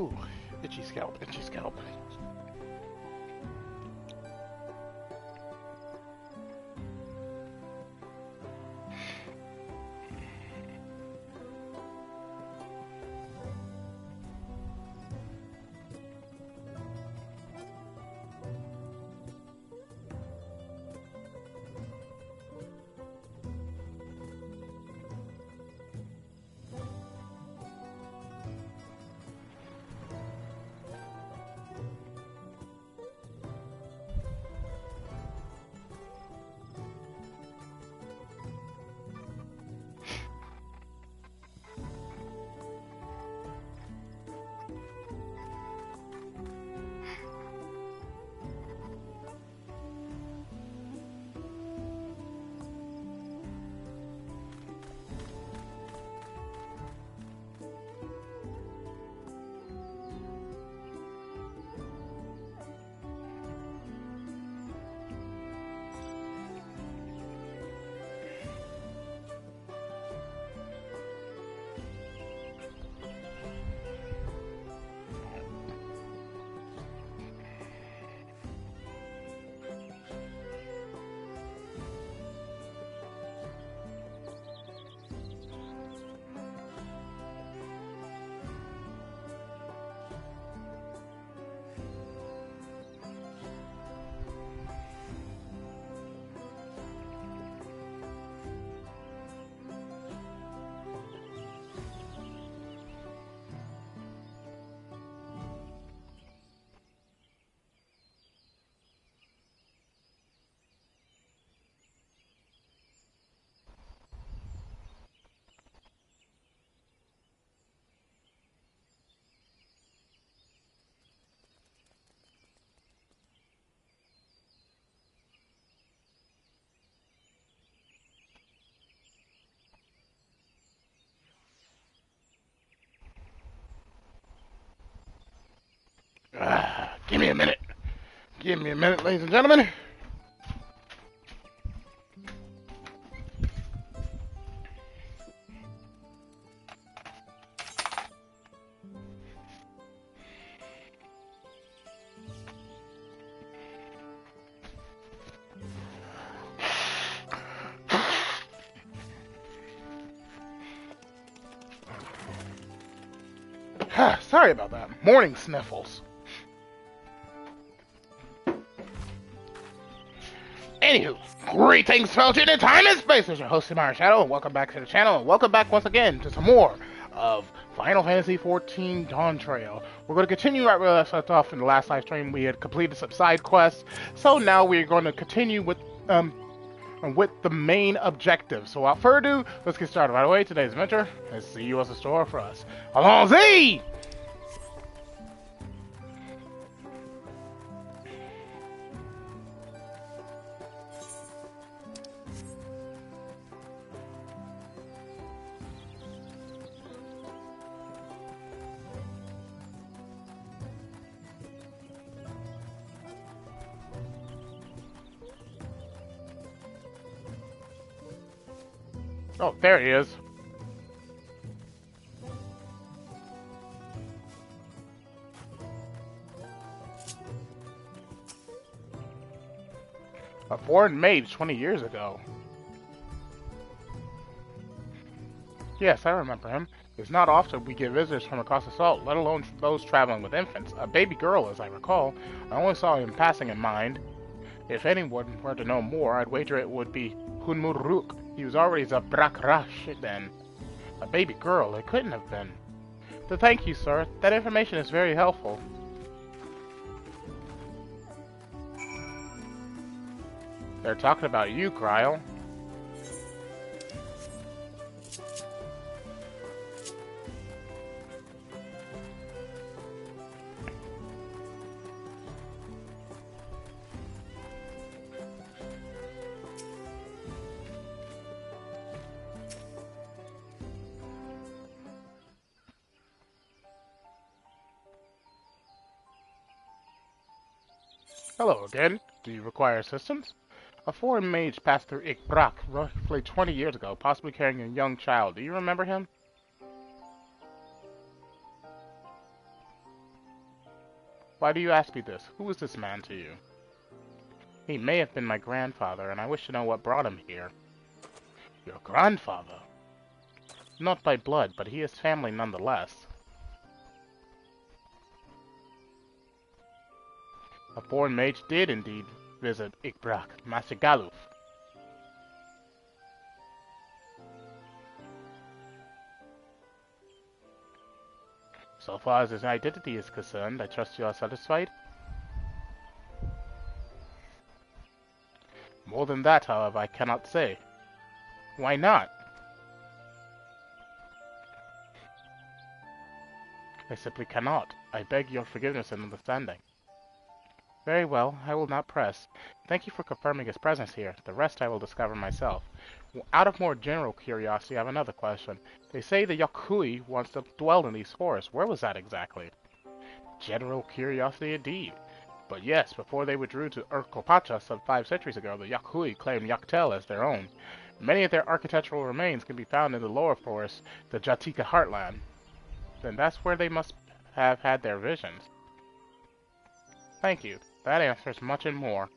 Ooh, itchy scalp, itchy scalp. Give me a minute. Give me a minute, ladies and gentlemen. Sorry about that. Morning sniffles. Anywho, greetings, fellow in time and space. It's your host, TheAmariaShadow, and welcome back to the channel, and welcome back once again to some more of Final Fantasy XIV Dawntrail. We're going to continue right where we left off in the last live stream. We had completed some side quests, so now we're going to continue with the main objective. So without further ado, let's get started right away. Today's adventure, let's see what's in store for us. Allons-y! Oh, there he is. A foreign mage 20 years ago. Yes, I remember him. It's not often we get visitors from across the salt, let alone those traveling with infants. A baby girl, as I recall. I only saw him passing in mind. If anyone were to know more, I'd wager it would be Hunmuruk. He was already a Brakrash then. A baby girl, it couldn't have been. So thank you, sir. That information is very helpful. They're talking about you, Cryle. Hello again. Do you require assistance? A foreign mage passed through Ikbrak roughly 20 years ago, possibly carrying a young child. Do you remember him? Why do you ask me this? Who is this man to you? He may have been my grandfather, and I wish to know what brought him here. Your grandfather? Not by blood, but he is family nonetheless. A foreign mage did indeed visit Ikbrak, Master Galuf. So far as his identity is concerned, I trust you are satisfied? More than that, however, I cannot say. Why not? I simply cannot. I beg your forgiveness and understanding. Very well, I will not press. Thank you for confirming his presence here. The rest I will discover myself. Out of more general curiosity, I have another question. They say the Yakui once dwelled in these forests. Where was that exactly? General curiosity indeed. But yes, before they withdrew to Urkopacha some 5 centuries ago, the Yakui claimed Yaktel as their own. Many of their architectural remains can be found in the lower forests, the Jatika heartland. Then that's where they must have had their visions. Thank you. That answers much and more.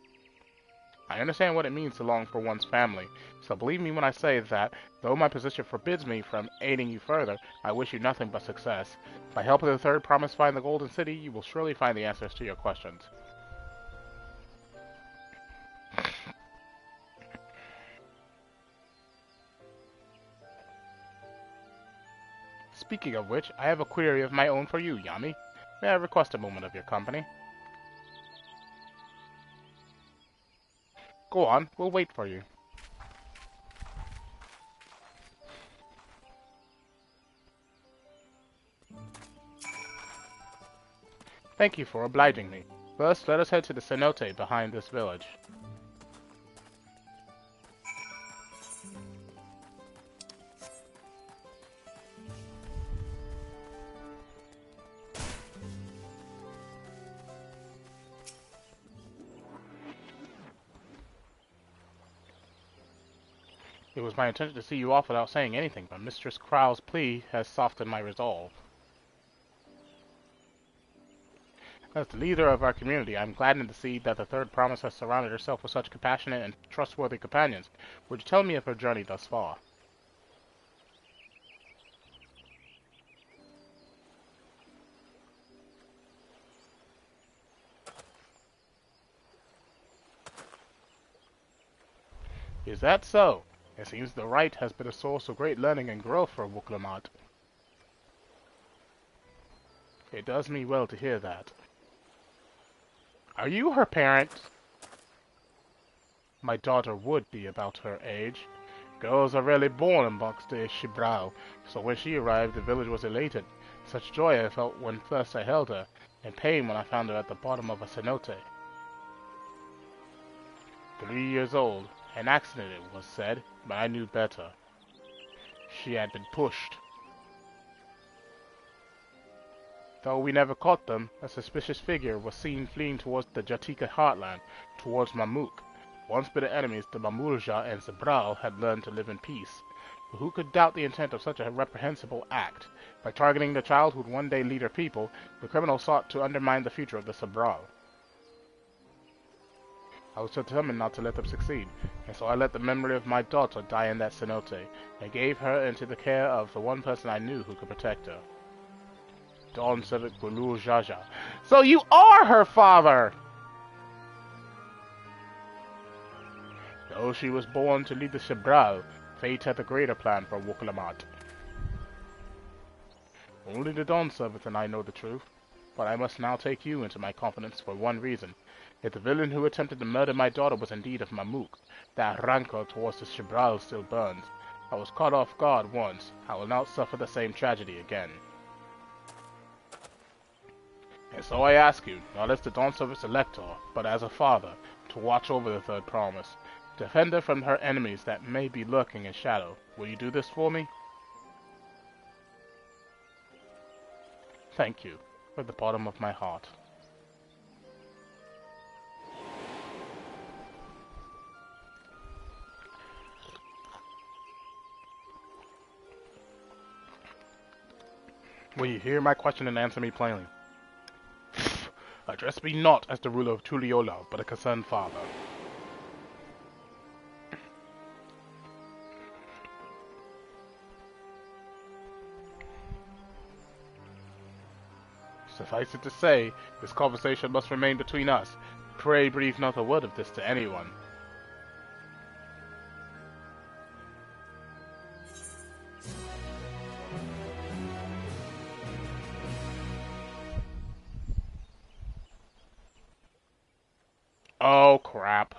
I understand what it means to long for one's family, so believe me when I say that, though my position forbids me from aiding you further, I wish you nothing but success. By helping the third promise find the Golden City, you will surely find the answers to your questions. Speaking of which, I have a query of my own for you, Yami. May I request a moment of your company? Go on, we'll wait for you. Thank you for obliging me. First, let us head to the cenote behind this village. It was my intention to see you off without saying anything, but Mistress Krau's plea has softened my resolve. As the leader of our community, I am gladdened to see that the Third Promise has surrounded herself with such compassionate and trustworthy companions. Would you tell me of her journey thus far? Is that so? It seems the rite has been a source of great learning and growth for Wuklamart. It does me well to hear that. Are you her parent? My daughter would be about her age. Girls are rarely born amongst the Shibrao, so when she arrived the village was elated. Such joy I felt when first I held her, and pain when I found her at the bottom of a cenote. 3 years old. An accident, it was said, but I knew better. She had been pushed. Though we never caught them, a suspicious figure was seen fleeing towards the Jatika heartland, towards Mamuk. Once bitter enemies, the Mamulja and Zabral had learned to live in peace. But who could doubt the intent of such a reprehensible act? By targeting the child who would one day lead her people, the criminal sought to undermine the future of the Zabral. I was determined not to let them succeed, and so I let the memory of my daughter die in that cenote, and gave her into the care of the one person I knew who could protect her. Dawn Civic Gulu Jaja. So you are her father! Though she was born to lead the Shibral, fate had a greater plan for Wuklamart. Only the Dawn Servant and I know the truth, but I must now take you into my confidence for one reason. If the villain who attempted to murder my daughter was indeed of Mamuk, that rancor towards the Shibral still burns. I was caught off guard once. I will not suffer the same tragedy again. And so I ask you, not as the Dawn Service Elector, but as a father, to watch over the Third Promise. Defend her from her enemies that may be lurking in shadow. Will you do this for me? Thank you, from the bottom of my heart. Will you hear my question and answer me plainly? Address me not as the ruler of Tuliola, but a concerned father. Suffice it to say, this conversation must remain between us. Pray breathe not a word of this to anyone. Oh, crap.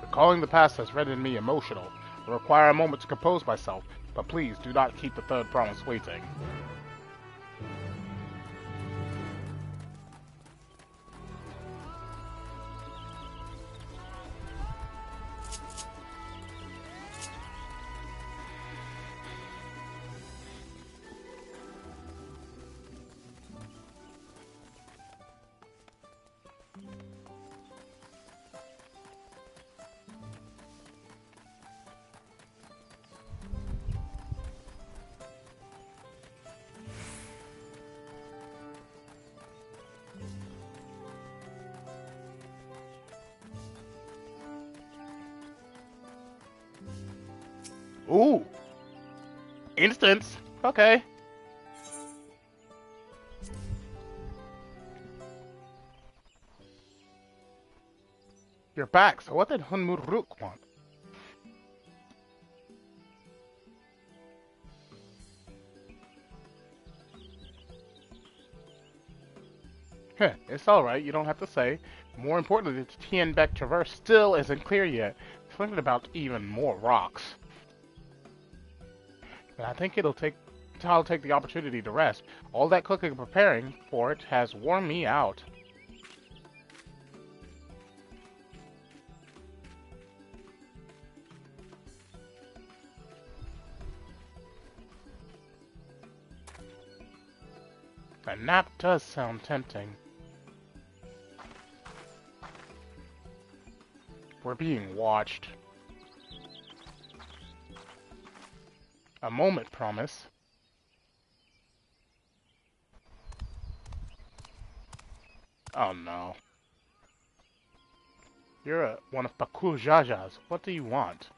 Recalling the past has rendered me emotional. I require a moment to compose myself, but please do not keep the third promise waiting. Ooh! Instance! Okay. You're back, so what did Hunmuruk want? Heh, it's alright, you don't have to say. More importantly, the Tianbek Traverse still isn't clear yet. It's thinking about even more rocks. But I think I'll take the opportunity to rest. All that cooking and preparing for it has worn me out. A nap does sound tempting. We're being watched. A moment, promise. Oh no. You're one of Pakul Jaja's. What do you want?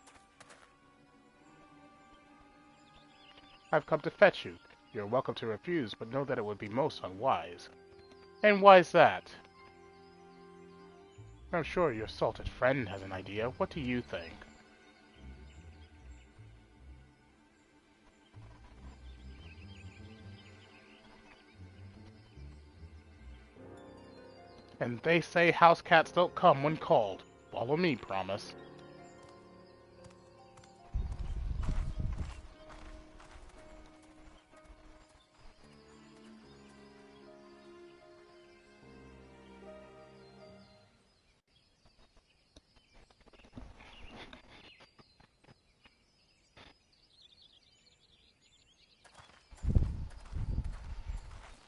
I've come to fetch you. You're welcome to refuse, but know that it would be most unwise. And why's that? I'm sure your salted friend has an idea. What do you think? And they say house cats don't come when called. Follow me, promise.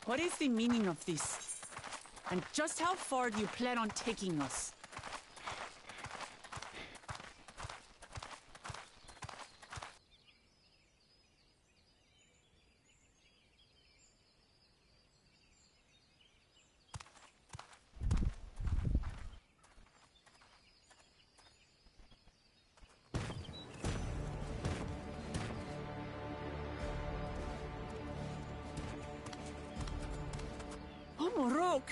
What is the meaning of this? And just how far do you plan on taking us? Oh, Morok!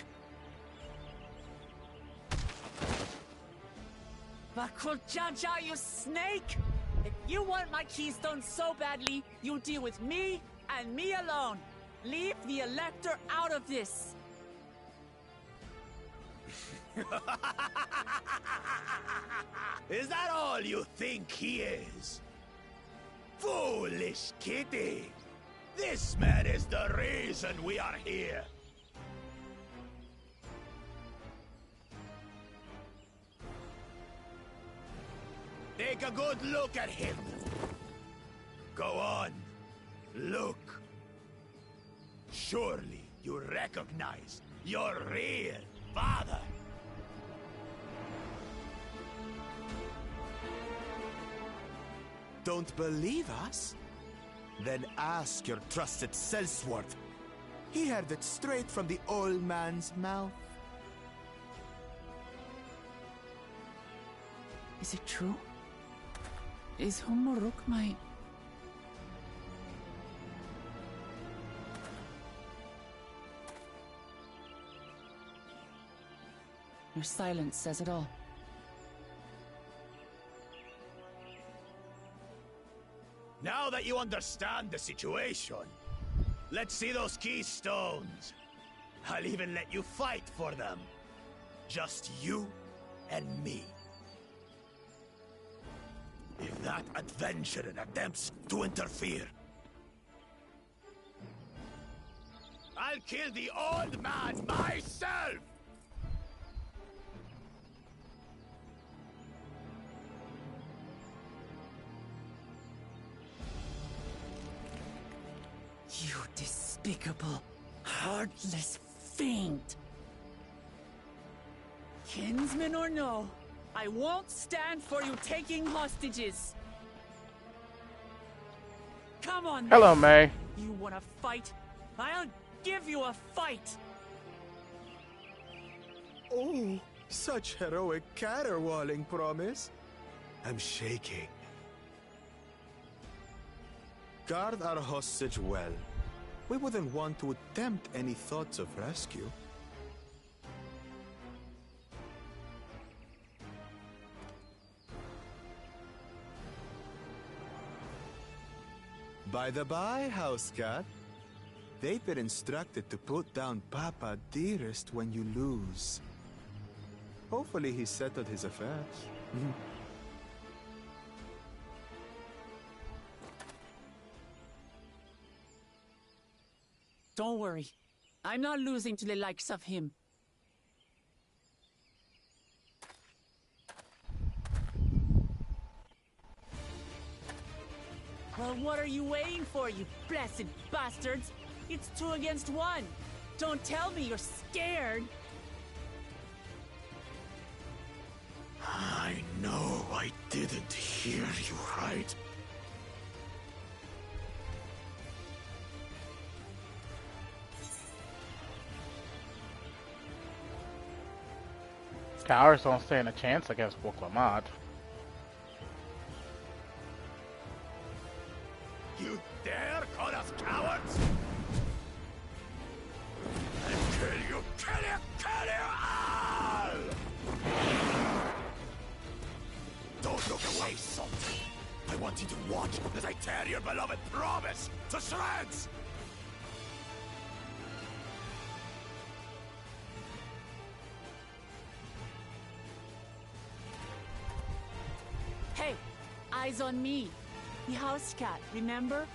Bakul Jaja, you snake! If you want my keystone so badly, you deal with me and me alone. Leave the Elector out of this. Is that all you think he is? Foolish kitty! This man is the reason we are here. Take a good look at him. Go on. Look. Surely you recognize your real father. Don't believe us? Then ask your trusted sellsworth. He heard it straight from the old man's mouth. Is it true? Is Homoruk my... Your silence says it all. Now that you understand the situation, let's see those keystones. I'll even let you fight for them. Just you and me. If that adventurer attempts to interfere, I'll kill the old man myself! You despicable, heartless fiend! Kinsman or no, I won't stand for you taking hostages! Come on, Hello, May. You wanna fight? I'll give you a fight! Oh, such heroic caterwauling promise. I'm shaking. Guard our hostage well. We wouldn't want to attempt any thoughts of rescue. By the by, house cat, they've been instructed to put down Papa dearest when you lose. Hopefully he settled his affairs. Don't worry. I'm not losing to the likes of him. Well, what are you waiting for, you blessed bastards? It's 2 against 1. Don't tell me you're scared. I know I didn't hear you right. Cowards don't stand a chance against Bouklamad. You dare call us cowards? I'll kill you, kill you, kill you all! Don't look away, son. I want you to watch as I tear your beloved promise to shreds! Hey, eyes on me. The house cat, remember?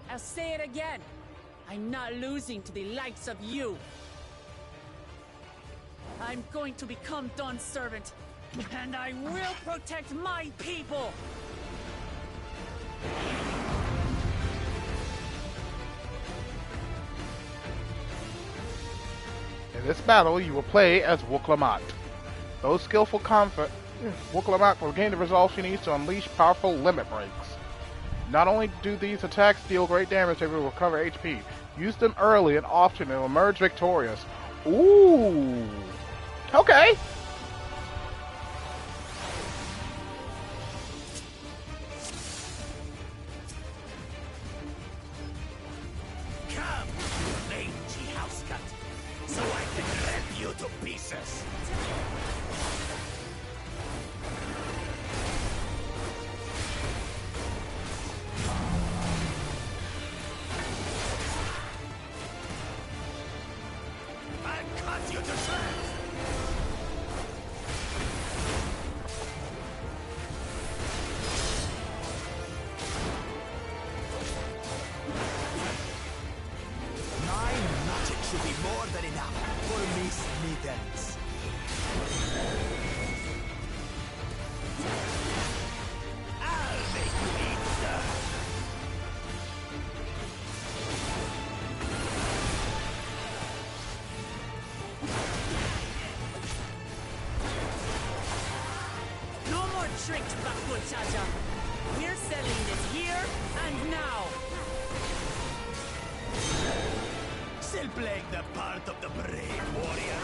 I'll say it again. I'm not losing to the likes of you. I'm going to become Dawn's servant, and I will protect my people! In this battle, you will play as Bouklamad. Those skillful Bouklamad will gain the resolve she needs to unleash powerful limit breaks. Not only do these attacks deal great damage, they will recover HP. Use them early and often and emerge victorious. Ooh! Okay! Come, you mangy house cat, so I can rip you to pieces! I'll cut you to shreds! tricked, backward Chacha. We're selling this here and now. Still playing the part of the brave warrior.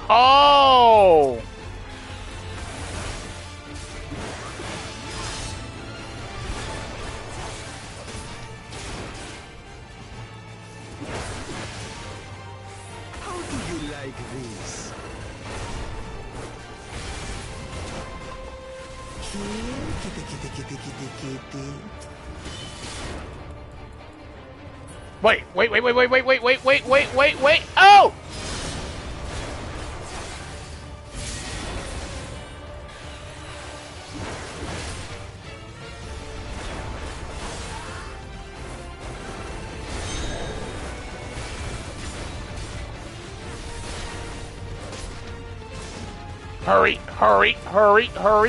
Oh! How do you like this? Kitty. Wait. Oh! Hurry.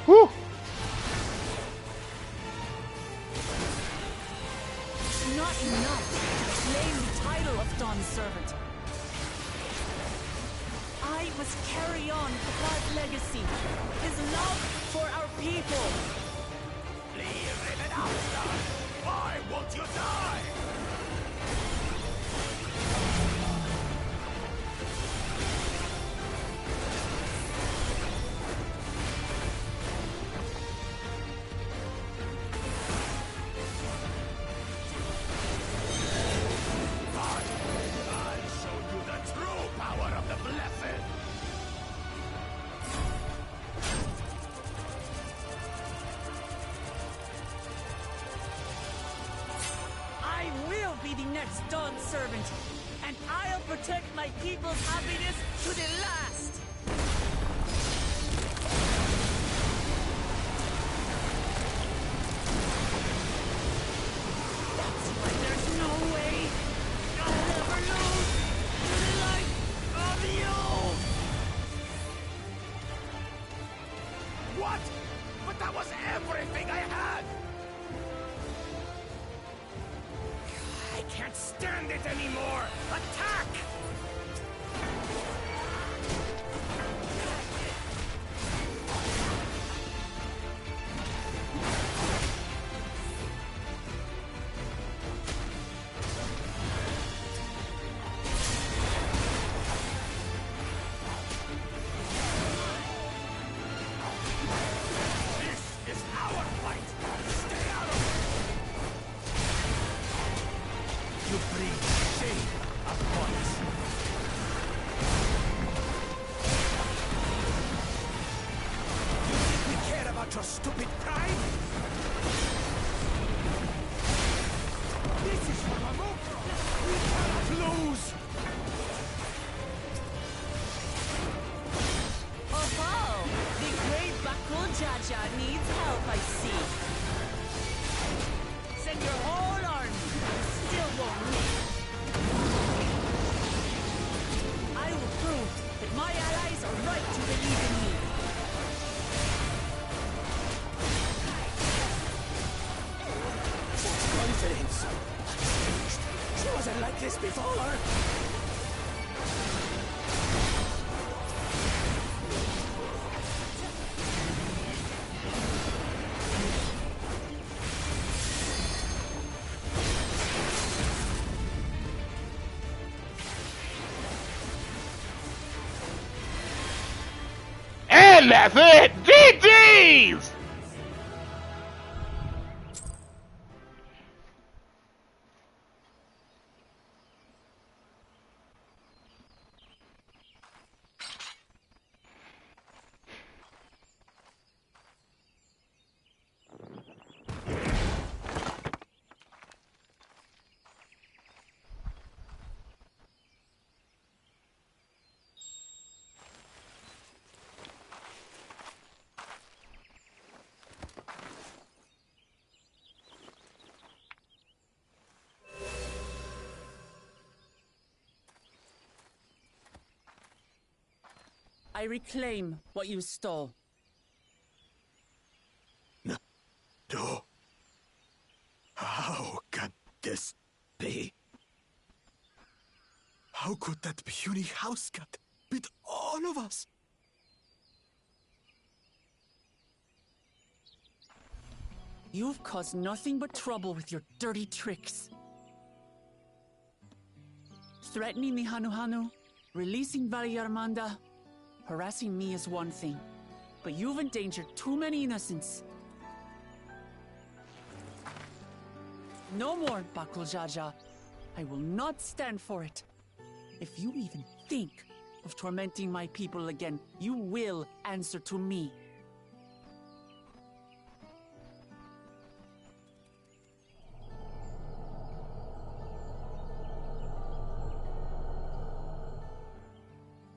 Whew. Not enough to claim the title of Dawn's servant. I must carry on God's legacy, his love for our people. Leave it out, son. Why won't you die? Dawn's servant, and I'll protect my people's happiness to the last! That's why there's no way I'll ever lose the light of you! What? But that was everything I had! stand it anymore! Attack! Your stupid pride? This is for Mamoru! We cannot lose! Oh, the great Bakujaja needs help, I see. Send your whole army, still won't win. I will prove that my allies are right to believe in me. Confidence. She wasn't like this before. And that's it! GG's! I reclaim what you stole. No. How can this be? How could that puny house cat beat all of us? You've caused nothing but trouble with your dirty tricks. Threatening the Hanuhanu, releasing Valyarmanda, harassing me is one thing, but you've endangered too many innocents. No more, Bakujaja. I will not stand for it. If you even think of tormenting my people again, you will answer to me.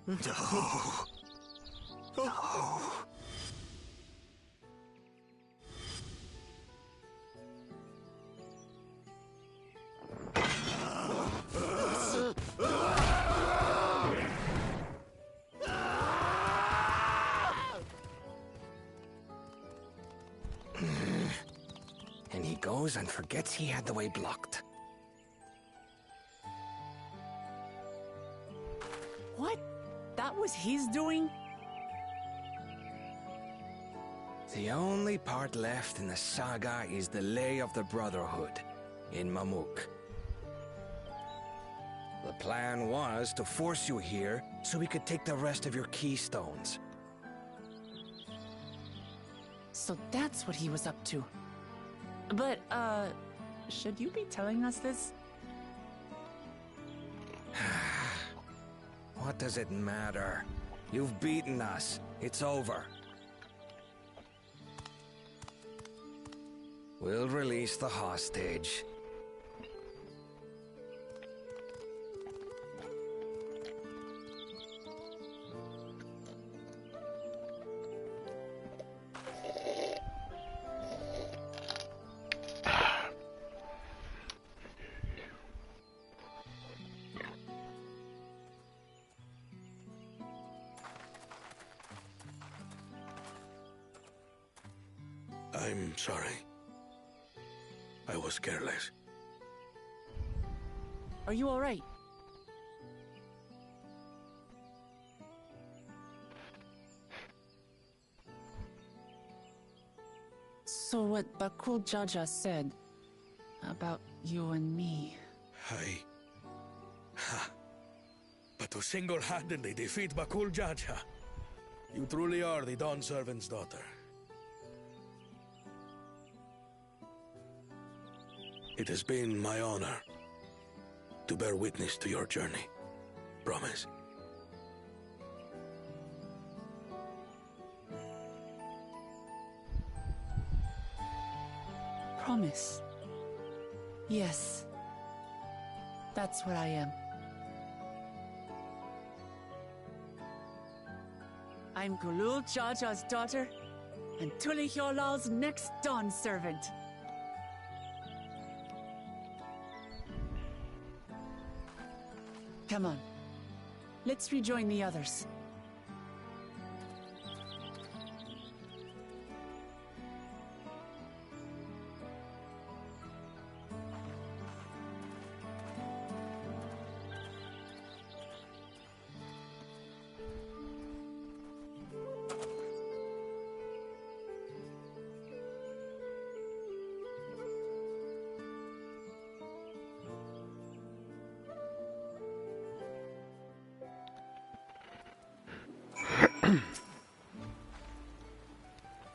No. No. And he goes and forgets he had the way blocked. What? That was his doing? The only part left in the saga is the Lay of the Brotherhood in Mamuk. The plan was to force you here so we could take the rest of your keystones. So that's what he was up to. But, should you be telling us this? What does it matter? You've beaten us. It's over. We'll release the hostage. I'm sorry. I was careless. Are you alright? So what Bakul Jaja said about you and me... But to single-handedly defeat Bakul Jaja, you truly are the Dawn Servant's daughter. It has been my honor to bear witness to your journey. Promise. Promise. Yes. That's what I am. I'm Kulul Jaja's daughter, and Tulihyolal's next Dawn servant. Come on. Let's rejoin the others.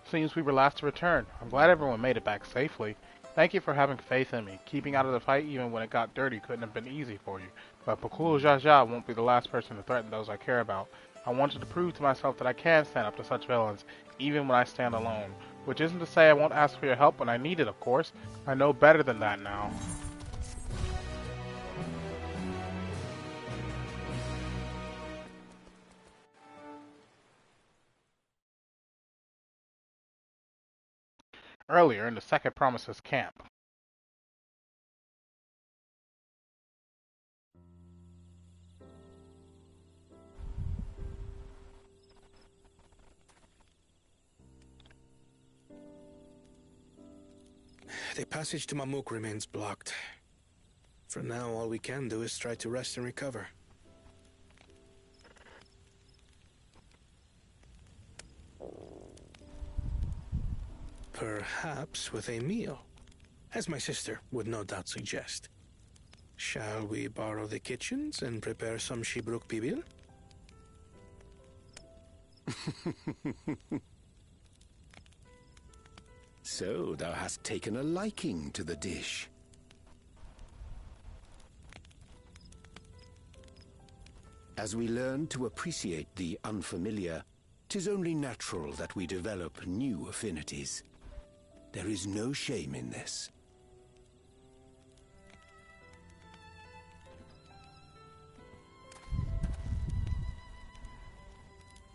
Seems we were last to return. I'm glad everyone made it back safely. Thank you for having faith in me. Keeping out of the fight even when it got dirty couldn't have been easy for you. But Bakul Jaja won't be the last person to threaten those I care about. I wanted to prove to myself that I can stand up to such villains, even when I stand alone. Which isn't to say I won't ask for your help when I need it, of course. I know better than that now. Earlier in the Second Promises camp. The passage to Mamuk remains blocked. For now, all we can do is try to rest and recover. Perhaps with a meal, as my sister would no doubt suggest. Shall we borrow the kitchens and prepare some Shibruk Pibil? So thou hast taken a liking to the dish. As we learn to appreciate the unfamiliar, 'tis only natural that we develop new affinities. There is no shame in this.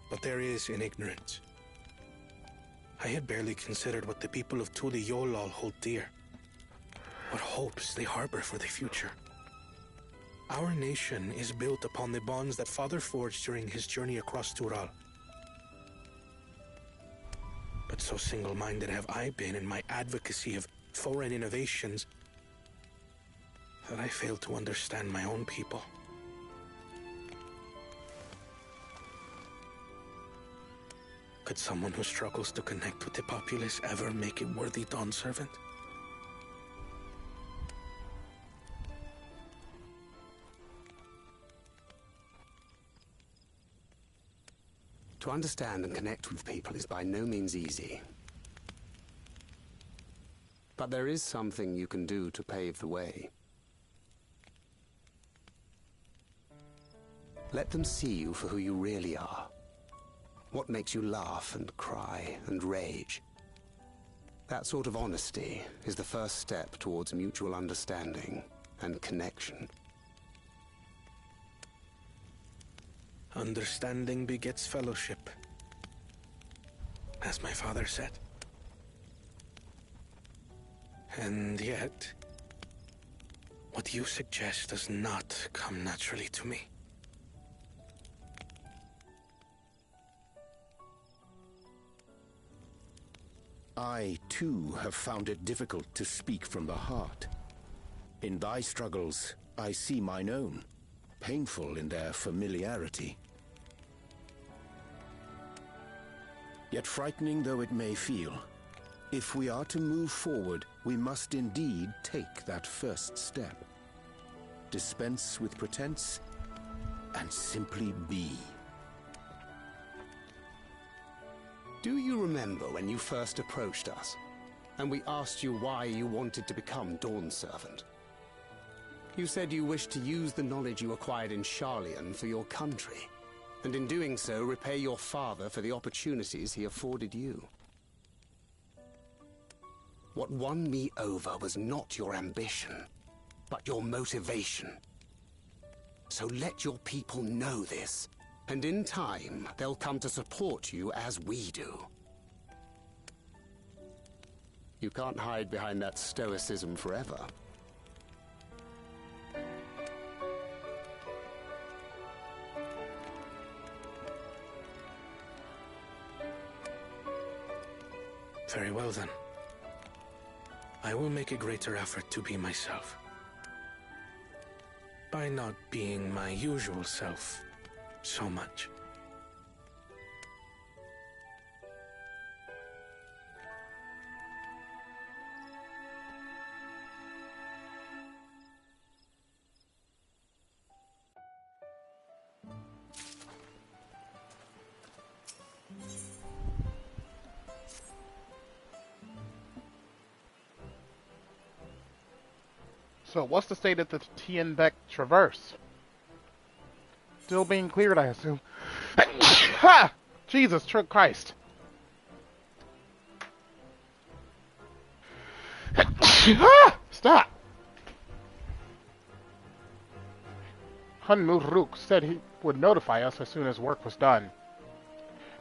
But there is in ignorance. I had barely considered what the people of Tulihyollal hold dear. What hopes they harbor for the future. Our nation is built upon the bonds that Father forged during his journey across Tural. But so single-minded have I been in my advocacy of foreign innovations that I failed to understand my own people. Could someone who struggles to connect with the populace ever make a worthy Dawn servant? To understand and connect with people is by no means easy. But there is something you can do to pave the way. Let them see you for who you really are. What makes you laugh and cry and rage. That sort of honesty is the first step towards mutual understanding and connection. Understanding begets fellowship, as my father said. And yet, what you suggest does not come naturally to me. I, too, have found it difficult to speak from the heart. In thy struggles, I see mine own, painful in their familiarity. Yet frightening though it may feel, if we are to move forward, we must indeed take that first step. Dispense with pretense, and simply be. Do you remember when you first approached us, and we asked you why you wanted to become Dawn Servant? You said you wished to use the knowledge you acquired in Sharlayan for your country, and in doing so repay your father for the opportunities he afforded you. What won me over was not your ambition, but your motivation. So let your people know this, and in time, they'll come to support you as we do. You can't hide behind that stoicism forever. Very well then. I will make a greater effort to be myself. By not being my usual self so much. So, what's the state of the Tienbeck Traverse? Still being cleared, I assume. Ha! Jesus, Christ. Stop! Muruk said he would notify us as soon as work was done.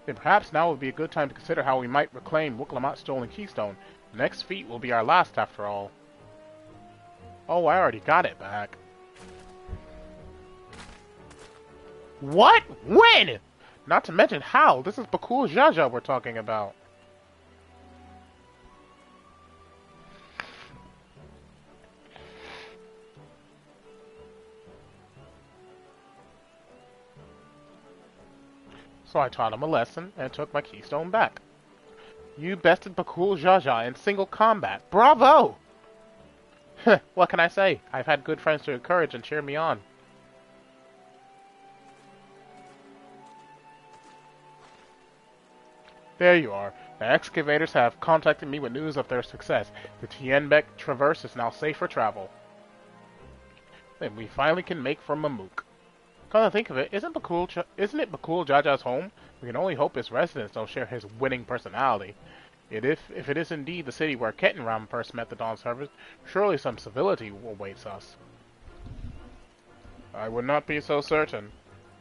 Then perhaps now would be a good time to consider how we might reclaim Wiklamat's stolen keystone. The next feat will be our last, after all. Oh, I already got it back. What? When? Not to mention how. This is Bakul Jaja we're talking about. So I taught him a lesson and took my keystone back. You bested Bakul Jaja in single combat. Bravo! What can I say? I've had good friends to encourage and cheer me on. There you are. The excavators have contacted me with news of their success. The Tienbeck Traverse is now safe for travel. Then we finally can make for Mamook. Come to think of it, isn't it Bakul Jaja's home? We can only hope his residents don't share his winning personality. If it is indeed the city where Kettenram first met the Dawn Servant, surely some civility awaits us. I would not be so certain.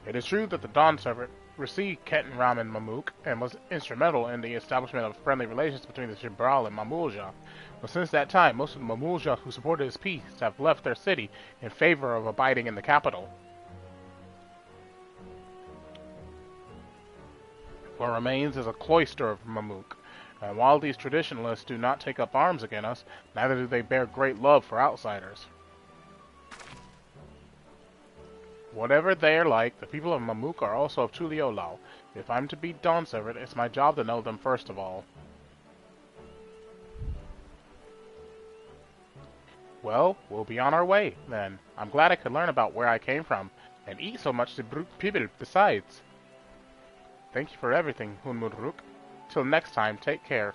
It is true that the Dawn Servant received Kettenram and Mamook, and was instrumental in the establishment of friendly relations between the Jibral and Mamulja. But since that time, most of the Mamulja who supported his peace have left their city in favor of abiding in the capital. What remains is a cloister of Mamook. And while these traditionalists do not take up arms against us, neither do they bear great love for outsiders. Whatever they are like, the people of Mamook are also of Tuliolao. If I'm to be Dawn Servant, it's my job to know them first of all. Well, we'll be on our way, then. I'm glad I could learn about where I came from, and eat so much to people besides. Thank you for everything, Hunmuruk. Till next time, take care.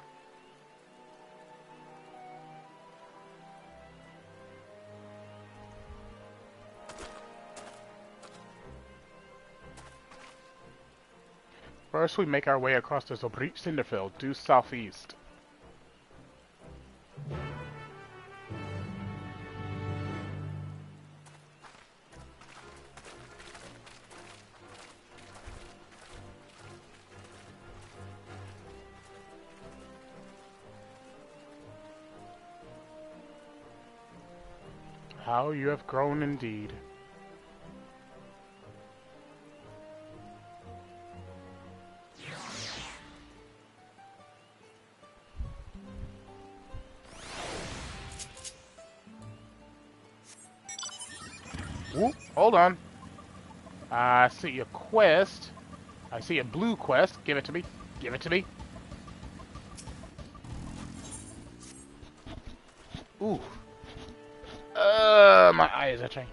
First, we make our way across the Zobrit Cinderfield, due southeast. How you have grown indeed. Ooh, hold on. I see a quest. I see a blue quest. Give it to me. Give it to me. Ooh. My eye is itching.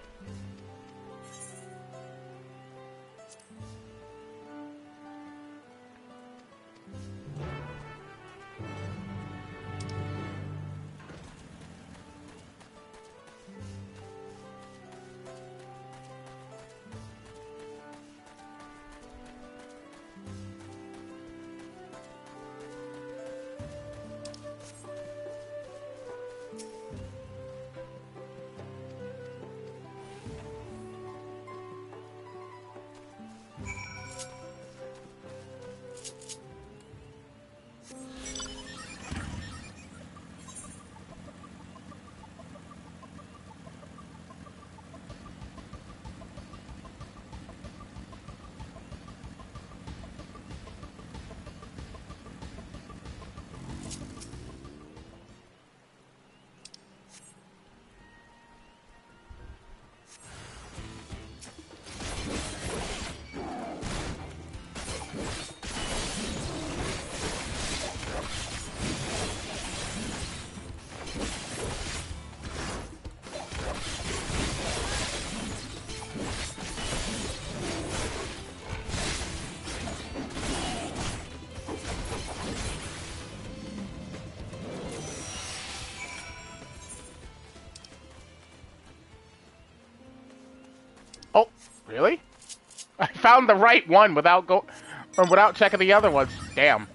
Oh, really? I found the right one without without checking the other ones. Damn.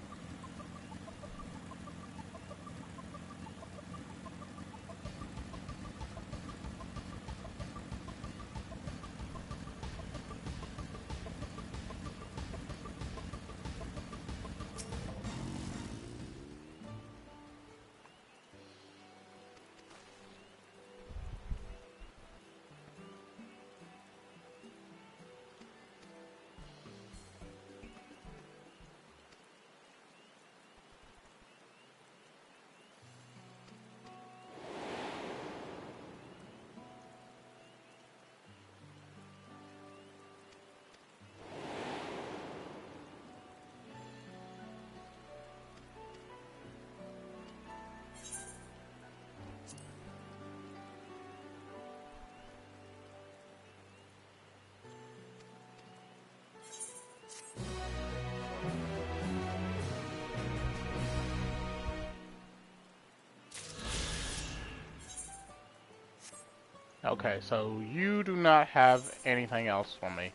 Okay, so you do not have anything else for me.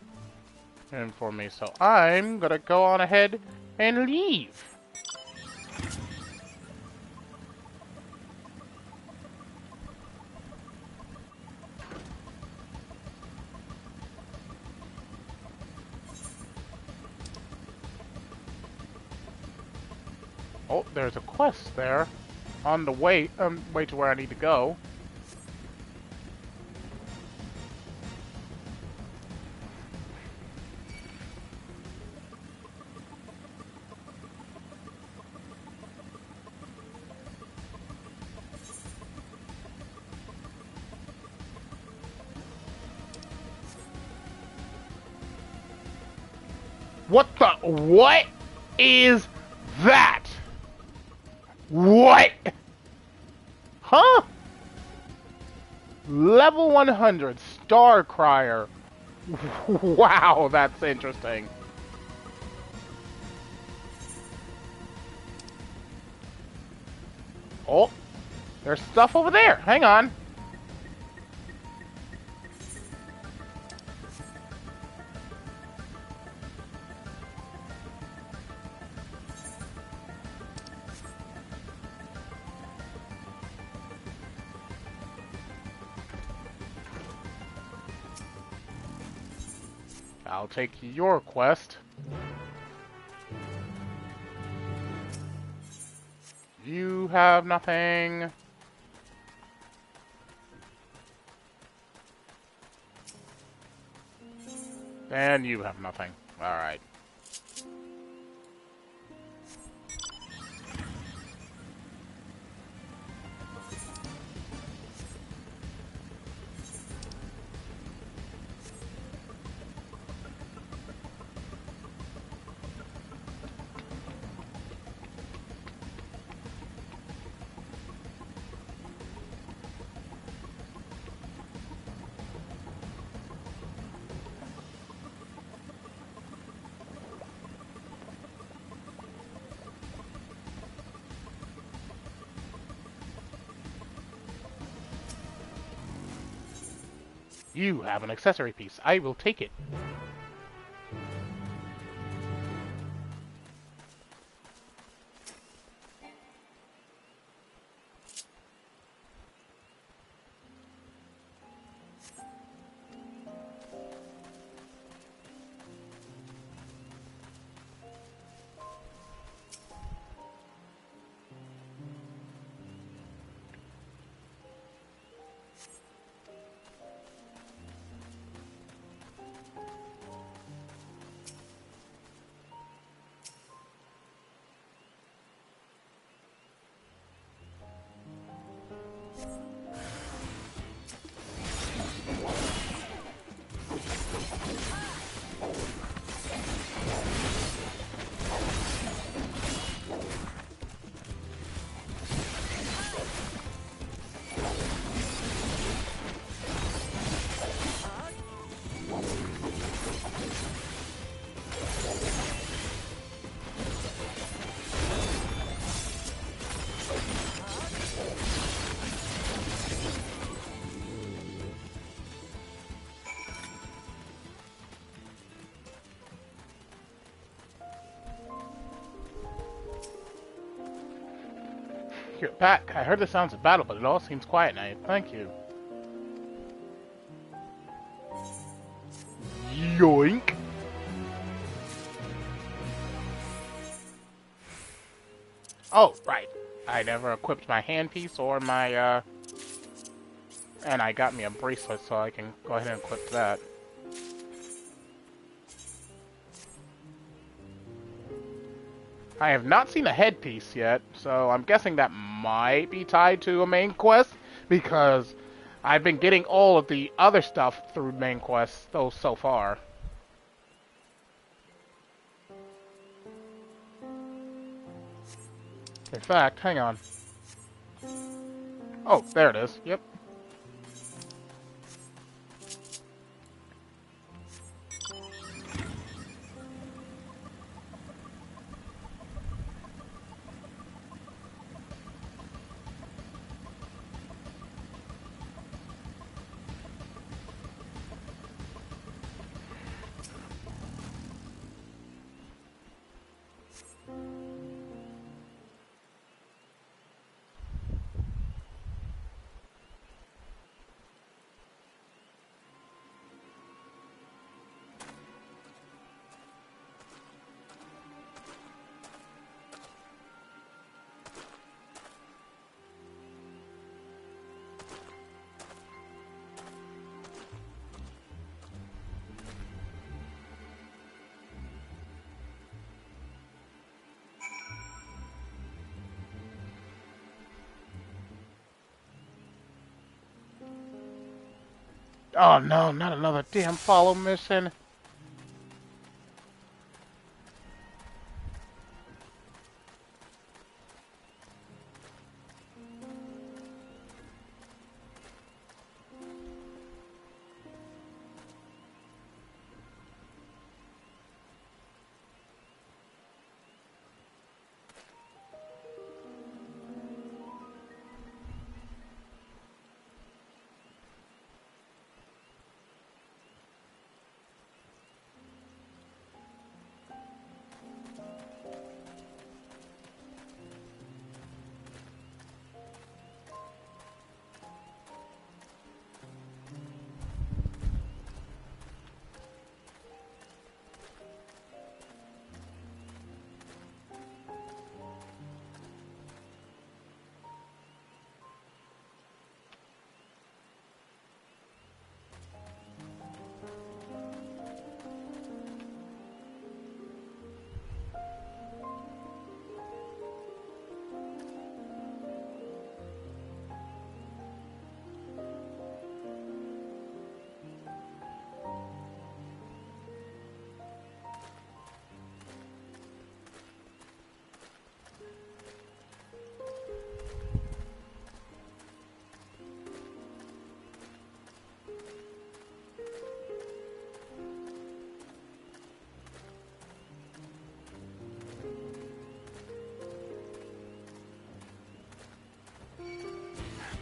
So I'm gonna go on ahead and leave. Oh, there's a quest there on the way to where I need to go. What is that? What? Huh? Level 100, Star Crier. Wow, that's interesting. Oh, there's stuff over there. Hang on. I'll take your quest. You have nothing. And you have nothing. Alright. You have an accessory piece. I will take it. You're back. I heard the sounds of battle, but it all seems quiet now. Thank you. Yoink! Oh, right. I never equipped my handpiece or my, and I got me a bracelet, so I can go ahead and equip that. I have not seen a headpiece yet, so I'm guessing that might be tied to a main quest, because I've been getting all of the other stuff through main quests, though, so far. In fact, hang on. Oh, there it is. Yep. Oh no, not another damn follow mission.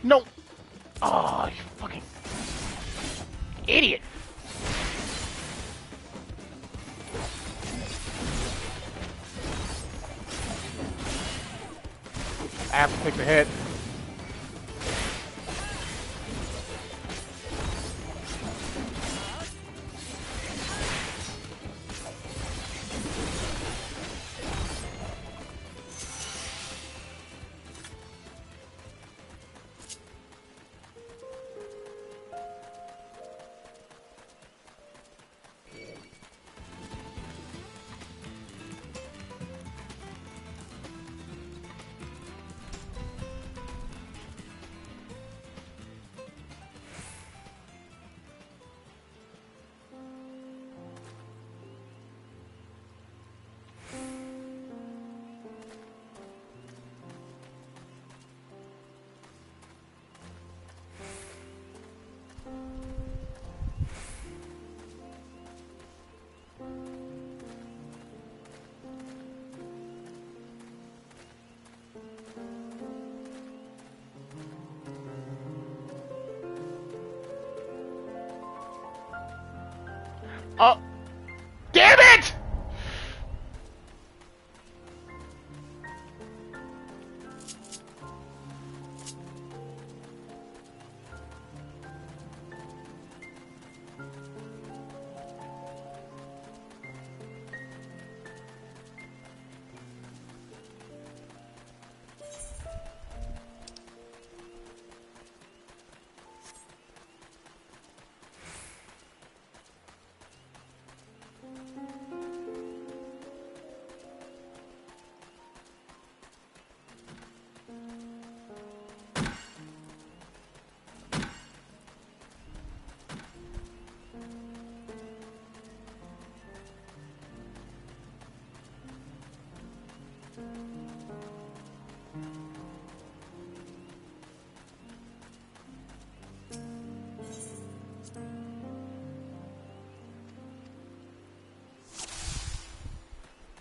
No! Oh, you fucking... Idiot! I have to take the hit. Oh, damn it!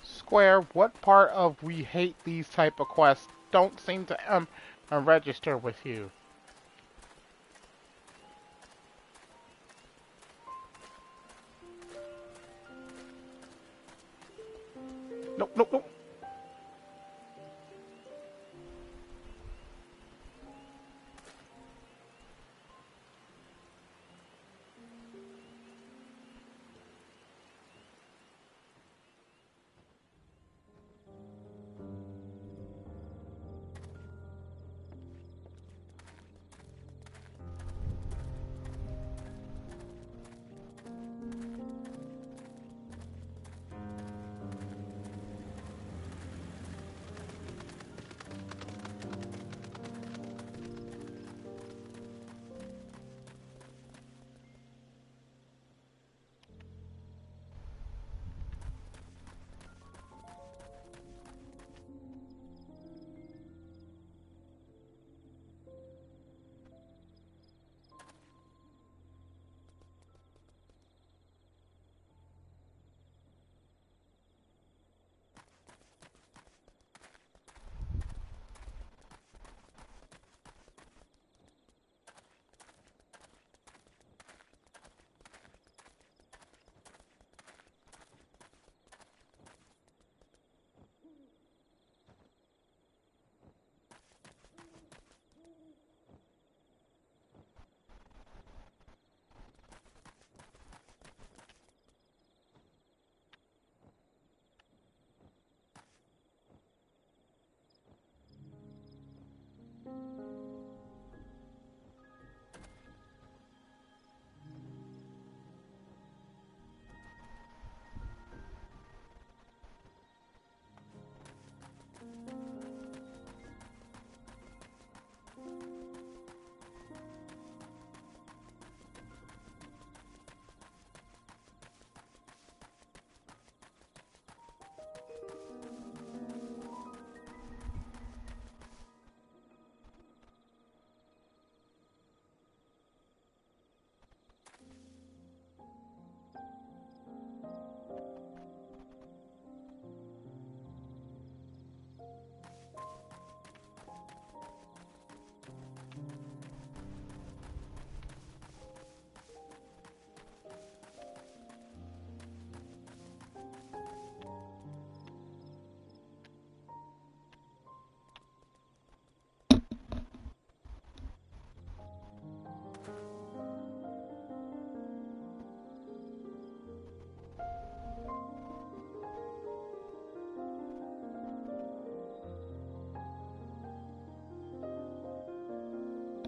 Square, what part of we hate these type of quests don't seem to register with you? Nope, nope, nope.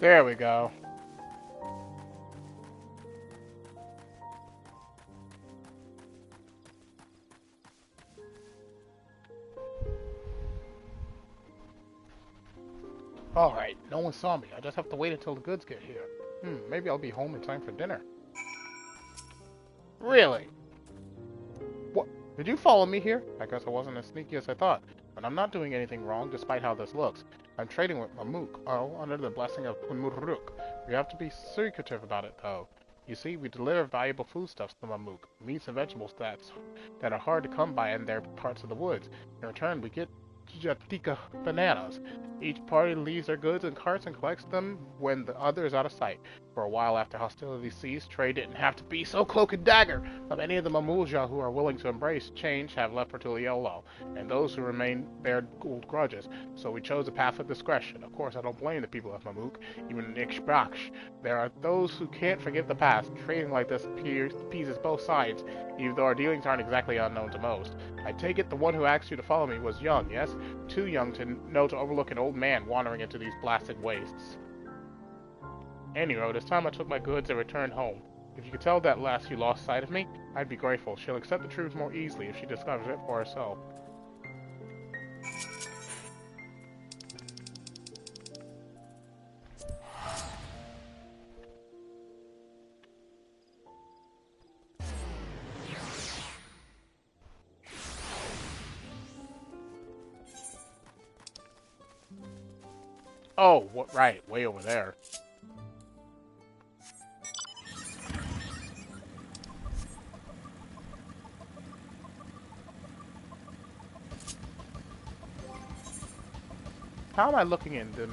There we go. Alright, no one saw me. I just have to wait until the goods get here. Maybe I'll be home in time for dinner. Really? What? Did you follow me here? I guess I wasn't as sneaky as I thought. But I'm not doing anything wrong, despite how this looks. I'm trading with Mamuk, under the blessing of Unmuruk. We have to be secretive about it, though. You see, we deliver valuable foodstuffs to Mamuk, meats and vegetables that are hard to come by in their parts of the woods. In return, we get Jatika bananas. Each party leaves their goods in carts and collects them when the other is out of sight. For a while after hostilities ceased, trade didn't have to be so cloak and dagger. Of any of the Mamulja who are willing to embrace change have left for Tuliolo, and those who remain bear old grudges. So we chose a path of discretion. Of course, I don't blame the people of Mamuk, even Nixbraksh. There are those who can't forgive the past. Trading like this appeases both sides, even though our dealings aren't exactly unknown to most. I take it the one who asked you to follow me was young, yes? Too young to know to overlook an old man wandering into these blasted wastes. Anyway, it's time I took my goods and returned home. If you could tell that lass you lost sight of me, I'd be grateful. She'll accept the truth more easily if she discovers it for herself. Oh, what? Right, way over there. How am I looking in the,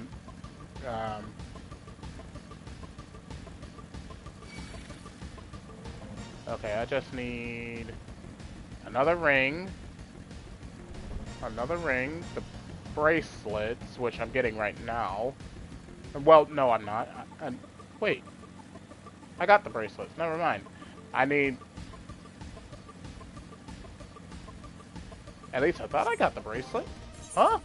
okay, I just need another ring, the bracelets, which I'm getting right now. Well, no, I'm not. Wait, I got the bracelets. Never mind. I need. At least I thought I got the bracelet. Huh?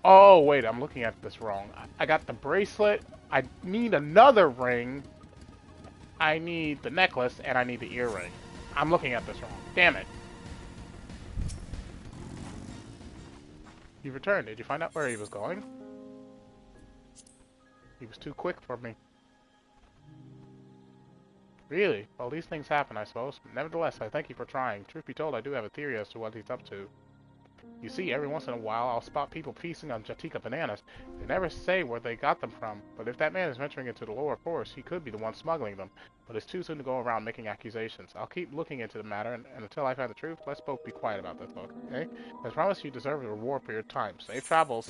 Oh, wait, I'm looking at this wrong. I got the bracelet, I need another ring, I need the necklace, and I need the earring. I'm looking at this wrong. Damn it. He returned. Did you find out where he was going? He was too quick for me. Really? Well, these things happen, I suppose. Nevertheless, I thank you for trying. Truth be told, I do have a theory as to what he's up to. You see, every once in a while, I'll spot people feasting on Jatika bananas. They never say where they got them from, but if that man is venturing into the lower forest, he could be the one smuggling them. But it's too soon to go around making accusations. I'll keep looking into the matter, and until I find the truth, let's both be quiet about this, okay? I promise you deserve a reward for your time. Safe travels.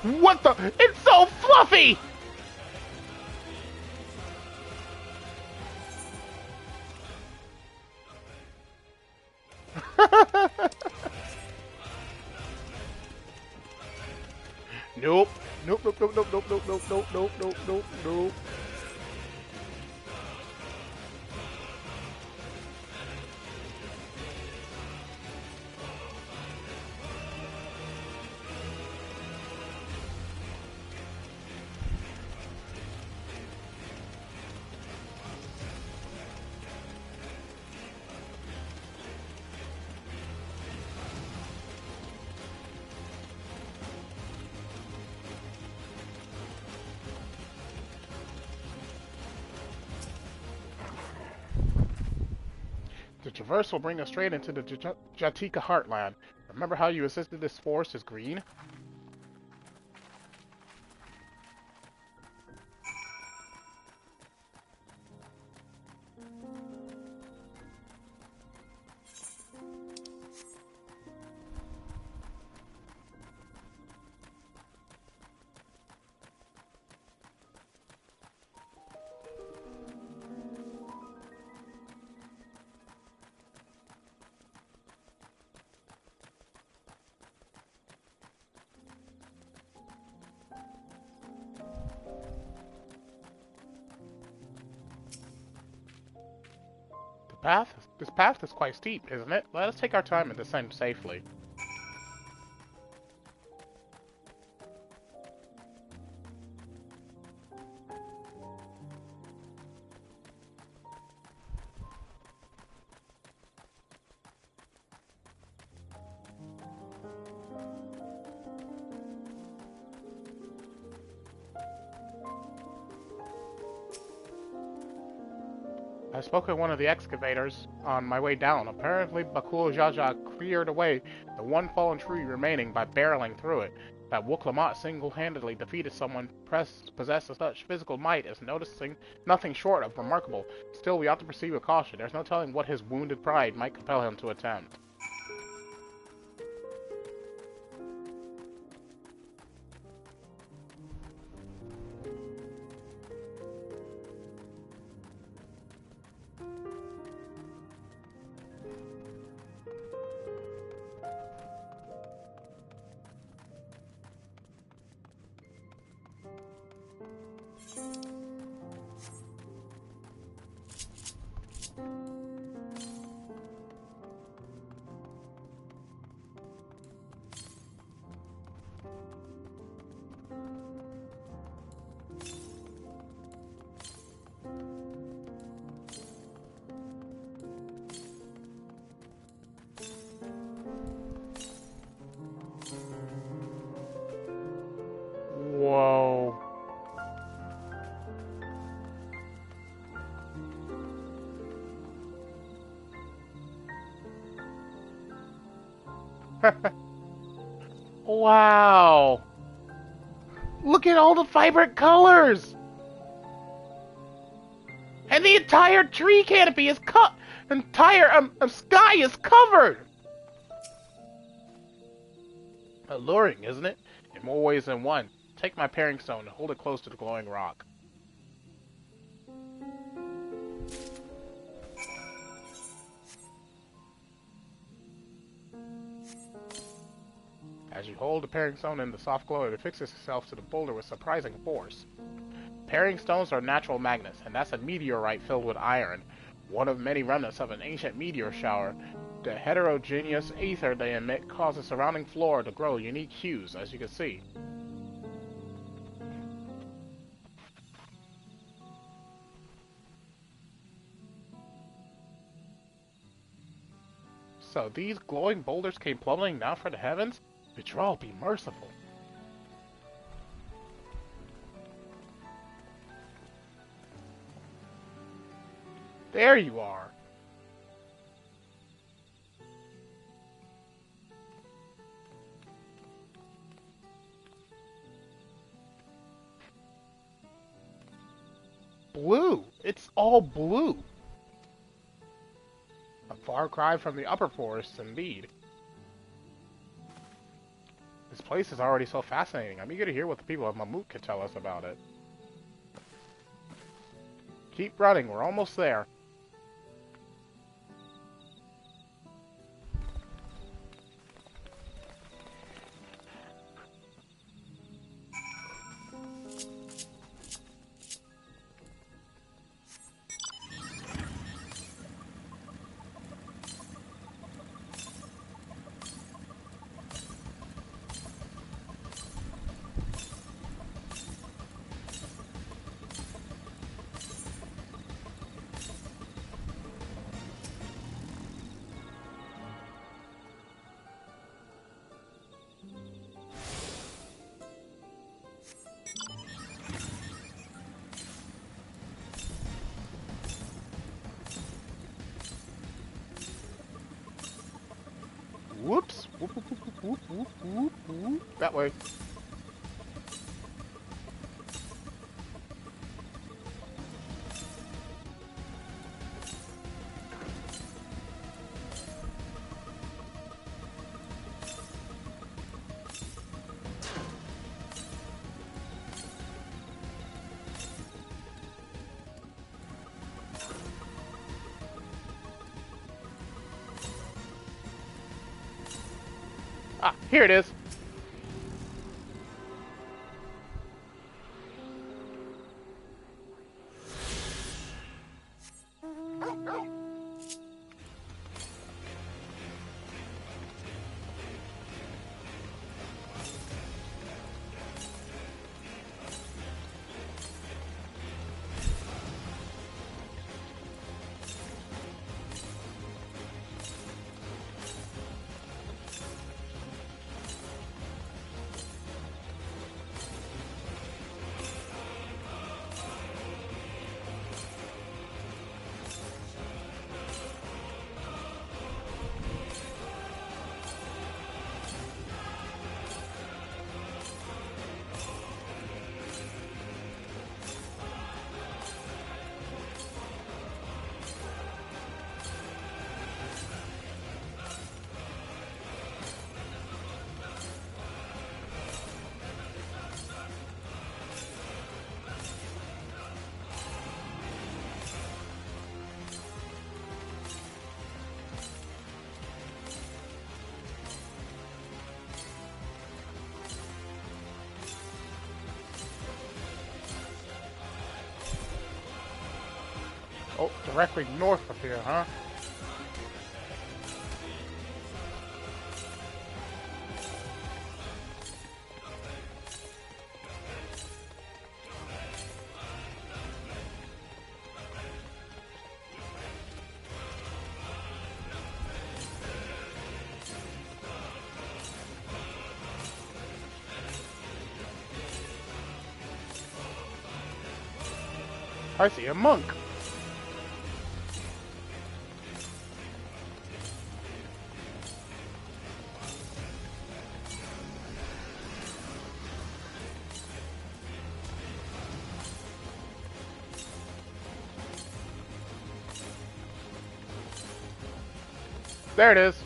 What the? It's so fluffy! Nope. Nope, nope, nope, nope, nope, nope, nope, nope, nope, nope, nope, nope. The traverse will bring us straight into the Jatika heartland. Remember how you assisted this forest is green? This path is quite steep, isn't it? Let us take our time and descend safely. I spoke with one of the excavators on my way down. Apparently, Bakul Jaja cleared away the one fallen tree remaining by barreling through it. That Wuklamot single-handedly defeated someone possessed of such physical might is noticing nothing short of remarkable. Still, we ought to proceed with caution. There's no telling what his wounded pride might compel him to attempt. Whoa. Wow. Look at all the vibrant colors. And the entire tree canopy is entire sky is covered. Alluring, isn't it? In more ways than one. Take my paring stone and hold it close to the glowing rock. As you hold the paring stone in the soft glow, it affixes itself to the boulder with surprising force. Paring stones are natural magnets, and that's a meteorite filled with iron, one of many remnants of an ancient meteor shower. The heterogeneous ether they emit causes the surrounding floor to grow unique hues, as you can see. So these glowing boulders came plummeting down from the heavens? Betrayal be merciful. There you are. Blue. It's all blue. A far cry from the upper forests, indeed. This place is already so fascinating. I'm eager to hear what the people of Mammoth can tell us about it. Keep running. We're almost there. Whoops. Whoop, whoop, whoop, whoop, whoop, whoop, whoop. That way. Ah, here it is. Oh, directly north of here, huh? I see a monk. There it is.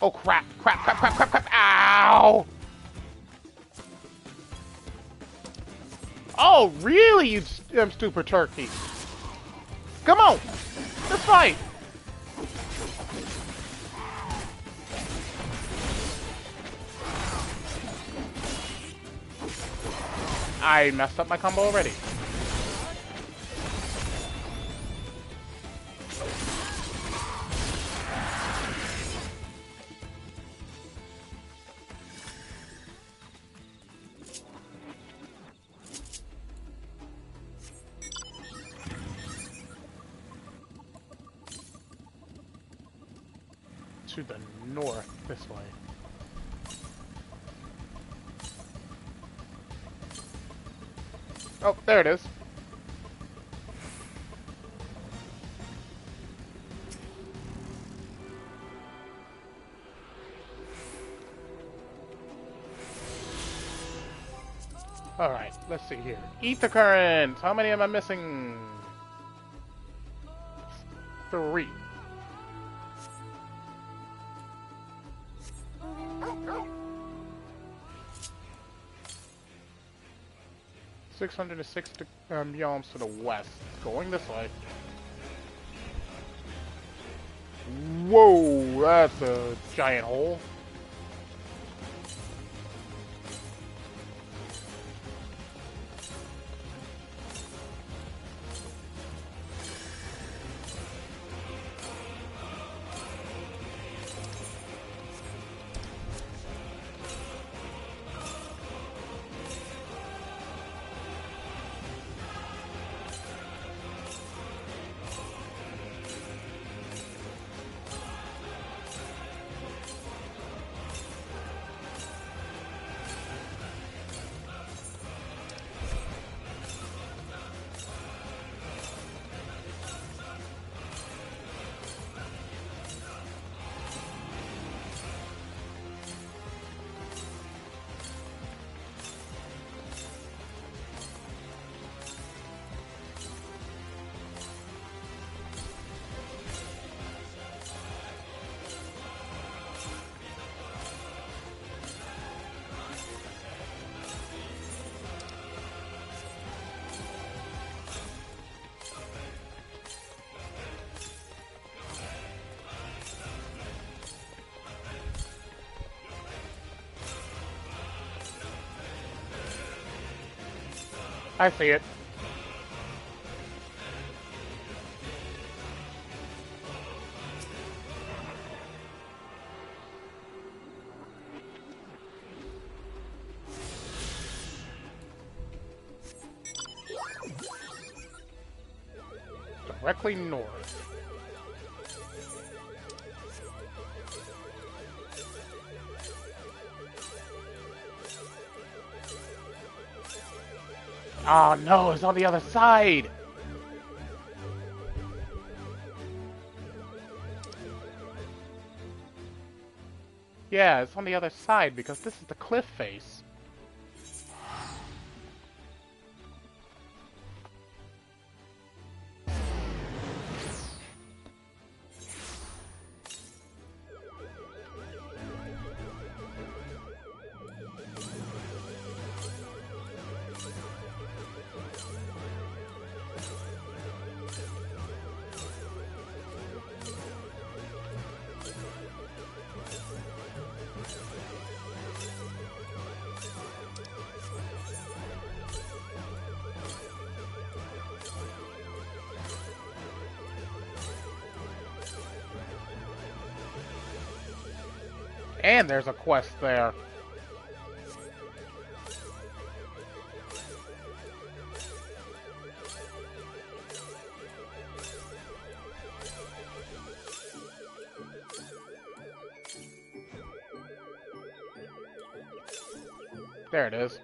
Oh crap, crap, crap, crap, crap, crap, ow! Oh, really, you stupid turkey? Come on, let's fight! I messed up my combo already. To the north, this way. Oh, there it is. Alright, let's see here. Ether currents! How many am I missing? 3. 606 yalms to the west. Going this way. Whoa, that's a giant hole. I see it. Directly north. Oh no, it's on the other side! Yeah, it's on the other side because this is the cliff face. And there's a quest there. There it is.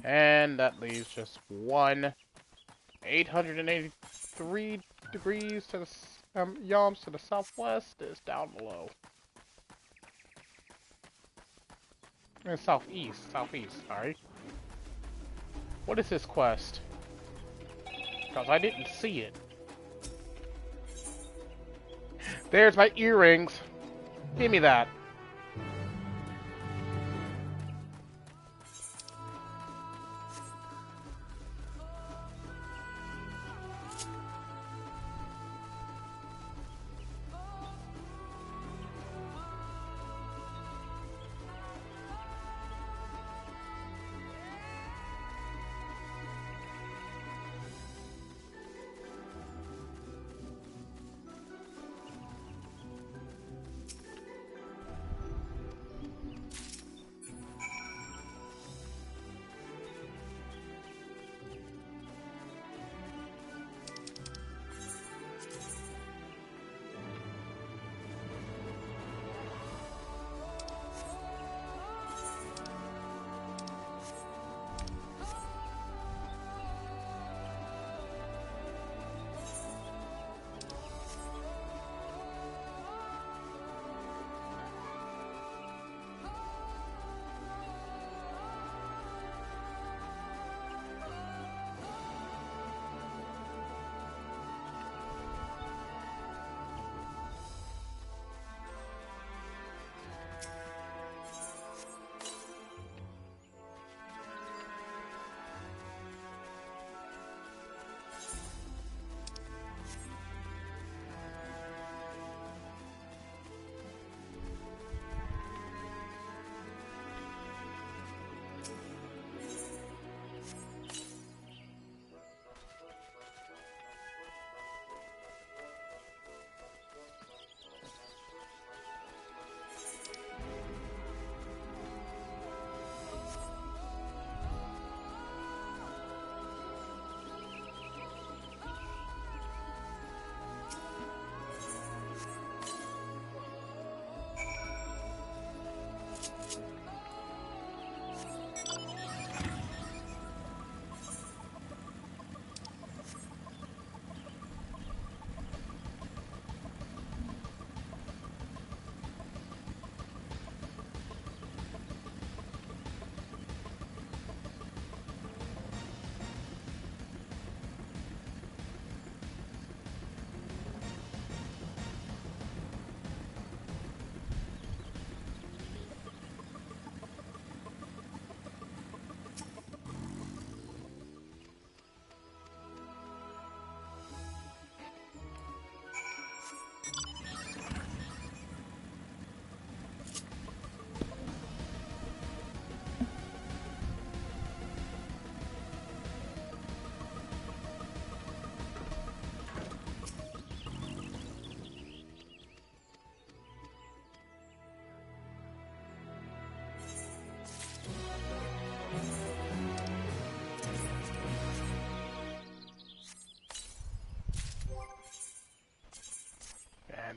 And that leaves just one 883 degrees to the yalms to the southwest is down below. And southeast, sorry. What is this quest? Because I didn't see it. There's my earrings. Give me that.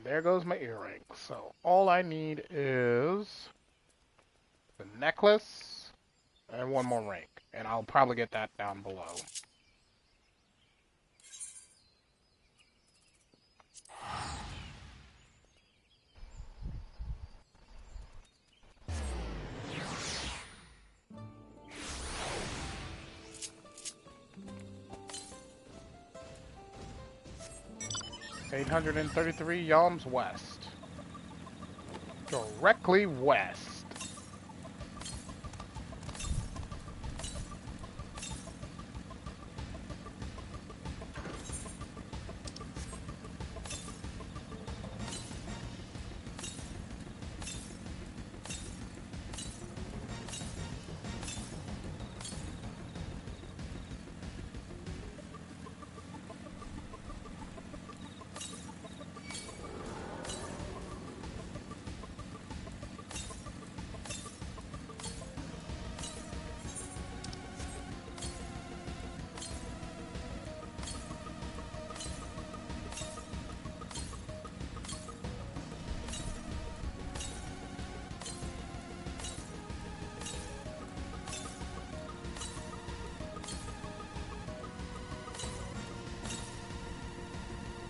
there goes my earring. So all I need is the necklace and one more ring. And I'll probably get that down below. $833 yalms west. Directly west.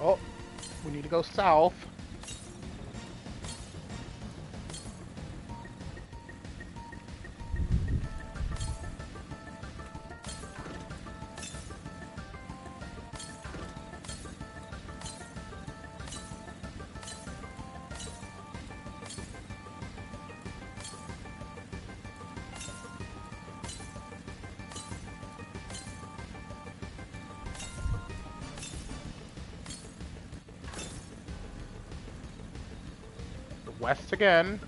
Oh, we need to go south. West again.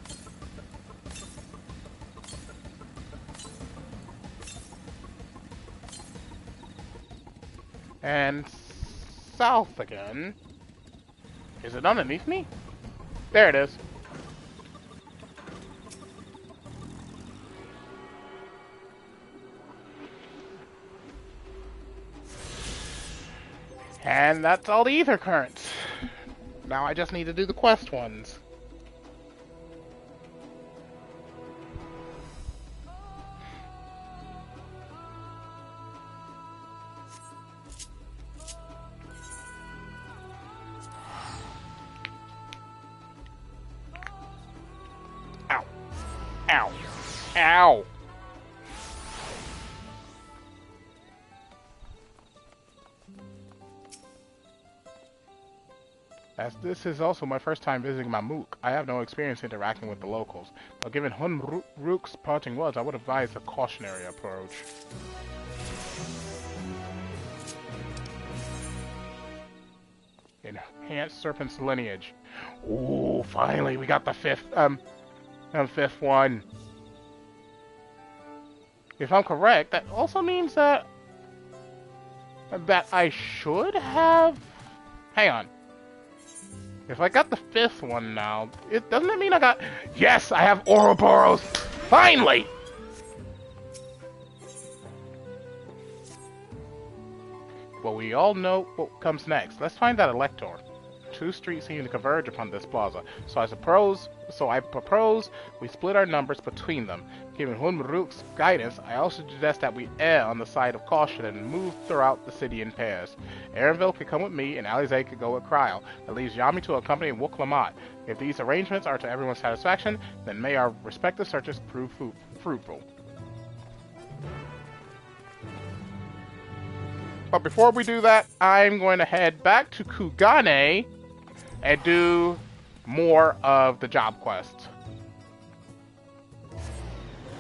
And south again. Is it underneath me? There it is. And that's all the ether currents. Now I just need to do the quest ones. Ow. Ow. As this is also my first time visiting Mamuk, I have no experience interacting with the locals. But given Hunruk's parting words, I would advise a cautionary approach. Enhanced Serpent's Lineage. Ooh, finally, we got the fifth one. If I'm correct, that also means that I should have. Hang on. If I got the fifth one now, doesn't it mean I got? Yes, I have Ouroboros. Finally. Well, we all know what comes next. Let's find that Elector. Two streets seem to converge upon this plaza, so I propose we split our numbers between them. Given Hunruk's guidance, I also suggest that we err on the side of caution and move throughout the city in pairs. Erenville could come with me, and Alize could go with Cryo. That leaves Yami to accompany Wuk-Lamat. If these arrangements are to everyone's satisfaction, then may our respective searches prove fruitful. But before we do that, I'm going to head back to Kugane and do more of the job quests.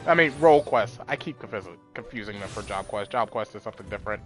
I mean, role quests. I keep confusing them for job quests. Job quest is something different.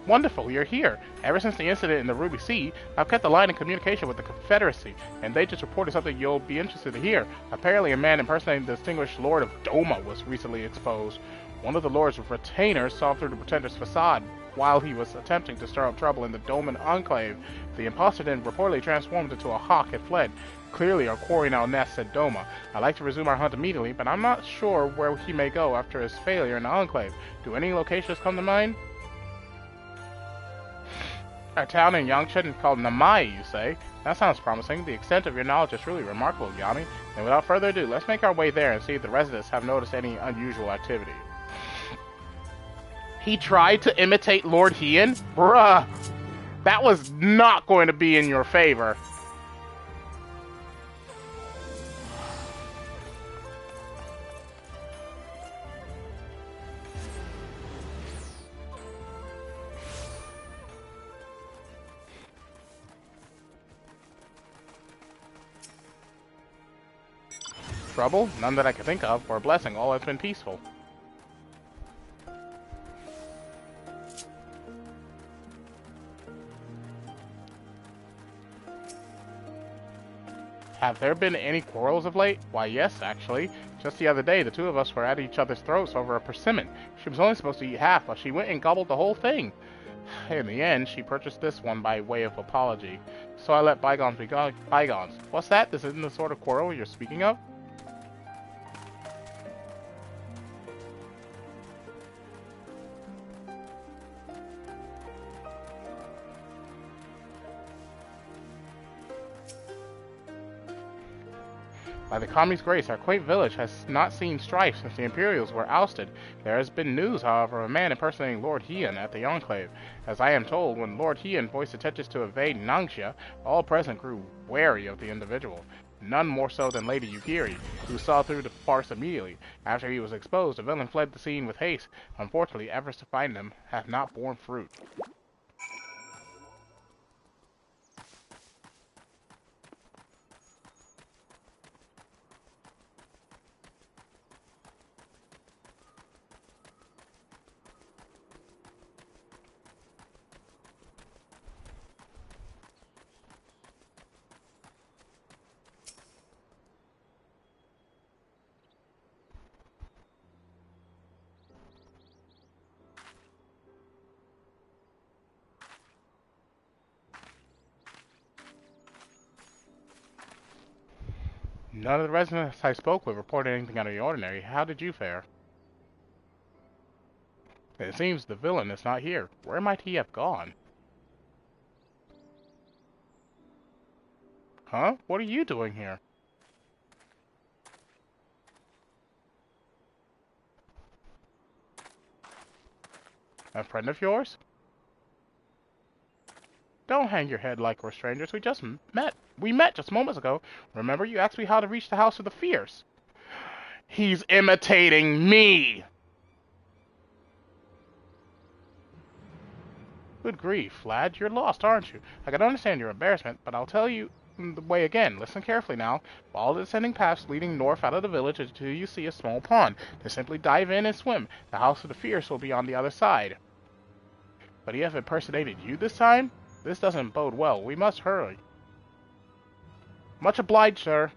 Wonderful, you're here. Ever since the incident in the Ruby Sea, I've kept the line in communication with the Confederacy, and they just reported something you'll be interested to hear. Apparently a man impersonating the distinguished Lord of Doma was recently exposed. One of the Lord's retainers saw through the pretender's facade while he was attempting to stir up trouble in the Doman Enclave. The imposter then reportedly transformed into a hawk and fled. Clearly our quarry now nests at Doma. I'd like to resume our hunt immediately, but I'm not sure where he may go after his failure in the Enclave. Do any locations come to mind? A town in Yangshan called Namai, you say? That sounds promising. The extent of your knowledge is really remarkable, Yami. And without further ado, let's make our way there and see if the residents have noticed any unusual activity. He tried to imitate Lord Hien? Bruh! That was not going to be in your favor. Trouble? None that I can think of. For a blessing, all has been peaceful. Have there been any quarrels of late? Why, yes, actually. Just the other day, the two of us were at each other's throats over a persimmon. She was only supposed to eat half, but she went and gobbled the whole thing. In the end, she purchased this one by way of apology. So I let bygones be bygones. What's that? This isn't the sort of quarrel you're speaking of? By the Kami's grace, our quaint village has not seen strife since the Imperials were ousted. There has been news, however, of a man impersonating Lord Hien at the Enclave. As I am told, when Lord Hien voiced intentions to invade Nangxia, all present grew wary of the individual. None more so than Lady Yukiri, who saw through the farce immediately. After he was exposed, the villain fled the scene with haste. Unfortunately, efforts to find him have not borne fruit. None of the residents I spoke with reported anything out of the ordinary. How did you fare? It seems the villain is not here. Where might he have gone? Huh? What are you doing here? A friend of yours? Don't hang your head like we're strangers. We just met. We met just moments ago. Remember, you asked me how to reach the House of the Fierce. He's imitating me! Good grief, lad. You're lost, aren't you? I can understand your embarrassment, but I'll tell you the way again. Listen carefully now. Follow the descending paths leading north out of the village until you see a small pond. Then simply dive in and swim. The House of the Fierce will be on the other side. But he have impersonated you this time? This doesn't bode well. We must hurry. Much obliged, sir.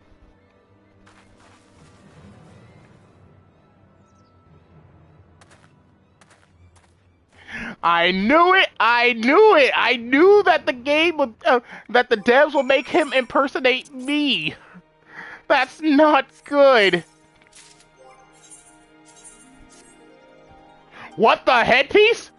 I knew it! I knew it! I knew that the game would, that the devs will make him impersonate me! That's not good! What the headpiece?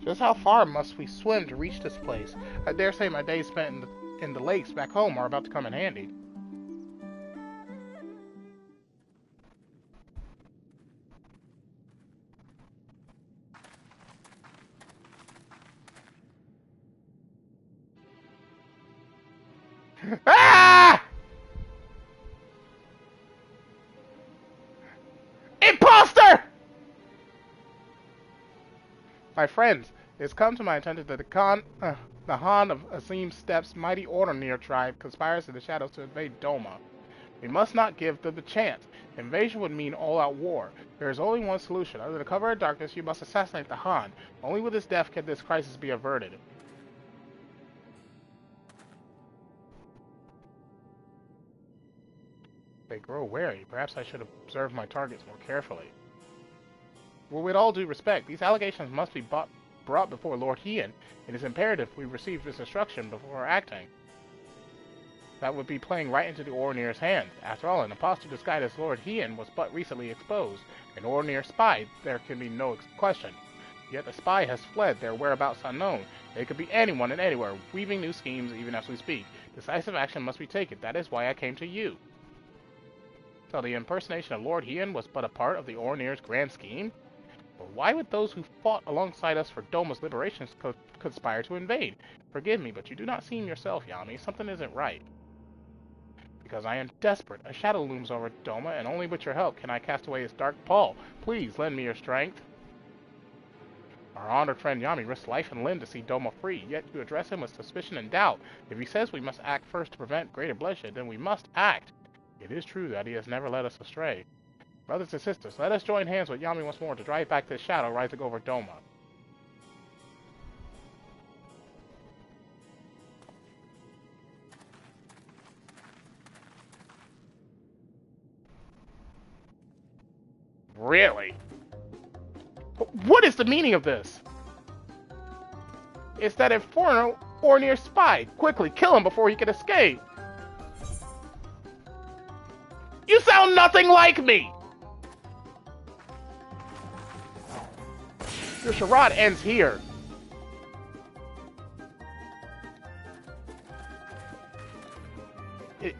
Just how far must we swim to reach this place? I dare say my days spent in the lakes back home are about to come in handy. Ah! Imposter! My friends, it has come to my attention that the Han of Azim Steppes' mighty Ohtani tribe conspires in the shadows to invade Doma. We must not give them the chance. Invasion would mean all-out war. There is only one solution. Under the cover of darkness, you must assassinate the Han. Only with his death can this crisis be averted. They grow wary. Perhaps I should observe my targets more carefully. Well, with all due respect, these allegations must be brought before Lord Hien. It is imperative we receive this instruction before acting. That would be playing right into the Ohtani's hands. After all, an impostor disguised as Lord Hien was but recently exposed. An Ohtani spy, there can be no question. Yet the spy has fled, their whereabouts unknown. It could be anyone and anywhere, weaving new schemes even as we speak. Decisive action must be taken. That is why I came to you. So the impersonation of Lord Hien was but a part of the Ohtani's grand scheme? But why would those who fought alongside us for Doma's liberation conspire to invade? Forgive me, but you do not seem yourself, Yami. Something isn't right. Because I am desperate. A shadow looms over Doma, and only with your help can I cast away his dark pall. Please, lend me your strength. Our honored friend Yami risked life and limb to see Doma free, yet you address him with suspicion and doubt. If he says we must act first to prevent greater bloodshed, then we must act. It is true that he has never led us astray. Brothers and sisters, let us join hands with Yami once more to drive back this shadow rising over Doma. Really? What is the meaning of this? It's that infernal Ohtani spy. Quickly, kill him before he can escape. You sound nothing like me! Your charade ends here.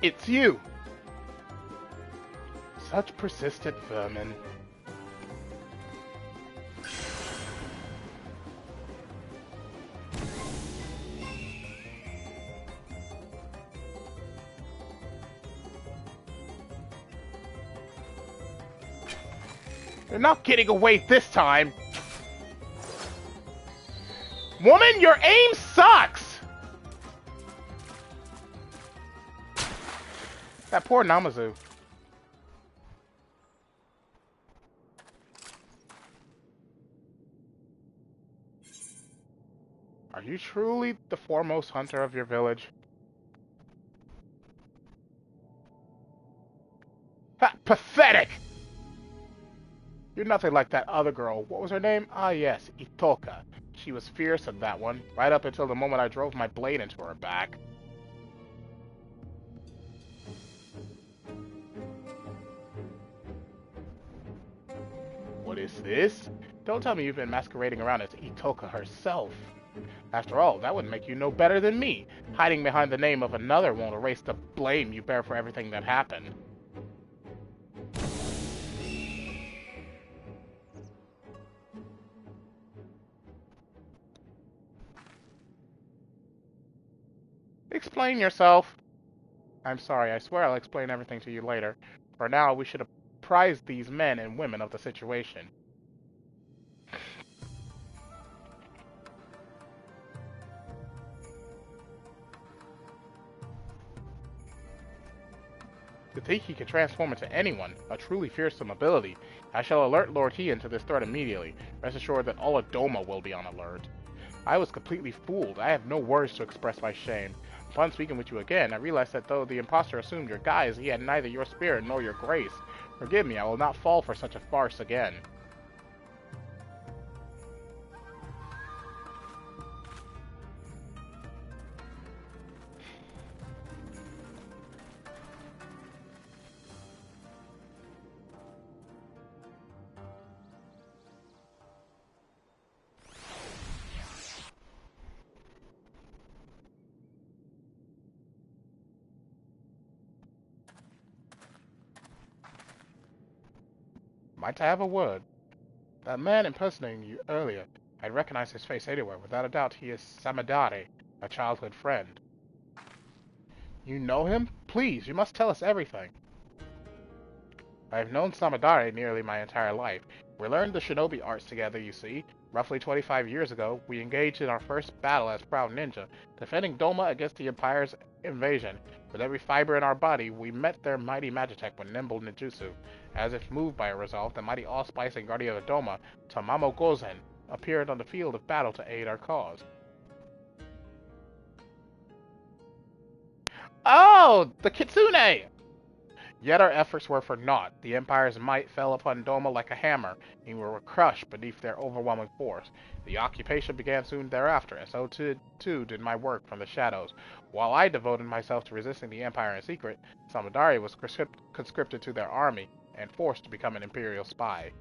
It's you. Such persistent vermin. You're not getting away this time. Woman, your aim sucks! That poor Namazu. Are you truly the foremost hunter of your village? Ha! Pathetic! You're nothing like that other girl. What was her name? Ah, yes, Itoka. She was fierce at that one, right up until the moment I drove my blade into her back. What is this? Don't tell me you've been masquerading around as Itoka herself. After all, that would make you no better than me. Hiding behind the name of another won't erase the blame you bear for everything that happened. Explain yourself. I'm sorry, I swear I'll explain everything to you later. For now, we should apprise these men and women of the situation. To think he can transform into anyone, a truly fearsome ability. I shall alert Lord Hien to this threat immediately. Rest assured that all of Doma will be on alert. I was completely fooled. I have no words to express my shame. Upon speaking with you again, I realized that though the impostor assumed your guise, he had neither your spirit nor your grace. Forgive me, I will not fall for such a farce again. Might I have a word? That man impersonating you earlier, I'd recognize his face anywhere. Without a doubt, he is Samadare, a childhood friend. You know him? Please, you must tell us everything. I've known Samadare nearly my entire life. We learned the shinobi arts together, you see. Roughly 25 years ago, we engaged in our first battle as proud ninja, defending Doma against the Empire's invasion. With every fiber in our body, we met their mighty Magitech with nimble ninjutsu. As if moved by a resolve, the mighty allspice and guardian of Doma, Tamamo Gozen, appeared on the field of battle to aid our cause. Oh, the Kitsune! Yet our efforts were for naught. The Empire's might fell upon Doma like a hammer, and we were crushed beneath their overwhelming force. The occupation began soon thereafter, and so too did my work from the shadows. While I devoted myself to resisting the Empire in secret, Samadari was conscripted to their army and forced to become an Imperial spy.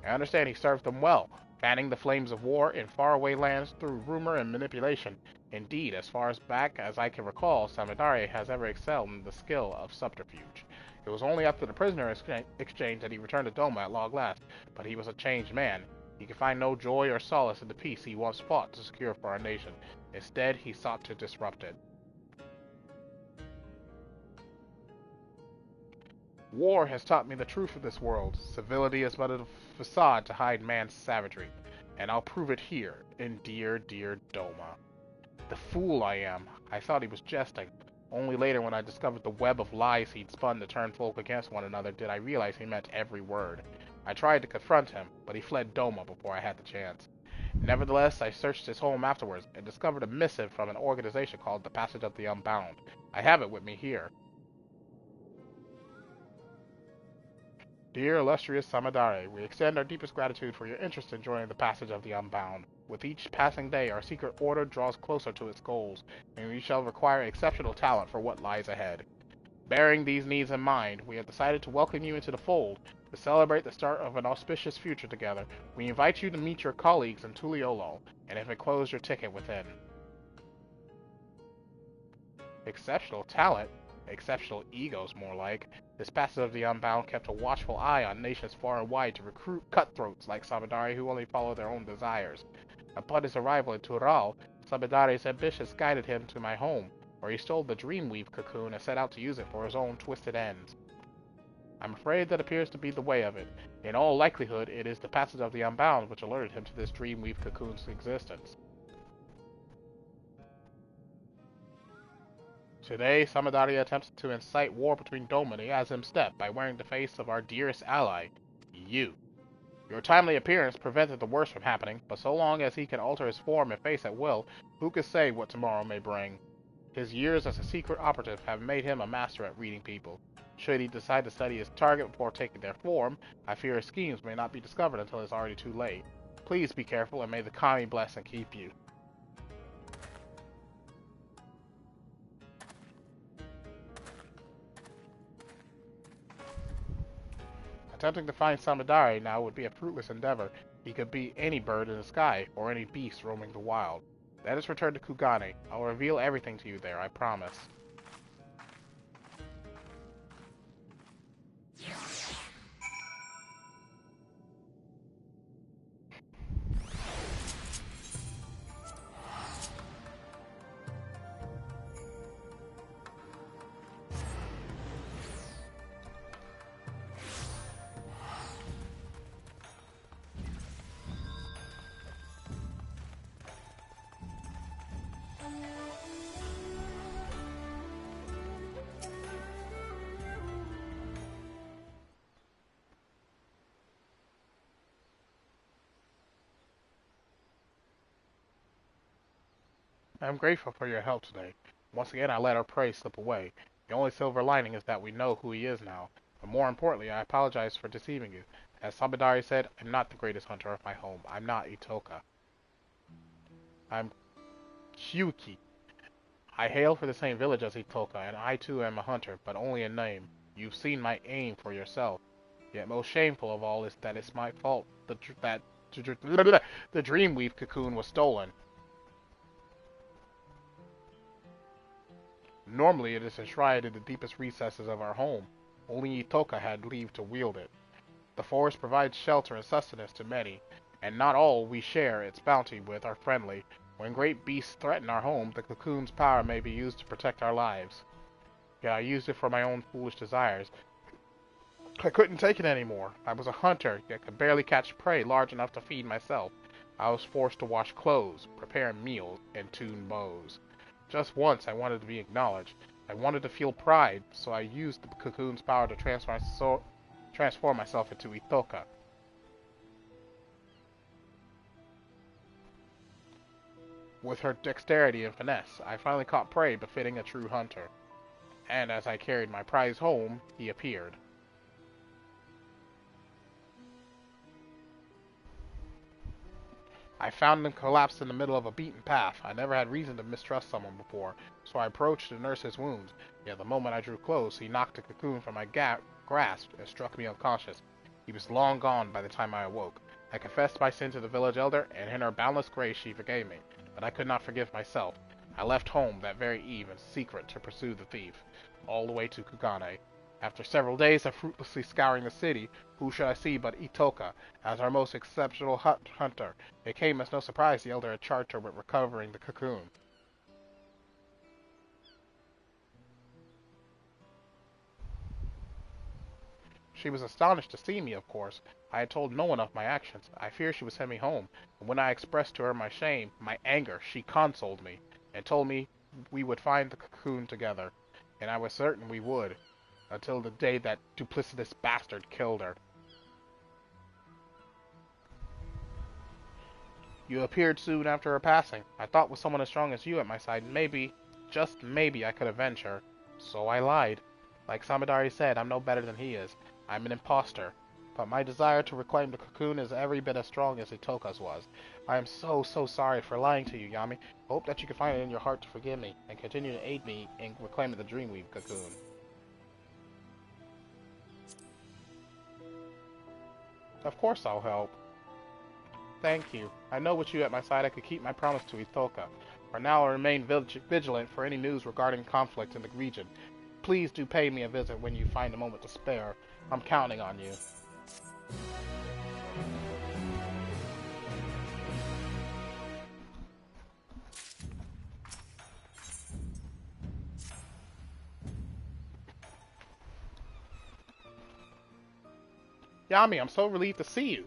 I understand he served them well, fanning the flames of war in faraway lands through rumor and manipulation. Indeed, as far back as I can recall, Samadari has ever excelled in the skill of subterfuge. It was only after the prisoner exchange that he returned to Doma at long last, but he was a changed man. He could find no joy or solace in the peace he once fought to secure for our nation. Instead, he sought to disrupt it. War has taught me the truth of this world. Civility is but a facade to hide man's savagery. And I'll prove it here, in dear, dear Doma. The fool I am. I thought he was jesting. Only later, when I discovered the web of lies he'd spun to turn folk against one another, did I realize he meant every word. I tried to confront him, but he fled Doma before I had the chance. Nevertheless, I searched his home afterwards, and discovered a missive from an organization called the Passage of the Unbound. I have it with me here. Dear illustrious Samadare, we extend our deepest gratitude for your interest in joining the Passage of the Unbound. With each passing day, our secret order draws closer to its goals, and we shall require exceptional talent for what lies ahead. Bearing these needs in mind, we have decided to welcome you into the fold. To celebrate the start of an auspicious future together, we invite you to meet your colleagues in Tuliolo, and have enclosed your ticket within. Exceptional talent? Exceptional egos, more like. This Passage of the Unbound kept a watchful eye on nations far and wide to recruit cutthroats like Samadari who only follow their own desires. Upon his arrival in Tural, Samadare's ambitions guided him to my home, where he stole the Dreamweave cocoon and set out to use it for his own twisted ends. I'm afraid that appears to be the way of it. In all likelihood, it is the Passage of the Unbound which alerted him to this Dreamweave cocoon's existence. Today, Samadari attempts to incite war between Doma and Azim Steppe by wearing the face of our dearest ally, you. Your timely appearance prevented the worst from happening, but so long as he can alter his form and face at will, who can say what tomorrow may bring? His years as a secret operative have made him a master at reading people. Should he decide to study his target before taking their form, I fear his schemes may not be discovered until it's already too late. Please be careful, and may the Kami bless and keep you. Attempting to find Samadari now would be a fruitless endeavor. He could be any bird in the sky, or any beast roaming the wild. Let us return to Kugane. I'll reveal everything to you there, I promise. I'm grateful for your help today. Once again, I let our prey slip away. The only silver lining is that we know who he is now. But more importantly, I apologize for deceiving you. As Samadari said, I'm not the greatest hunter of my home. I'm not Itoka. I'm Kyuki. I hail from the same village as Itoka, and I too am a hunter, but only in name. You've seen my aim for yourself. Yet most shameful of all is that it's my fault that the Dreamweave cocoon was stolen. Normally it is enshrined in the deepest recesses of our home. Only Itoka had leave to wield it. The forest provides shelter and sustenance to many, and not all we share its bounty with are friendly. When great beasts threaten our home, the cocoon's power may be used to protect our lives. Yet I used it for my own foolish desires. I couldn't take it anymore. I was a hunter, yet could barely catch prey large enough to feed myself. I was forced to wash clothes, prepare meals, and tune bows. Just once I wanted to be acknowledged. I wanted to feel pride, so I used the cocoon's power to transform myself into Ithoka. With her dexterity and finesse, I finally caught prey befitting a true hunter. And as I carried my prize home, he appeared. I found him collapsed in the middle of a beaten path. I never had reason to mistrust someone before, so I approached to nurse his wounds. Yet the moment I drew close, he knocked the cocoon from my grasp and struck me unconscious. He was long gone by the time I awoke. I confessed my sin to the village elder, and in her boundless grace she forgave me. But I could not forgive myself. I left home that very eve in secret to pursue the thief, all the way to Kugane. After several days of fruitlessly scouring the city, who should I see but Ithoka, as our most exceptional hunter. It came as no surprise the elder had charged her with recovering the cocoon. She was astonished to see me, of course. I had told no one of my actions. I feared she would send me home, and when I expressed to her my shame, my anger, she consoled me, and told me we would find the cocoon together, and I was certain we would, until the day that duplicitous bastard killed her. You appeared soon after her passing. I thought with someone as strong as you at my side, maybe, just maybe, I could avenge her. So I lied. Like Samadari said, I'm no better than he is. I'm an imposter. But my desire to reclaim the cocoon is every bit as strong as Itoka's was. I am so sorry for lying to you, Yami. I hope that you can find it in your heart to forgive me, and continue to aid me in reclaiming the Dreamweave cocoon. Of course I'll help. Thank you. I know with you at my side I could keep my promise to Ithoka. For now I'll remain vigilant for any news regarding conflict in the region. Please do pay me a visit when you find a moment to spare. I'm counting on you. Yami, I'm so relieved to see you.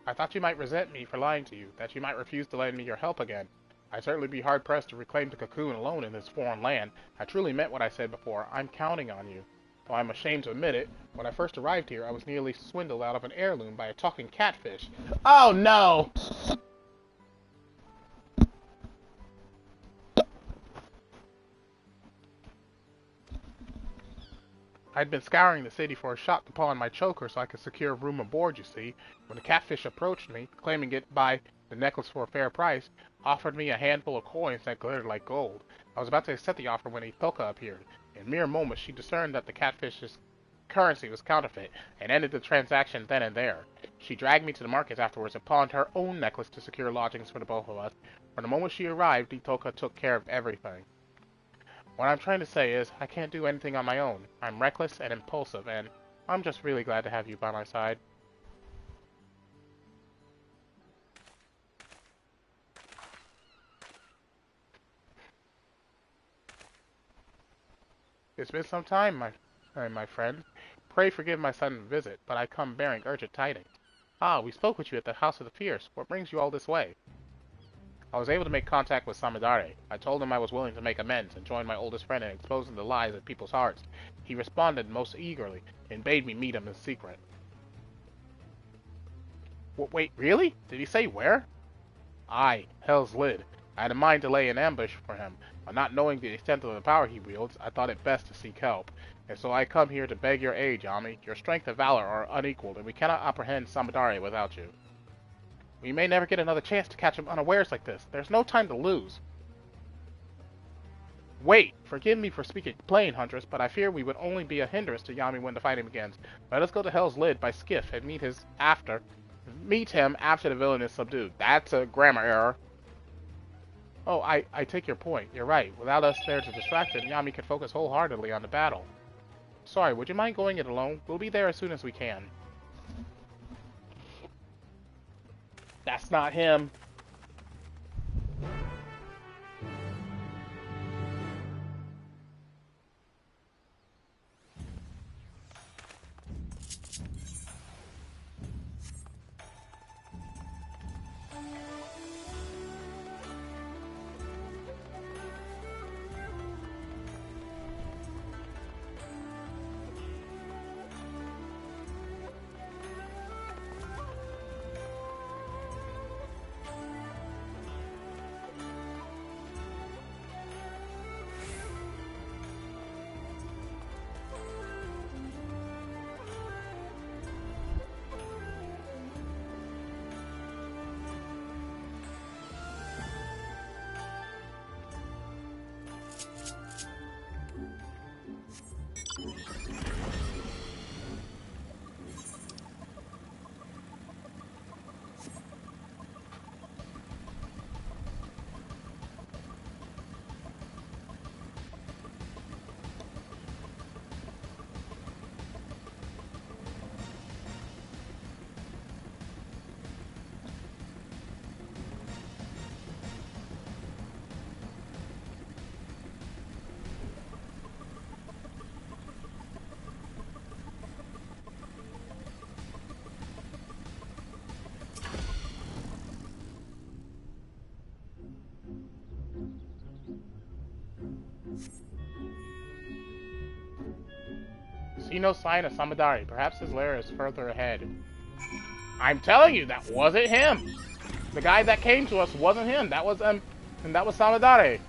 I thought you might resent me for lying to you, that you might refuse to lend me your help again. I'd certainly be hard-pressed to reclaim the cocoon alone in this foreign land. I truly meant what I said before. I'm counting on you. Though I'm ashamed to admit it, when I first arrived here, I was nearly swindled out of an heirloom by a talking catfish. Oh no! I'd been scouring the city for a shot to pawn my choker so I could secure a room aboard, you see. When the catfish approached me, claiming it by the necklace for a fair price, offered me a handful of coins that glittered like gold. I was about to accept the offer when Ithoka appeared. In mere moments, she discerned that the catfish's currency was counterfeit, and ended the transaction then and there. She dragged me to the market afterwards and pawned her own necklace to secure lodgings for the both of us. From the moment she arrived, Ithoka took care of everything. What I'm trying to say is, I can't do anything on my own. I'm reckless and impulsive, and I'm just really glad to have you by my side. It's been some time, my friend. Pray forgive my sudden visit, but I come bearing urgent tidings. Ah, we spoke with you at the House of the Fierce. What brings you all this way? I was able to make contact with Samadare. I told him I was willing to make amends and join my oldest friend in exposing the lies in people's hearts. He responded most eagerly and bade me meet him in secret. Wait, really? Did he say where? Aye, Hell's Lid. I had in mind to lay an ambush for him, but not knowing the extent of the power he wields, I thought it best to seek help. And so I come here to beg your aid, Yami. Your strength and valor are unequaled, and we cannot apprehend Samadare without you. We may never get another chance to catch him unawares like this. There's no time to lose. Wait, forgive me for speaking plain, Huntress, but I fear we would only be a hindrance to Yami when the fighting begins. Let us go to Hell's Lid by skiff and meet him after the villain is subdued. That's a grammar error. Oh, I take your point. You're right. Without us there to distract him, Yami could focus wholeheartedly on the battle. Sorry, would you mind going it alone? We'll be there as soon as we can. That's not him. see no sign of Samadari. Perhaps his lair is further ahead. I'm telling you, that wasn't him. The guy that came to us wasn't him. That was and that was Samadari.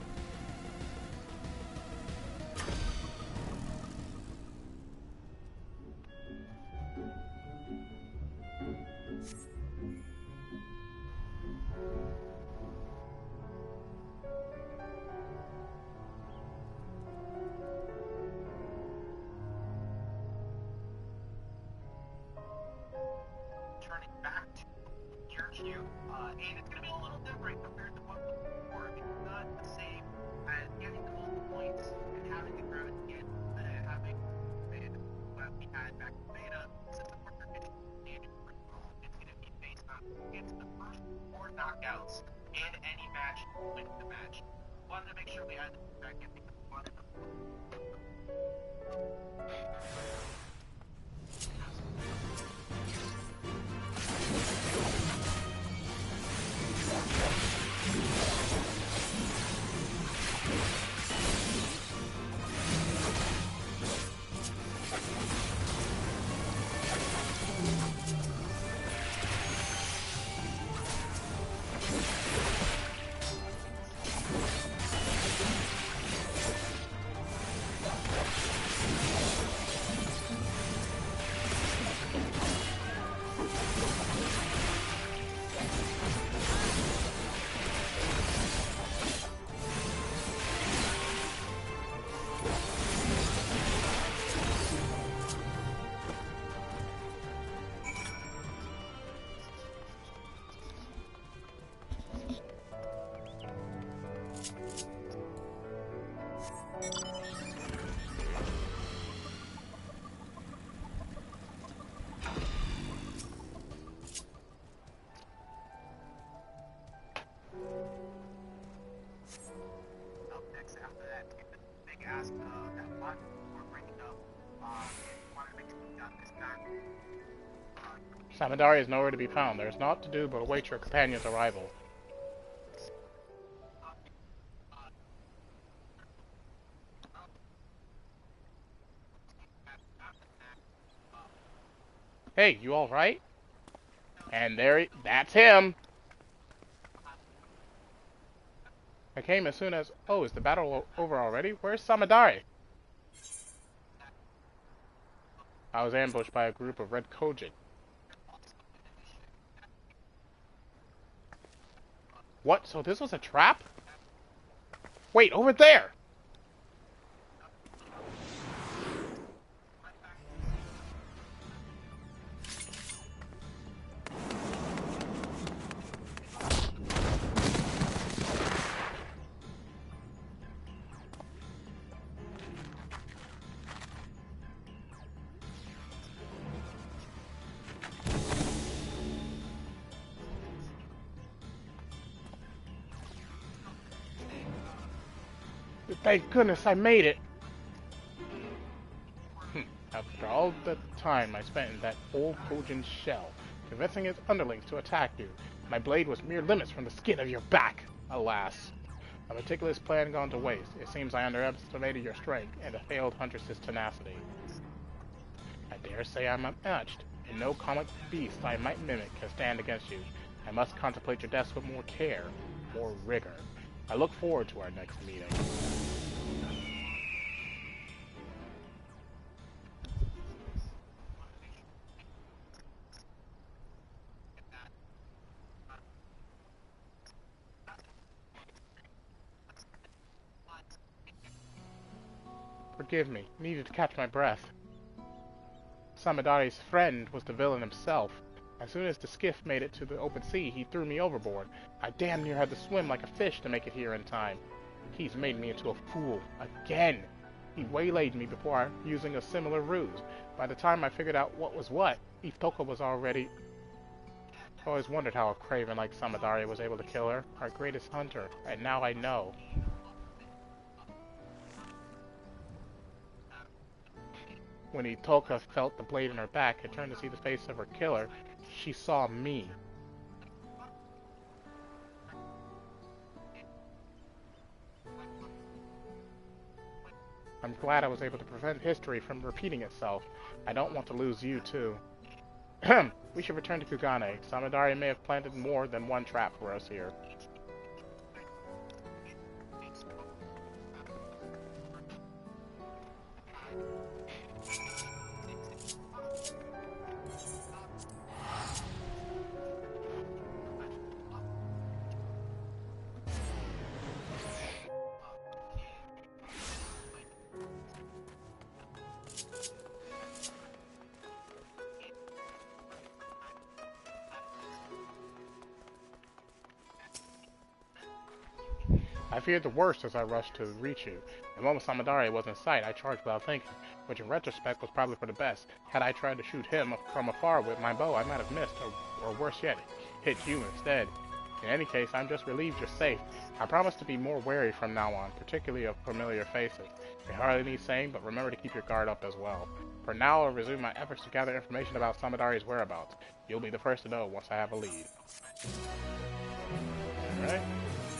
And it's going to be a little different compared to what was before. It's not the same as getting the multiple points and having the gravity and having what we had back in beta. This is the part that it's going to be based on it's the first 4 knockouts in any match wins the match. Wanted to make sure we had that getting one. Samadari is nowhere to be found. There is naught to do but await your companion's arrival. Hey, you alright? And that's him! I came as soon as... Oh, is the battle over already? Where's Samadari? I was ambushed by a group of red Kojin. What? So this was a trap? Wait, over there! Thank goodness I made it! After all the time I spent in that old Kojin shell, convincing its underlings to attack you, my blade was mere limits from the skin of your back! Alas. A meticulous plan gone to waste. It seems I underestimated your strength and a failed huntress's tenacity. I dare say I'm unmatched, and no comic beast I might mimic can stand against you. I must contemplate your deaths with more care, more rigor. I look forward to our next meeting. Forgive me, needed to catch my breath. Samadari's friend was the villain himself. As soon as the skiff made it to the open sea, he threw me overboard. I damn near had to swim like a fish to make it here in time. He's made me into a fool. Again! He waylaid me before using a similar ruse. By the time I figured out what was what, Iftoka was already... I always wondered how a craven like Samadari was able to kill her, our greatest hunter, and now I know. When Itoka felt the blade in her back and turned to see the face of her killer, she saw me. I'm glad I was able to prevent history from repeating itself. I don't want to lose you, too. We should return to Kugane. Samadari may have planted more than one trap for us here. I feared the worst as I rushed to reach you. The moment Samadari was in sight, I charged without thinking, which in retrospect was probably for the best. Had I tried to shoot him from afar with my bow, I might have missed, or worse yet, hit you instead. In any case, I'm just relieved you're safe. I promise to be more wary from now on, particularly of familiar faces. It hardly needs saying, but remember to keep your guard up as well. For now, I'll resume my efforts to gather information about Samadari's whereabouts. You'll be the first to know once I have a lead. Alright.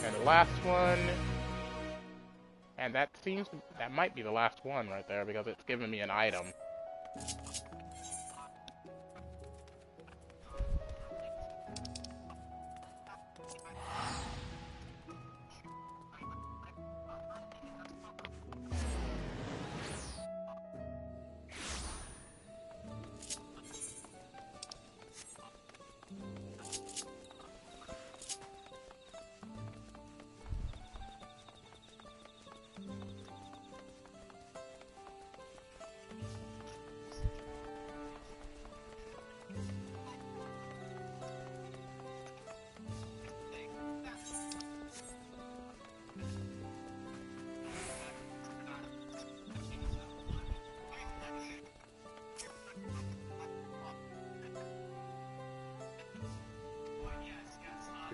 And the last one, and that might be the last one right there because it's giving me an item.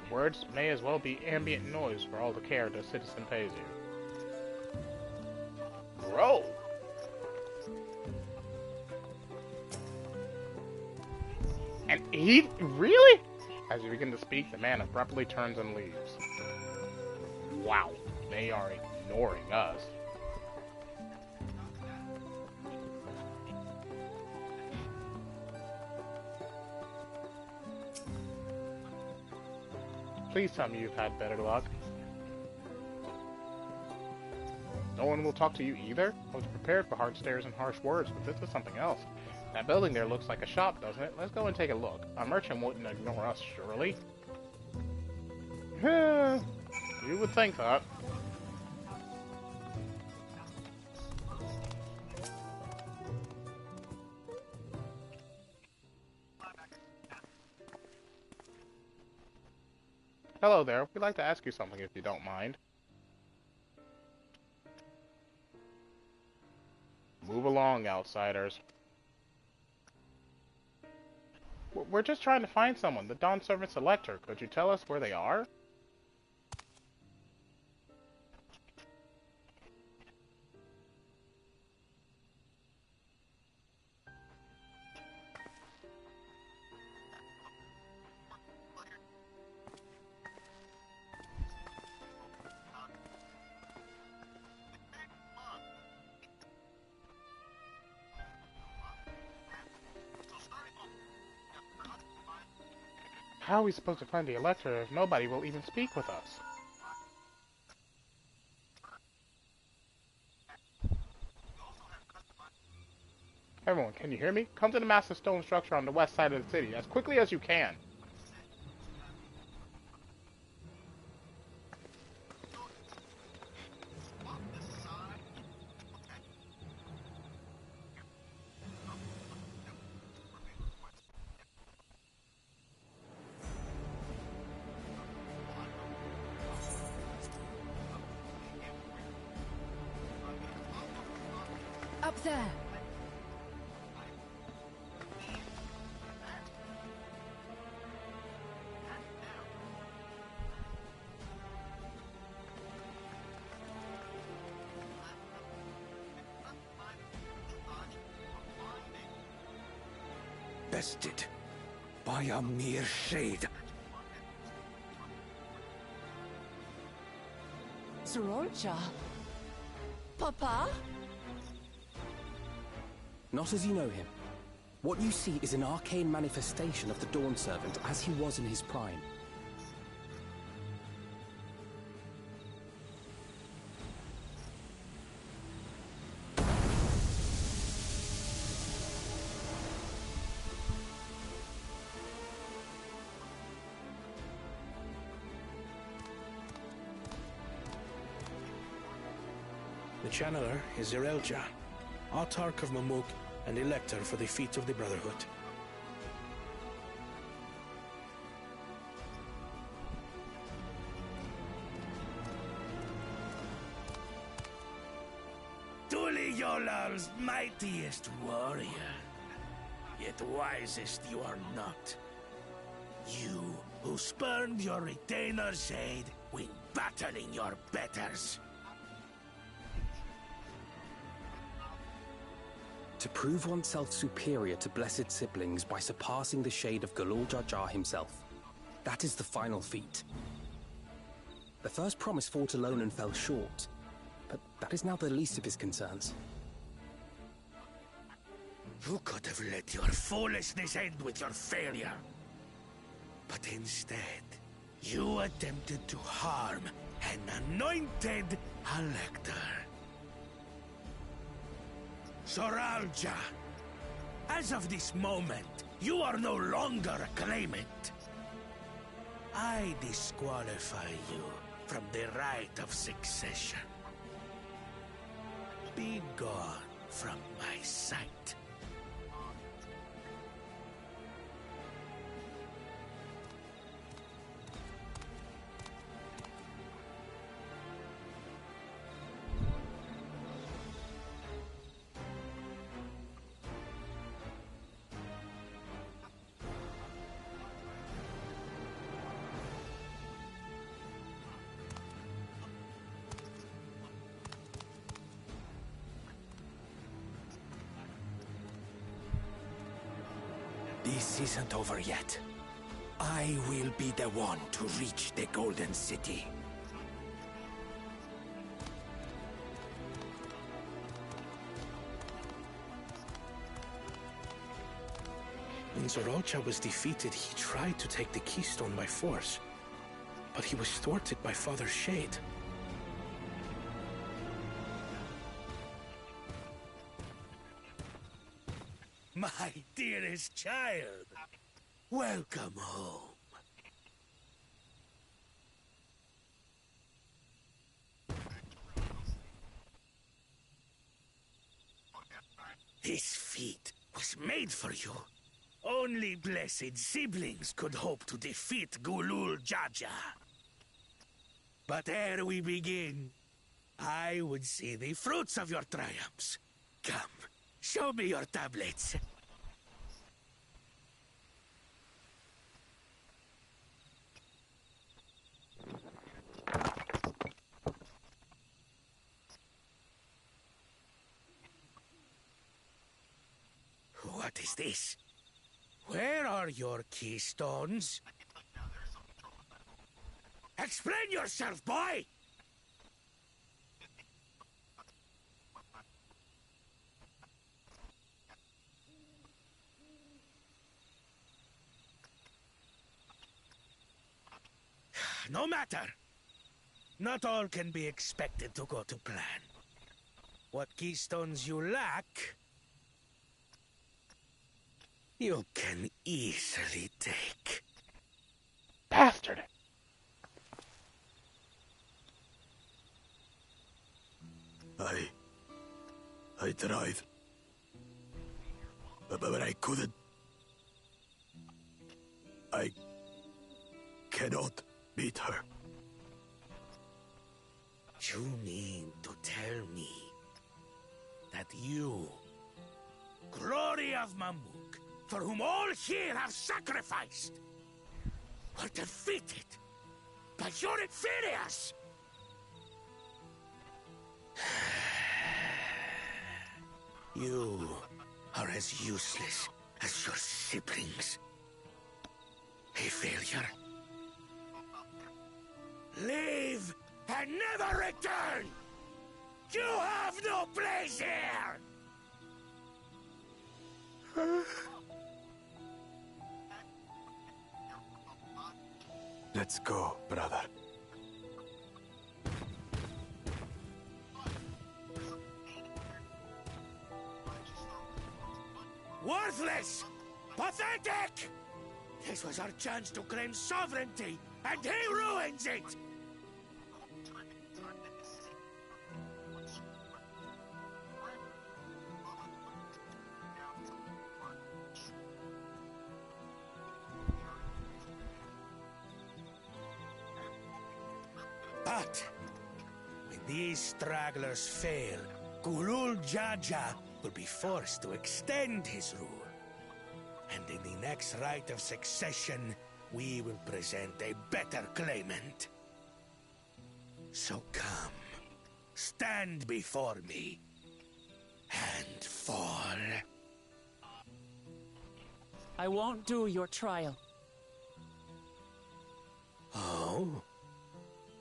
Words may as well be ambient noise for all the care the citizen pays you. Bro! And he... really? As you begin to speak, the man abruptly turns and leaves. Wow, they are ignoring us. Please tell me you've had better luck. No one will talk to you either? I was prepared for hard stares and harsh words, but this is something else. That building there looks like a shop, doesn't it? Let's go and take a look. A merchant wouldn't ignore us, surely. You would think that. Hello there. We'd like to ask you something if you don't mind. Move along, outsiders. We're just trying to find someone. The Dawn Servant Selector. Could you tell us where they are? How are we supposed to find the Elector if nobody will even speak with us? Everyone, can you hear me? Come to the massive stone structure on the west side of the city as quickly as you can. Up there. Bested by a mere shade. Zororcha? Papa? not as you know him. What you see is an arcane manifestation of the Dawn Servant as he was in his prime. The channeler is Zerelja, Autarch of Mamuk and Elector for the feet of the Brotherhood. Yolal's mightiest warrior, yet wisest you are not. You who spurned your retainer's aid when battling your betters. To prove oneself superior to blessed siblings by surpassing the shade of Galul Jar Jar himself. That is the final feat. The first promise fought alone and fell short, but that is now the least of his concerns. You could have let your foolishness end with your failure. But instead, you attempted to harm an anointed elector. Zoralja, as of this moment, you are no longer a claimant. I disqualify you from the right of succession. Be gone from my sight. This isn't over yet. I will be the one to reach the Golden City. When Zorocha was defeated, he tried to take the keystone by force, but he was thwarted by Father Shade. My dearest child, welcome home. This feat was made for you. Only blessed siblings could hope to defeat Gulul Jaja. But ere we begin, I would see the fruits of your triumphs. Come. Show me your tablets. What is this? Where are your keystones? Explain yourself, boy! No matter. Not all can be expected to go to plan. What keystones you lack, you can easily take. Bastard! I tried. But I couldn't. I cannot beat her. You mean to tell me that you, glory of Mamuk, for whom all here have sacrificed, were defeated by your inferiors? You are as useless as your siblings. A failure. Leave and never return! You have no place here! Let's go, brother. Worthless! Pathetic! This was our chance to claim sovereignty, and he ruins it! But when these stragglers fail, Gulul Jaja will be forced to extend his rule. And in the next rite of succession, we will present a better claimant. So come, stand before me, and fall. I won't do your trial. Oh?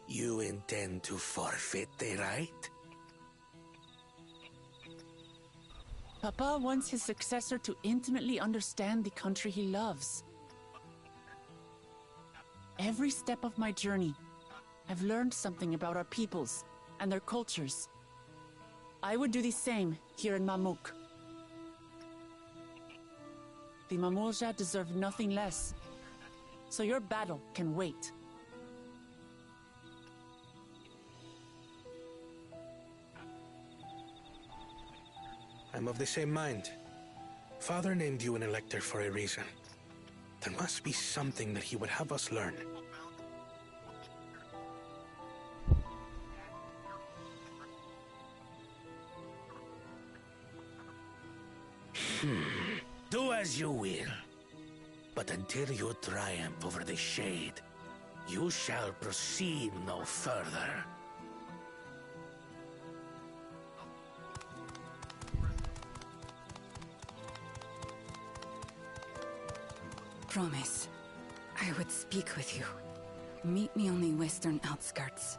You intend to forfeit the right? Papa wants his successor to intimately understand the country he loves. Every step of my journey, I've learned something about our peoples and their cultures. I would do the same here in Mamuk. The Mamulja deserve nothing less, so your battle can wait. I'm of the same mind. Father named you an elector for a reason. There must be something that he would have us learn. Do as you will. But until you triumph over the Shade, you shall proceed no further. Promise. I would speak with you. Meet me on the western outskirts.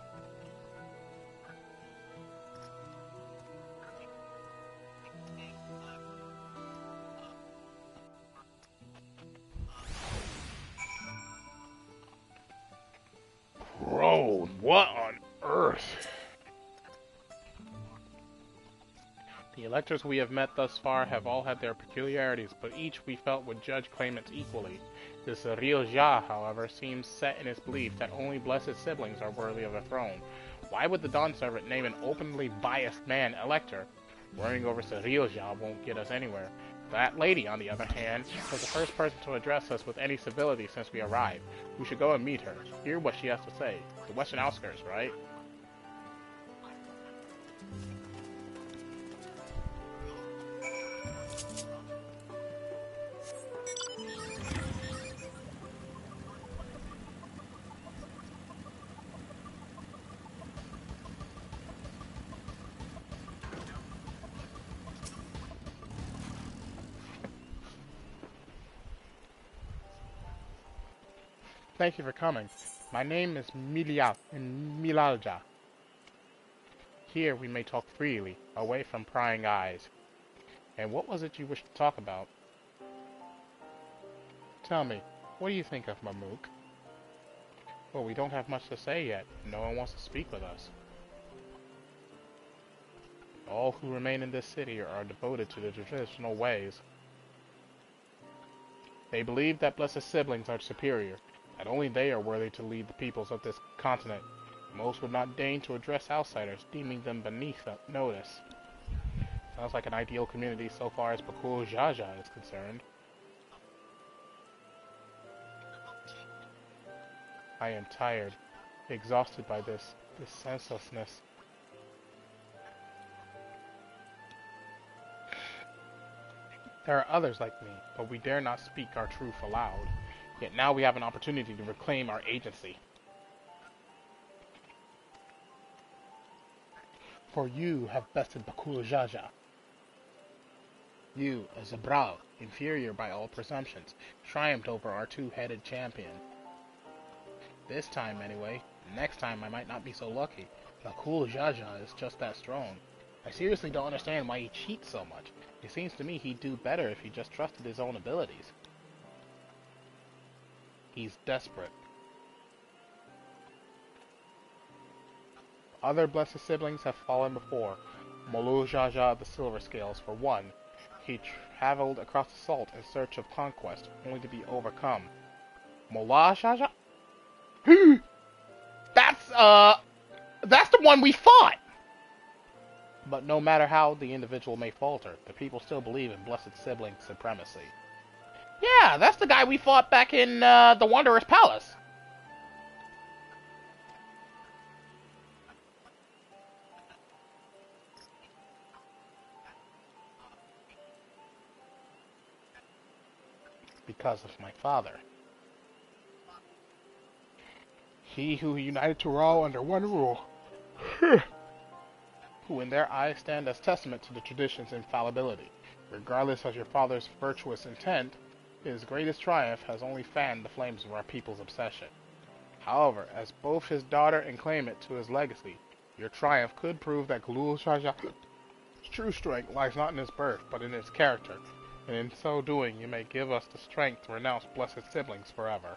Bro, what on earth? The electors we have met thus far have all had their peculiarities, but each we felt would judge claimants equally. This real Ja, however, seems set in his belief that only blessed siblings are worthy of the throne. Why would the Dawn Servant name an openly biased man elector? Worrying over Real Ja won't get us anywhere. That lady, on the other hand, was the first person to address us with any civility since we arrived. We should go and meet her, hear what she has to say. The western outskirts, right? Thank you for coming. My name is Milalja. Here we may talk freely, away from prying eyes. And what was it you wished to talk about? Tell me, what do you think of Mamuk? Well, we don't have much to say yet. No one wants to speak with us. All who remain in this city are devoted to the traditional ways. They believe that blessed siblings are superior, that only they are worthy to lead the peoples of this continent. Most would not deign to address outsiders, deeming them beneath notice. Sounds like an ideal community so far as Bakul Jaja is concerned. I am tired, exhausted by this senselessness. There are others like me, but we dare not speak our truth aloud. Yet now we have an opportunity to reclaim our agency. For you have bested Bakul Jaja. You, as a Bout, inferior by all presumptions, triumphed over our two-headed champion. This time, anyway. Next time I might not be so lucky. Bakul Jaja is just that strong. I seriously don't understand why he cheats so much. It seems to me he'd do better if he just trusted his own abilities. He's desperate. Other blessed siblings have fallen before. Molu-Jaja of the Silver Scales, for one. He traveled across the salt in search of conquest, only to be overcome. Mola-Jaja? That's the one we fought! But no matter how the individual may falter, the people still believe in blessed sibling supremacy. Yeah, that's the guy we fought back in the Wanderer's Palace. Because of my father. He who united Turo under one rule. Who in their eyes stand as testament to the tradition's infallibility. Regardless of your father's virtuous intent, his greatest triumph has only fanned the flames of our people's obsession. However, as both his daughter and claimant to his legacy, your triumph could prove that Galul-Shaja's true strength lies not in his birth, but in his character, and in so doing you may give us the strength to renounce blessed siblings forever.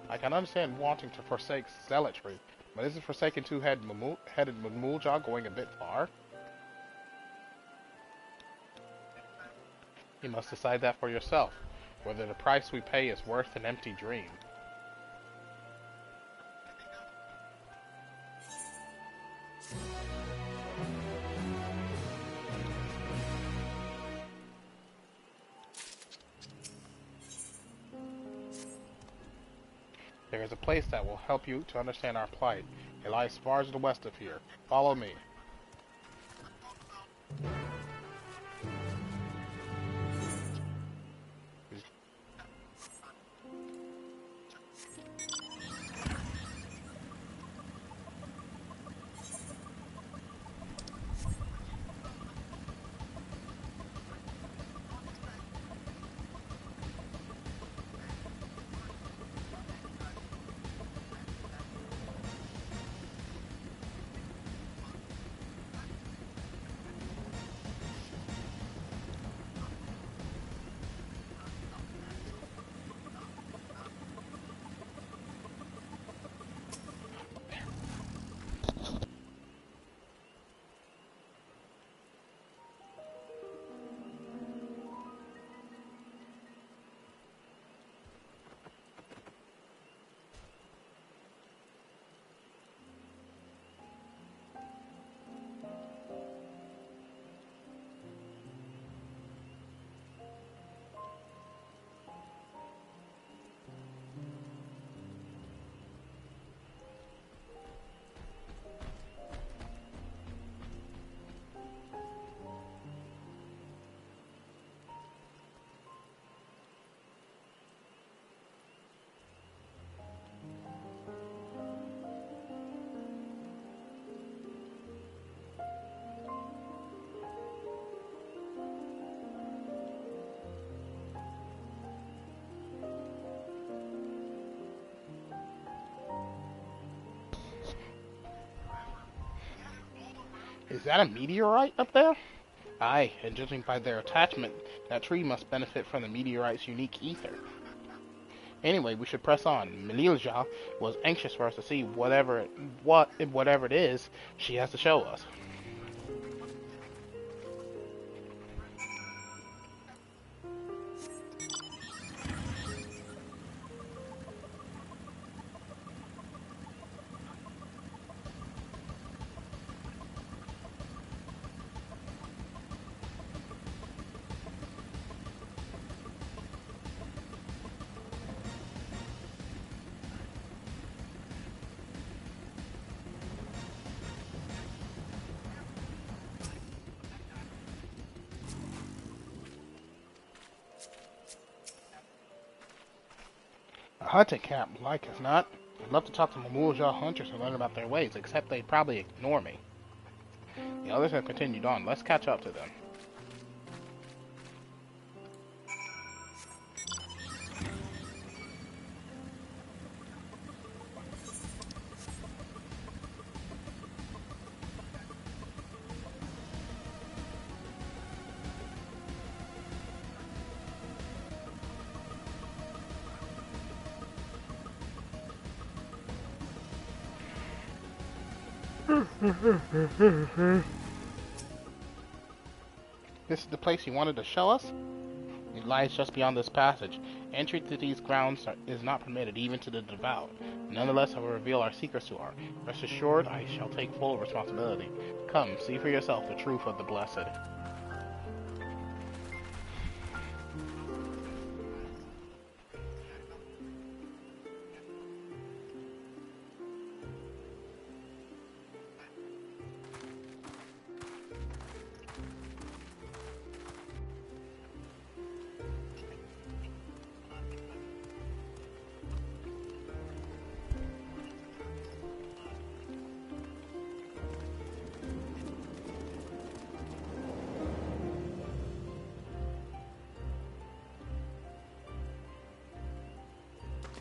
I can understand wanting to forsake zealotry, but isn't forsaking two-headed Mamulja going a bit far? You must decide that for yourself, whether the price we pay is worth an empty dream. There is a place that will help you to understand our plight. It lies far to the west of here. Follow me. Is that a meteorite up there? Aye, and judging by their attachment, that tree must benefit from the meteorite's unique ether. Anyway, we should press on. Melilja was anxious for us to see whatever it is she has to show us. A hunting camp, like as not. I'd love to talk to Mamulja hunters and learn about their ways, except they'd probably ignore me. The others have continued on. Let's catch up to them. This is the place you wanted to show us? It lies just beyond this passage. Entry to these grounds is not permitted, even to the devout. Nonetheless, I will reveal our secrets to her. Rest assured, I shall take full responsibility. Come, see for yourself the truth of the blessed.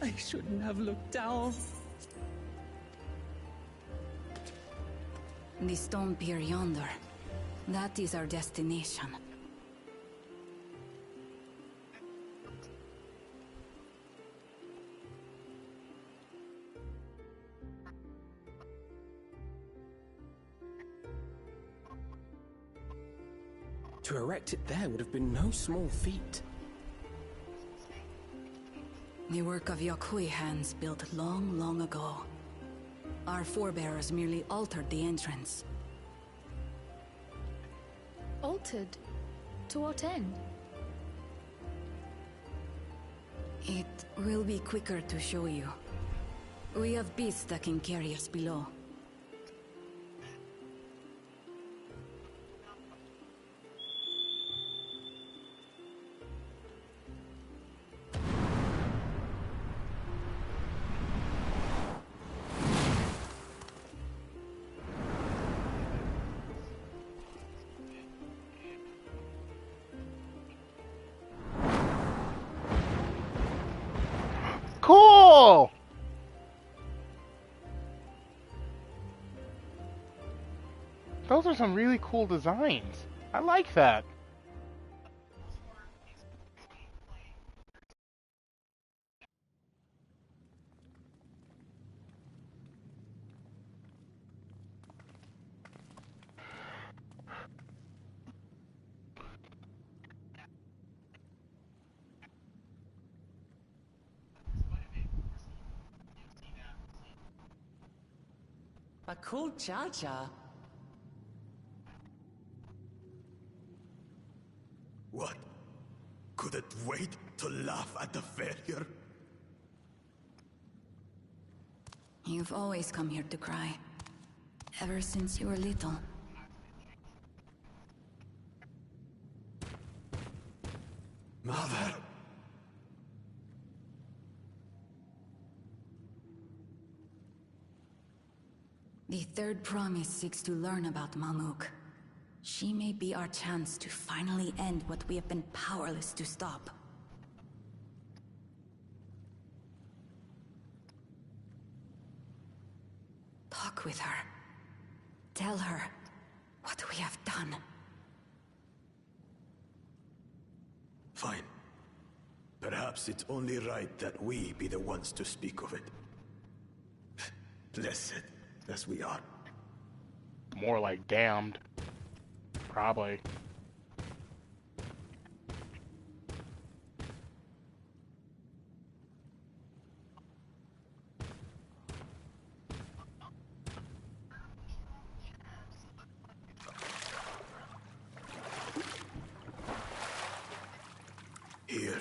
I shouldn't have looked down. The stone pier yonder. That is our destination. To erect it there would have been no small feat. The work of Yokui hands built long, long ago. Our forebears merely altered the entrance. Altered? To what end? It will be quicker to show you. We have beasts that can carry us below. Cool! Those are some really cool designs. I like that. A cool cha-cha. What? Could it wait to laugh at the failure? You've always come here to cry. Ever since you were little. Mother! The third promise seeks to learn about Malmuk. She may be our chance to finally end what we have been powerless to stop. Talk with her. Tell her what we have done. Fine. Perhaps it's only right that we be the ones to speak of it. Blessed as we are. More like damned. Probably. Here.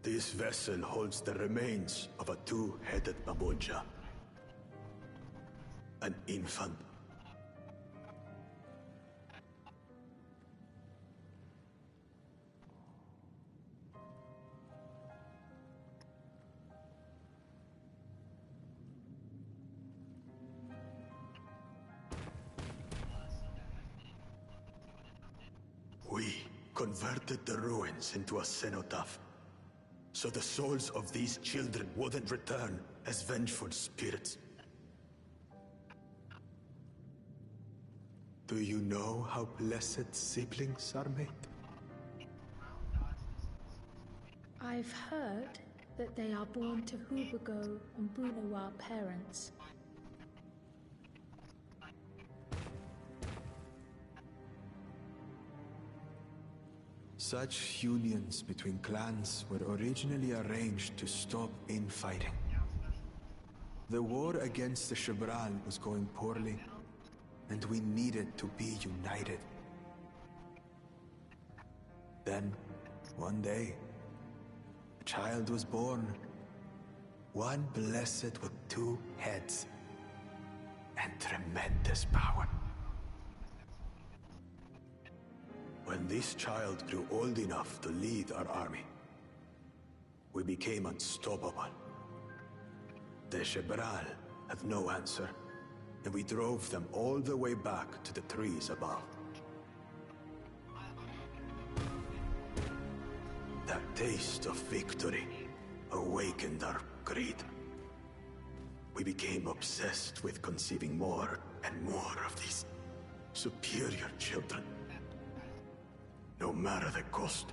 This vessel holds the remains of a two-headed baboonja. An infant. We converted the ruins into a cenotaph, so the souls of these children wouldn't return as vengeful spirits. Do you know how blessed siblings are made? I've heard that they are born to Hubago and Bunawa parents. Such unions between clans were originally arranged to stop infighting. The war against the Shibral was going poorly, and we needed to be united. Then, one day, a child was born. One blessed with two heads and tremendous power. When this child grew old enough to lead our army, we became unstoppable. The Shibral had no answer, and we drove them all the way back to the trees above. That taste of victory awakened our greed. We became obsessed with conceiving more and more of these superior children, no matter the cost.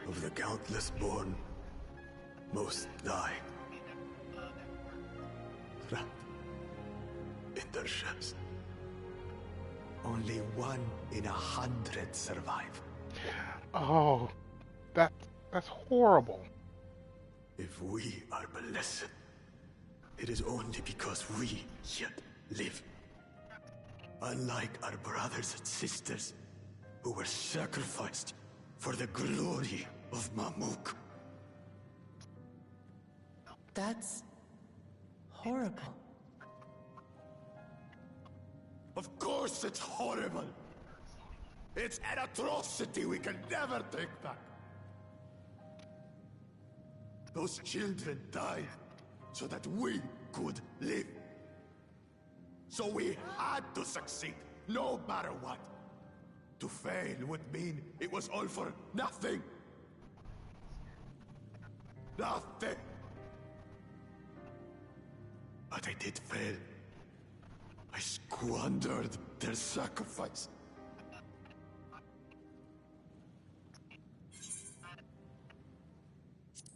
Of the countless born, most die, trapped in their shells. Only 1 in 100 survive. Oh, that's horrible. If we are blessed, it is only because we yet live. Unlike our brothers and sisters, who were sacrificed for the glory of Mamuk. That's horrible. Of course it's horrible! It's an atrocity we can never take back. Those children died so that we could live. So we had to succeed, no matter what. To fail would mean it was all for nothing. Nothing. But I did fail. I squandered their sacrifice.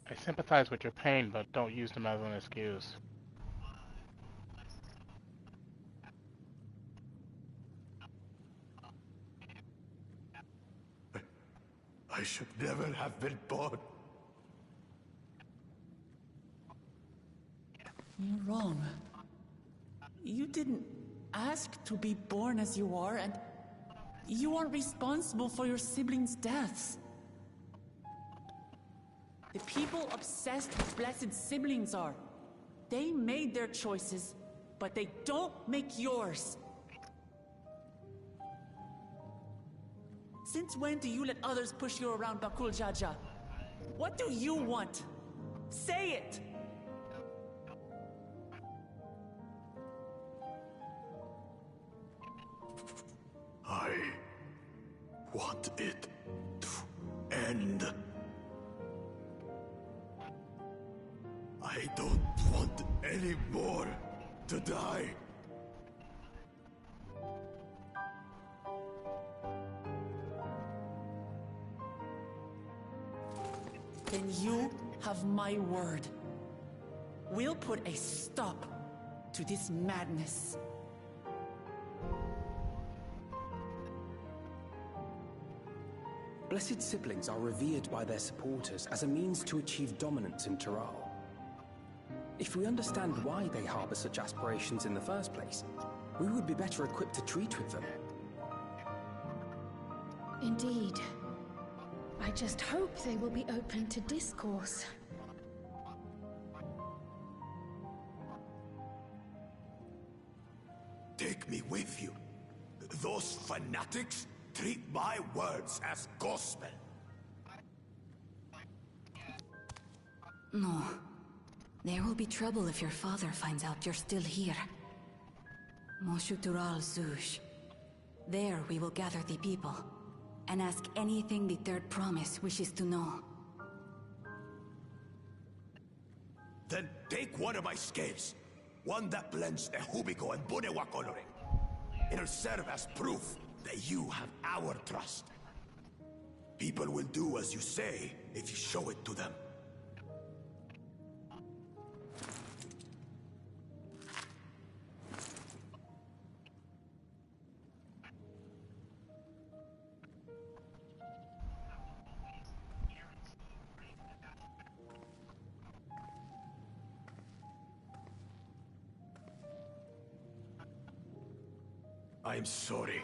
I sympathize with your pain, but don't use them as an excuse. I should never have been born. You're wrong. You didn't ask to be born as you are, and you aren't responsible for your siblings' deaths. The people obsessed with blessed siblings are. They made their choices, but they don't make yours. Since when do you let others push you around, Bakul Jaja? What do you want? Say it! I want it to end. I don't want any more to die. Then you have my word. We'll put a stop to this madness. Blessed siblings are revered by their supporters as a means to achieve dominance in Toral. If we understand why they harbor such aspirations in the first place, we would be better equipped to treat with them. Indeed. I just hope they will be open to discourse. Take me with you. Those fanatics treat my words as gospel. No. There will be trouble if your father finds out you're still here. Moshutural Zush. There we will gather the people, and ask anything the Third Promise wishes to know. Then take one of my scales. One that blends the Hubico and Bunewa coloring. It'll serve as proof that you have our trust. People will do as you say if you show it to them. I'm sorry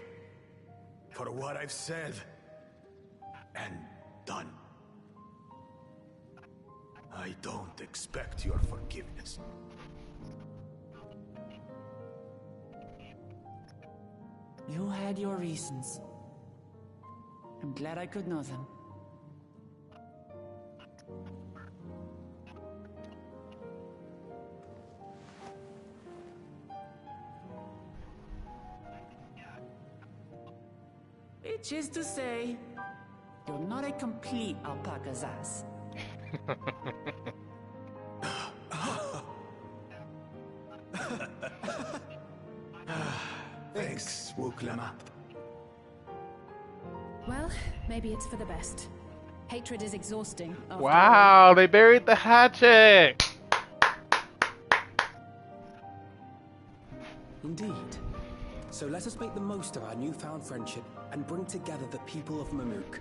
for what I've said and done. I don't expect your forgiveness. You had your reasons. I'm glad I could know them. Which is to say, you're not a complete alpaca's ass. Thanks, Wuklama. Well, maybe it's for the best. Hatred is exhausting. Wow, they buried the hatchet! Indeed. So let us make the most of our newfound friendship and bring together the people of Mamuk.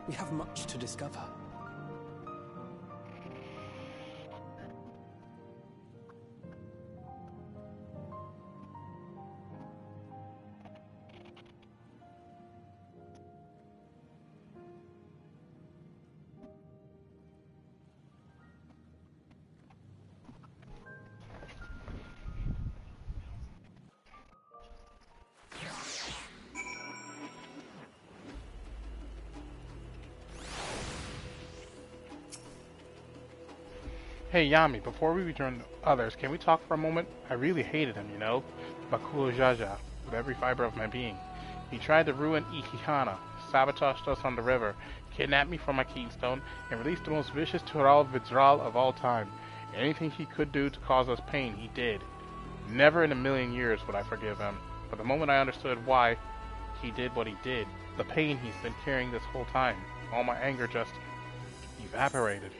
We have much to discover. Hey Yami, before we return to others, can we talk for a moment? I really hated him, you know? Bakul Jaja, with every fiber of my being. He tried to ruin Ikihana, sabotaged us on the river, kidnapped me from my keystone, and released the most vicious Tural Vidral of all time. Anything he could do to cause us pain, he did. Never in a million years would I forgive him. But the moment I understood why he did what he did, the pain he's been carrying this whole time, all my anger just evaporated.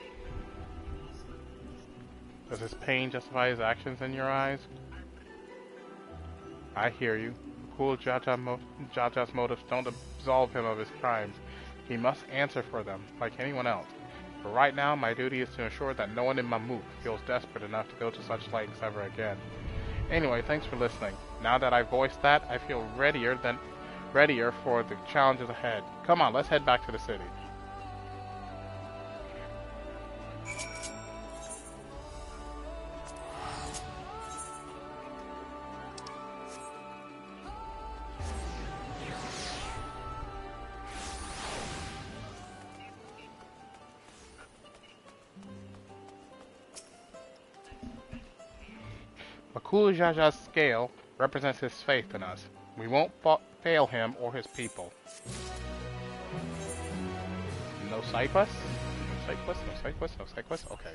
Does his pain justify his actions in your eyes? I hear you. Cool Jaja's motives don't absolve him of his crimes. He must answer for them, like anyone else. But right now, my duty is to ensure that no one in Mamuk feels desperate enough to go to such lengths ever again. Anyway, thanks for listening. Now that I've voiced that, I feel readier for the challenges ahead. Come on, let's head back to the city. Bakul Jaja's scale represents his faith in us. We won't fail him or his people. No side quests? No side quests? No side quests? No side quests? Okay.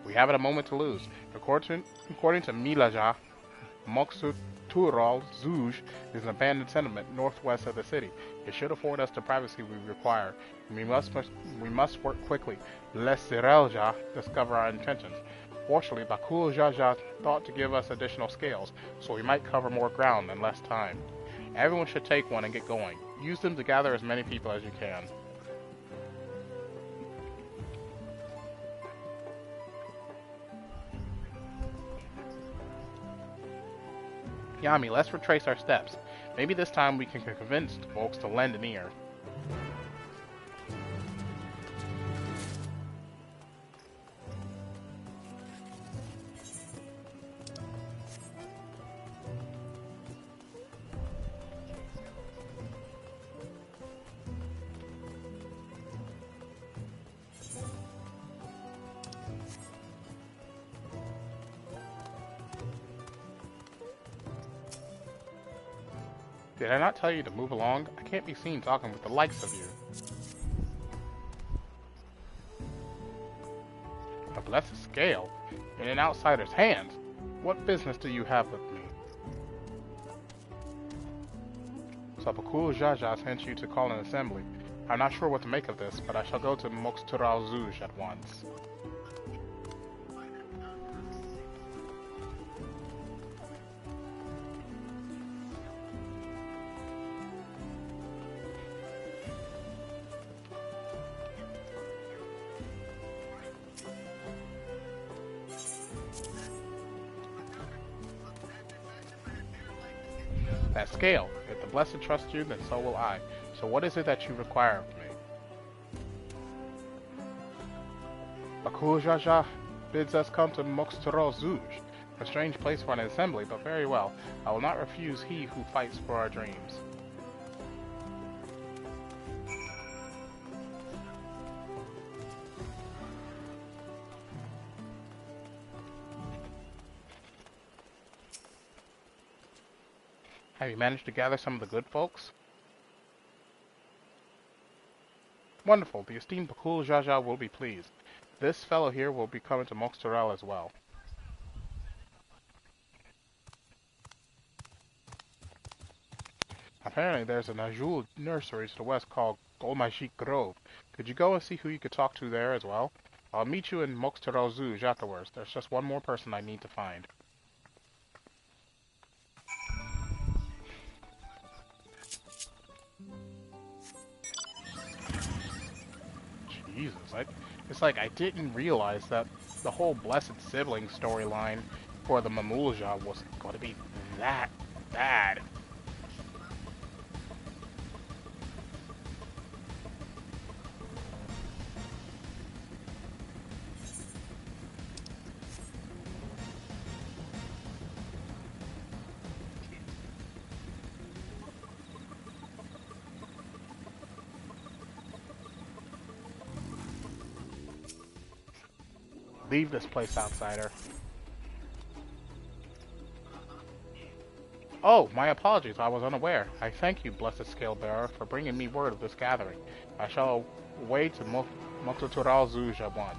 We haven't a moment to lose. According to Milaja, Moksu Tural Zuj is an abandoned settlement northwest of the city. It should afford us the privacy we require. We must work quickly, lest Zirelja discover our intentions. Fortunately, Bakul Jaja thought to give us additional scales, so we might cover more ground in less time. Everyone should take one and get going. Use them to gather as many people as you can. Yami, let's retrace our steps. Maybe this time we can convince folks to lend an ear. Did I not tell you to move along? I can't be seen talking with the likes of you. A blessed scale in an outsider's hands. What business do you have with me? so Bakul Jaja sent you to call an assembly. I'm not sure what to make of this, but I shall go to Moxtural Zuj at once. That scale. If the Blessed trust you, then so will I. So what is it that you require of me? Bakul Jaja bids us come to Moxtural Zuj. A strange place for an assembly, but very well. I will not refuse he who fights for our dreams. Have you managed to gather some of the good folks? Wonderful. The esteemed Bakul Jaja will be pleased. This fellow here will be coming to Moxtural as well. Apparently there's a Najul nursery to the west called Golmashik Grove. Could you go and see who you could talk to there as well? I'll meet you in Moxtural Zuj afterwards. There's just one more person I need to find. Jesus, it's like I didn't realize that the whole Blessed Sibling storyline for the Mamulja was going to be that bad. Leave this place, outsider. Oh, my apologies, I was unaware. I thank you, Blessed Scale-Bearer, for bringing me word of this gathering. I shall away to Moxtural Zuj at once.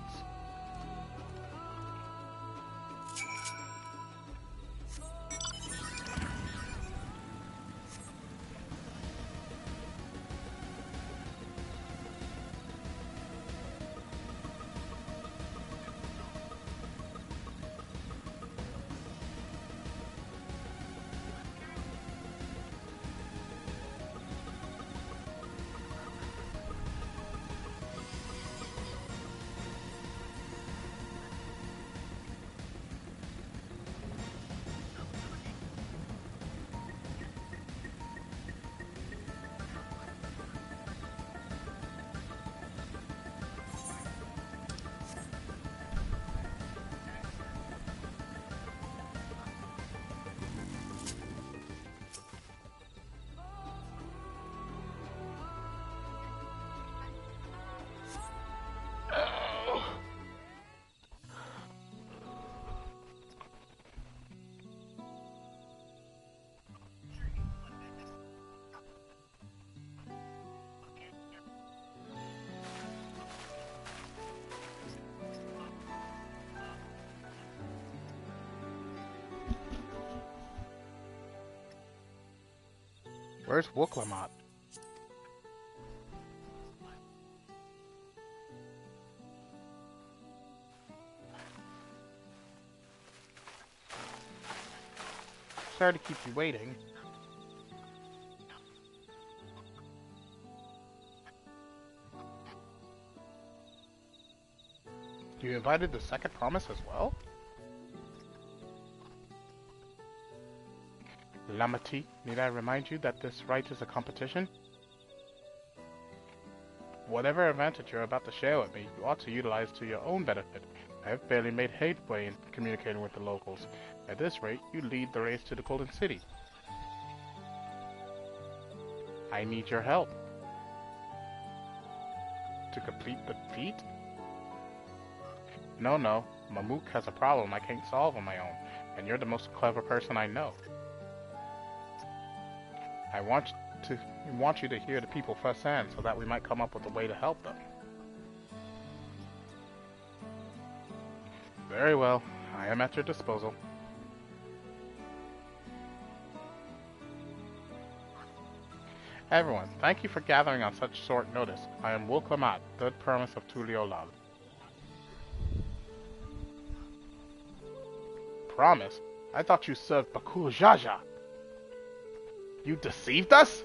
Where's Wooklamat? Sorry to keep you waiting. You invited the second promise as well? Lamati, need I remind you that this rite is a competition? Whatever advantage you're about to share with me, you ought to utilize to your own benefit. I have barely made headway in communicating with the locals. At this rate, you lead the race to the Golden City. I need your help. To complete the feat? No, Mamook has a problem I can't solve on my own, and you're the most clever person I know. I want you to hear the people firsthand so that we might come up with a way to help them. Very well, I am at your disposal. Everyone, thank you for gathering on such short notice. I am Wulklamat, third promise of Tuliolal. Promise? I thought you served Bakul Jaja. You deceived us?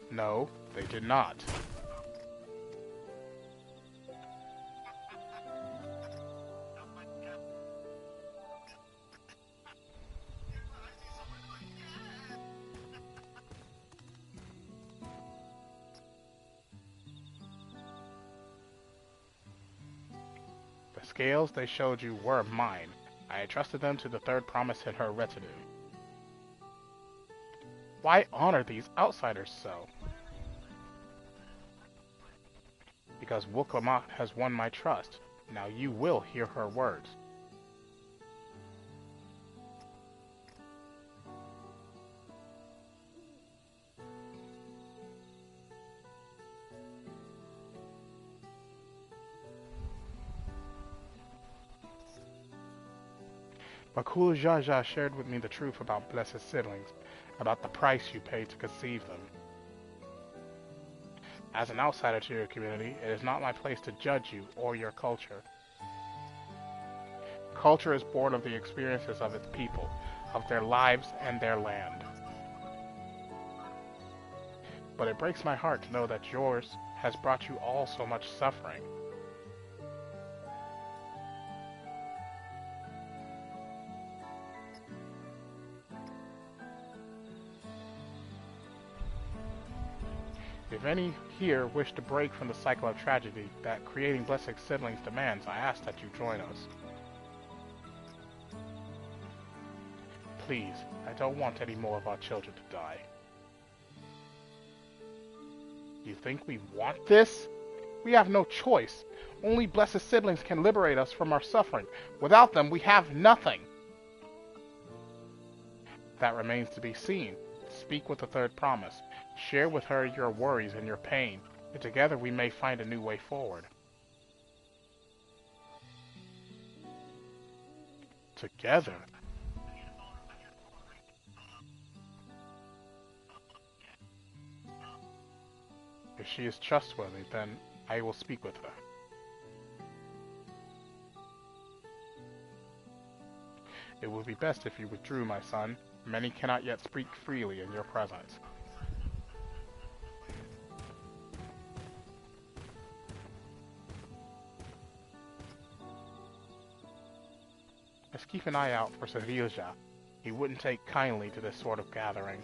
No, they did not. The scales they showed you were mine. I entrusted them to the third promise and her retinue. Why honor these outsiders so? Because Wulklamat has won my trust. Now you will hear her words. Bakul Jaja shared with me the truth about blessed siblings, about the price you paid to conceive them. As an outsider to your community, it is not my place to judge you or your culture. Culture is born of the experiences of its people, of their lives and their land. But it breaks my heart to know that yours has brought you all so much suffering. If any here wish to break from the cycle of tragedy that creating blessed siblings demands, I ask that you join us. Please, I don't want any more of our children to die. You think we want this? We have no choice. Only blessed siblings can liberate us from our suffering. Without them, we have nothing. That remains to be seen. Speak with the third promise. Share with her your worries and your pain, and together we may find a new way forward. Together? If she is trustworthy, then I will speak with her. It would be best if you withdrew, my son. Many cannot yet speak freely in your presence. Let's keep an eye out for Sevilja. He wouldn't take kindly to this sort of gathering.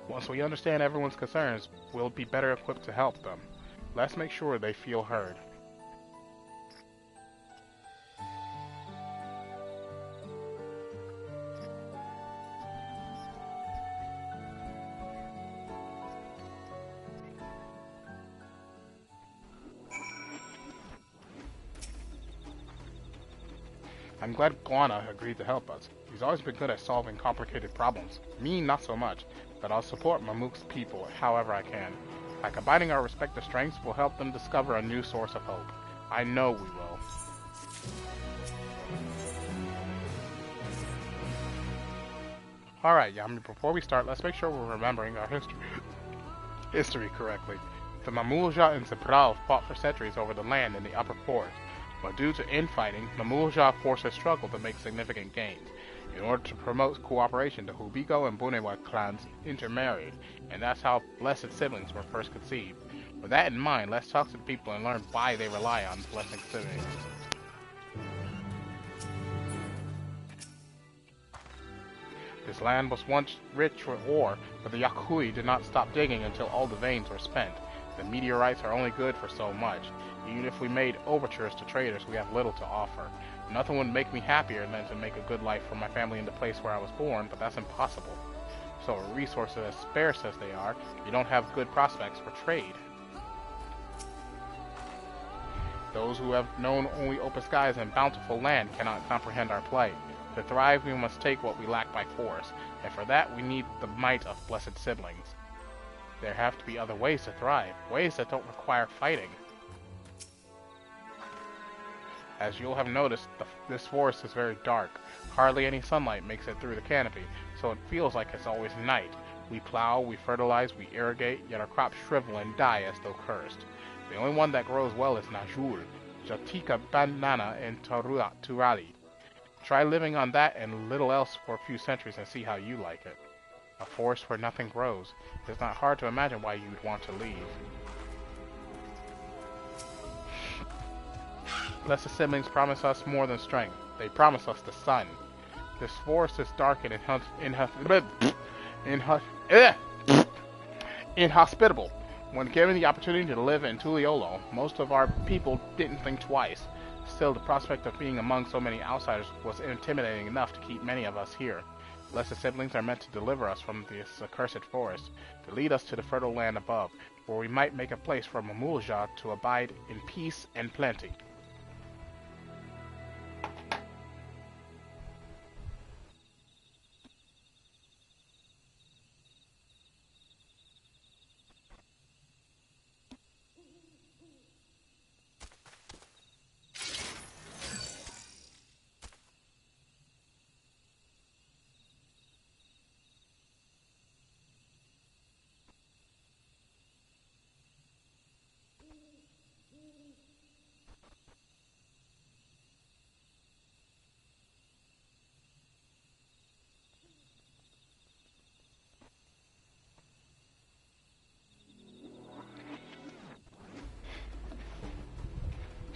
Once we understand everyone's concerns, we'll be better equipped to help them. Let's make sure they feel heard. I'm glad Guana agreed to help us. He's always been good at solving complicated problems. Me, not so much, but I'll support Mamuk's people however I can. By combining our respective strengths, we'll help them discover a new source of hope. I know we will. Alright, Yami, before we start, let's make sure we're remembering our history correctly. The Mamulja and Zabral fought for centuries over the land in the upper forest. But due to infighting, the Mamulja forces struggled to make significant gains. In order to promote cooperation, the Hubigo and Bunewa clans intermarried, and that's how blessed siblings were first conceived. With that in mind, let's talk to the people and learn why they rely on blessed siblings. This land was once rich with ore, but the Yakui did not stop digging until all the veins were spent. The meteorites are only good for so much. Even if we made overtures to traders, we have little to offer. Nothing would make me happier than to make a good life for my family in the place where I was born, but that's impossible. So resources as sparse as they are, you don't have good prospects for trade. Those who have known only open skies and bountiful land cannot comprehend our plight. To thrive, we must take what we lack by force, and for that we need the might of blessed siblings. There have to be other ways to thrive, ways that don't require fighting. As you'll have noticed, this forest is very dark. Hardly any sunlight makes it through the canopy, so it feels like it's always night. We plow, we fertilize, we irrigate, yet our crops shrivel and die as though cursed. The only one that grows well is Najul, Jatika banana, and Turali. Try living on that and little else for a few centuries and see how you like it. A forest where nothing grows. It's not hard to imagine why you'd want to leave. Blessed siblings promise us more than strength. They promise us the sun. This forest is dark and inhospitable. When given the opportunity to live in Tuliolo, most of our people didn't think twice. Still, the prospect of being among so many outsiders was intimidating enough to keep many of us here. Blessed siblings are meant to deliver us from this accursed forest, to lead us to the fertile land above, where we might make a place for Mamulja to abide in peace and plenty.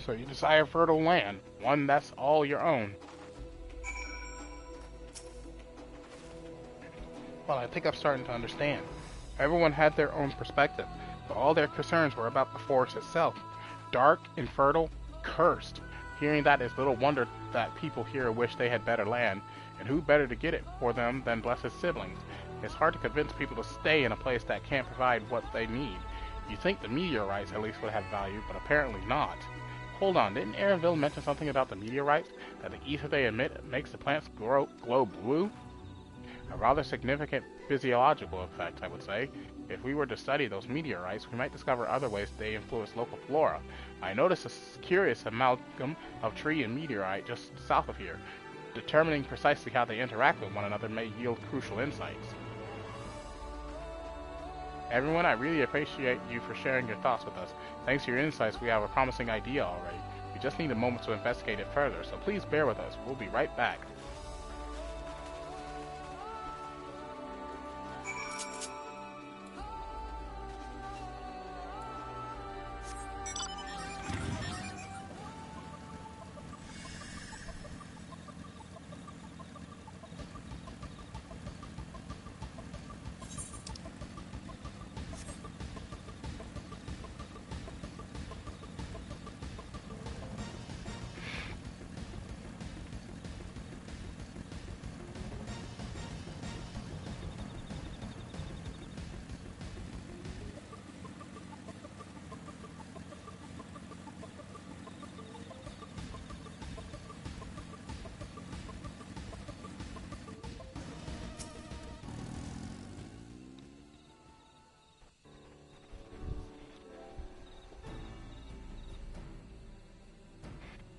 So you desire fertile land, one that's all your own. Well, I think I'm starting to understand. Everyone had their own perspective, but all their concerns were about the forest itself. Dark, infertile, cursed. Hearing that is little wonder that people here wish they had better land, and who better to get it for them than blessed siblings? It's hard to convince people to stay in a place that can't provide what they need. You think the meteorites at least would have value, but apparently not. Hold on, didn't Aaronville mention something about the meteorites? That the ether they emit makes the plants glow blue? A rather significant physiological effect, I would say. If we were to study those meteorites, we might discover other ways they influence local flora. I noticed a curious amalgam of tree and meteorite just south of here. Determining precisely how they interact with one another may yield crucial insights. Everyone, I really appreciate you for sharing your thoughts with us. Thanks to your insights, we have a promising idea already. We just need a moment to investigate it further, so please bear with us. We'll be right back.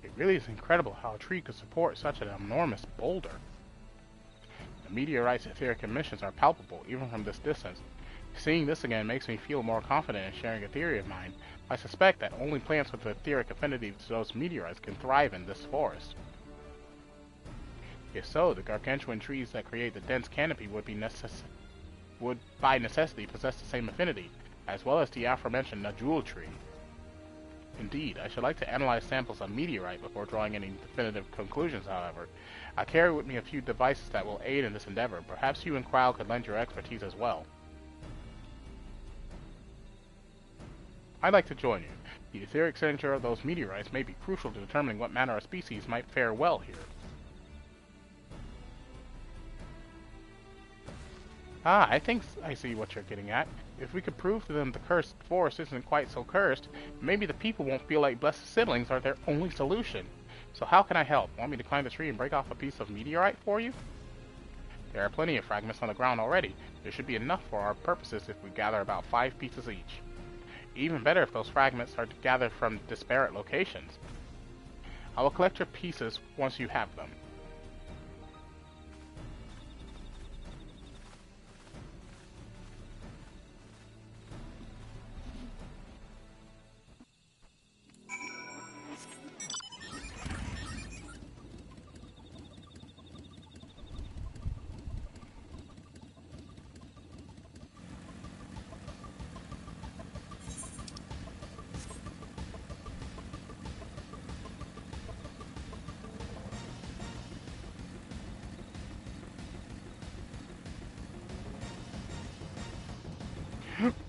It really is incredible how a tree could support such an enormous boulder. The meteorite's etheric emissions are palpable, even from this distance. Seeing this again makes me feel more confident in sharing a theory of mine. I suspect that only plants with etheric affinity to those meteorites can thrive in this forest. If so, the gargantuan trees that create the dense canopy would by necessity possess the same affinity, as well as the aforementioned Najul tree. Indeed, I should like to analyze samples of meteorite before drawing any definitive conclusions, however. I carry with me a few devices that will aid in this endeavor. Perhaps you and Crowell could lend your expertise as well. I'd like to join you. The etheric signature of those meteorites may be crucial to determining what manner of species might fare well here. Ah, I think I see what you're getting at. If we could prove to them the cursed forest isn't quite so cursed, maybe the people won't feel like blessed siblings are their only solution. So how can I help? Want me to climb the tree and break off a piece of meteorite for you? There are plenty of fragments on the ground already. There should be enough for our purposes if we gather about 5 pieces each. Even better if those fragments are gathered from disparate locations. I will collect your pieces once you have them.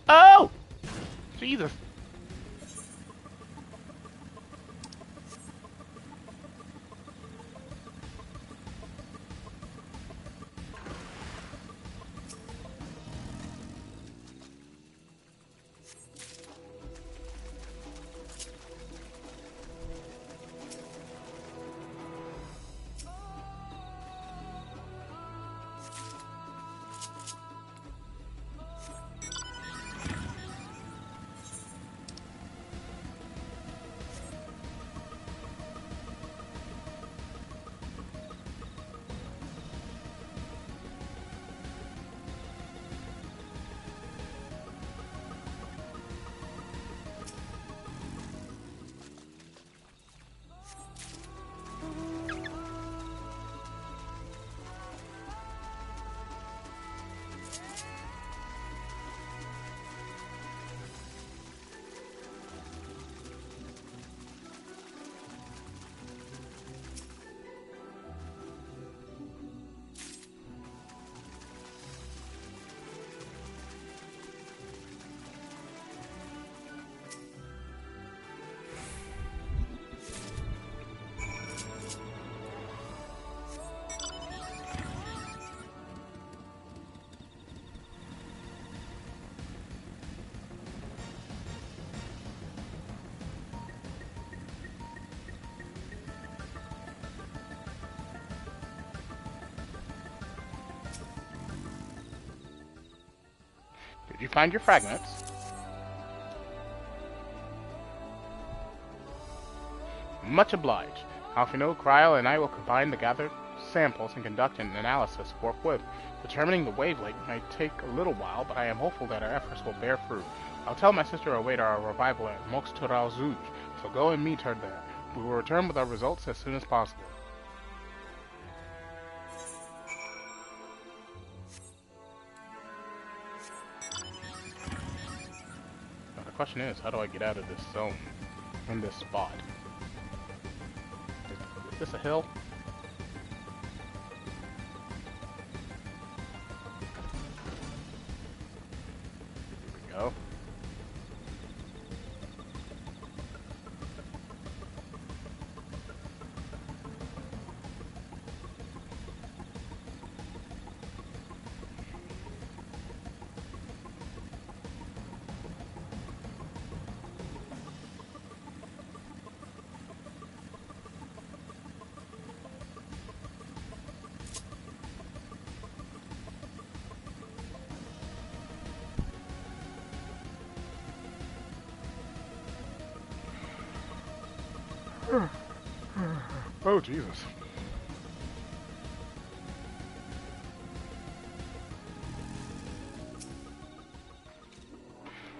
Oh! Jesus. Did you find your fragments? Much obliged. Alfino, Cryo, and I will combine the gathered samples and conduct an analysis forthwith. Determining the wavelength may take a little while, but I am hopeful that our efforts will bear fruit. I'll tell my sister to await our arrival at Moxturalzuj, so go and meet her there. We will return with our results as soon as possible. Now the question is, how do I get out of this zone, in this spot? Is this a hill? Here we go. Oh, Jesus.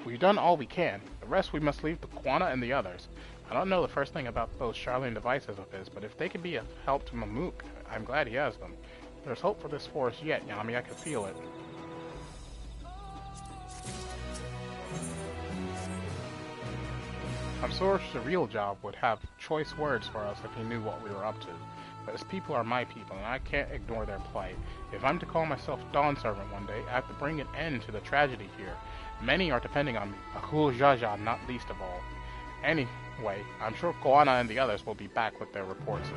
We've done all we can. The rest we must leave to Quana and the others. I don't know the first thing about those Charlene devices of his, but if they can be of help to Mamook, I'm glad he has them. There's hope for this forest yet, Yami. I can feel it. I'm sure the real job would have choice words for us if he knew what we were up to. But his people are my people, and I can't ignore their plight. If I'm to call myself Dawn Servant one day, I have to bring an end to the tragedy here. Many are depending on me, Akul Jaja not least of all. Anyway, I'm sure Koana and the others will be back with their report soon.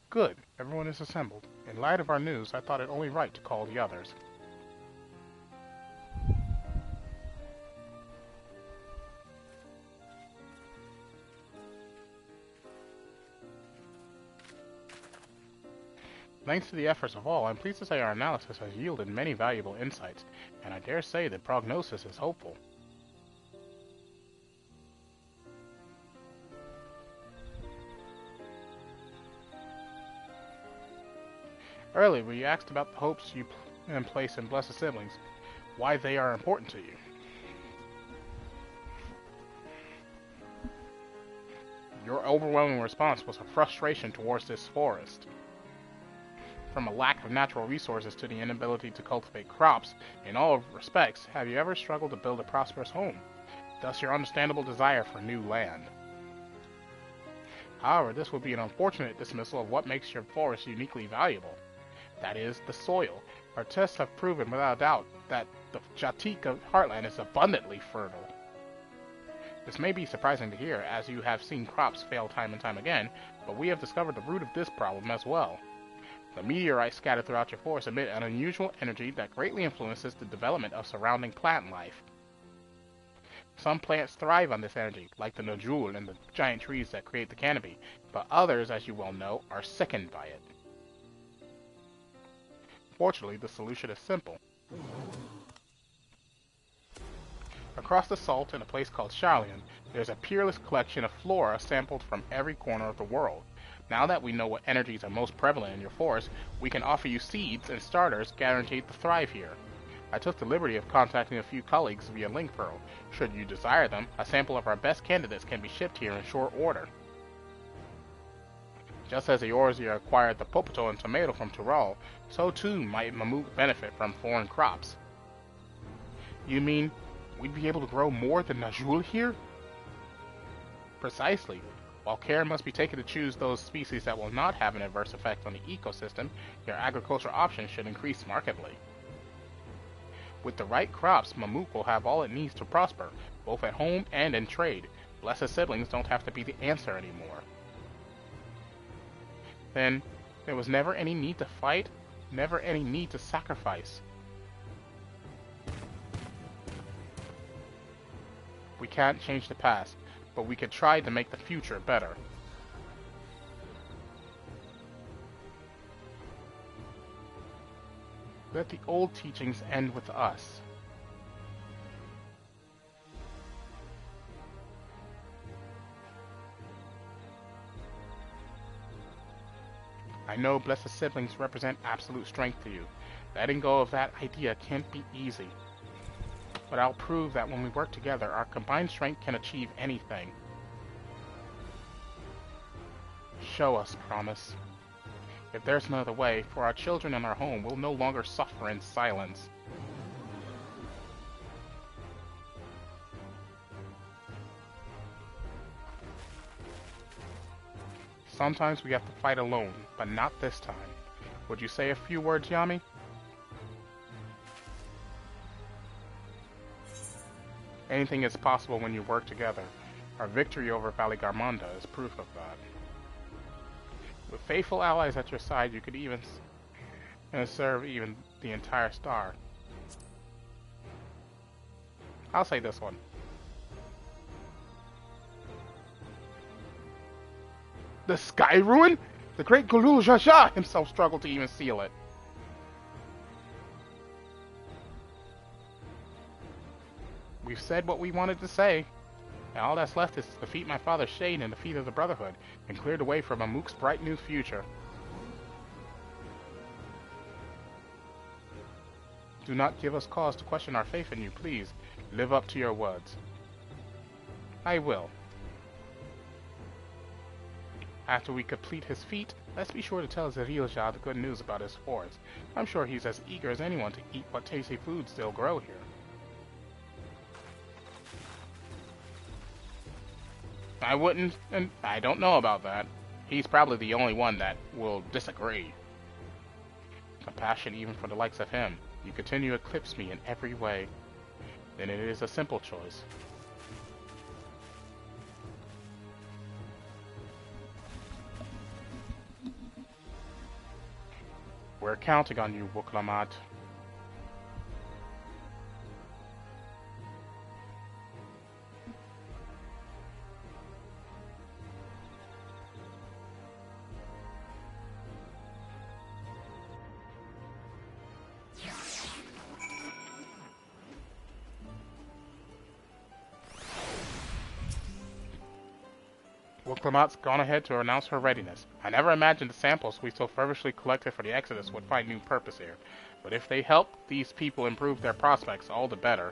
Good. Everyone is assembled. In light of our news, I thought it only right to call the others. Thanks to the efforts of all, I'm pleased to say our analysis has yielded many valuable insights, and I dare say the prognosis is hopeful. Earlier, we asked about the hopes you place in blessed siblings, why they are important to you. Your overwhelming response was a frustration towards this forest. From a lack of natural resources to the inability to cultivate crops, in all respects, have you ever struggled to build a prosperous home? Thus your understandable desire for new land. However, this would be an unfortunate dismissal of what makes your forest uniquely valuable. That is, the soil. Our tests have proven without doubt that the Jatik of Heartland is abundantly fertile. This may be surprising to hear, as you have seen crops fail time and time again, but we have discovered the root of this problem as well. The meteorites scattered throughout your forest emit an unusual energy that greatly influences the development of surrounding plant life. Some plants thrive on this energy, like the nodule and the giant trees that create the canopy, but others, as you well know, are sickened by it. Fortunately, the solution is simple. Across the salt in a place called Charlian, there's a peerless collection of flora sampled from every corner of the world. Now that we know what energies are most prevalent in your forest, we can offer you seeds and starters guaranteed to thrive here. I took the liberty of contacting a few colleagues via link pearl. Should you desire them, a sample of our best candidates can be shipped here in short order. Just as the Eorzea acquired the popoto and tomato from Tural, so too might Mamook benefit from foreign crops. You mean we'd be able to grow more than Najul here? Precisely. While care must be taken to choose those species that will not have an adverse effect on the ecosystem, your agricultural options should increase markedly. With the right crops, Mamook will have all it needs to prosper, both at home and in trade. Blessed siblings don't have to be the answer anymore. Then, there was never any need to fight, never any need to sacrifice. We can't change the past, but we could try to make the future better. Let the old teachings end with us. I know blessed siblings represent absolute strength to you. Letting go of that idea can't be easy. But I'll prove that when we work together, our combined strength can achieve anything. Show us, promise. If there's no other way, for our children and our home, we'll no longer suffer in silence. Sometimes we have to fight alone, but not this time. Would you say a few words, Yami? Anything is possible when you work together. Our victory over Valley Garmonda is proof of that. With faithful allies at your side, you could even serve even the entire star. I'll say this one. The Sky Ruin? The great Gulul Jaja himself struggled to even seal it. We've said what we wanted to say. And all that's left is to defeat my father's shade and defeat of the Brotherhood, and clear the way for Mamook's bright new future. Do not give us cause to question our faith in you, please. Live up to your words. I will. After we complete his feat, let's be sure to tell Zerilja the good news about his forest. I'm sure he's as eager as anyone to eat what tasty foods still grow here. I wouldn't, and I don't know about that. He's probably the only one that will disagree. Compassion even for the likes of him. You continue to eclipse me in every way. Then it is a simple choice. We're counting on you, Wuklamat. Wuklamat's gone ahead to announce her readiness. I never imagined the samples we so feverishly collected for the Exodus would find new purpose here. But if they help these people improve their prospects, all the better.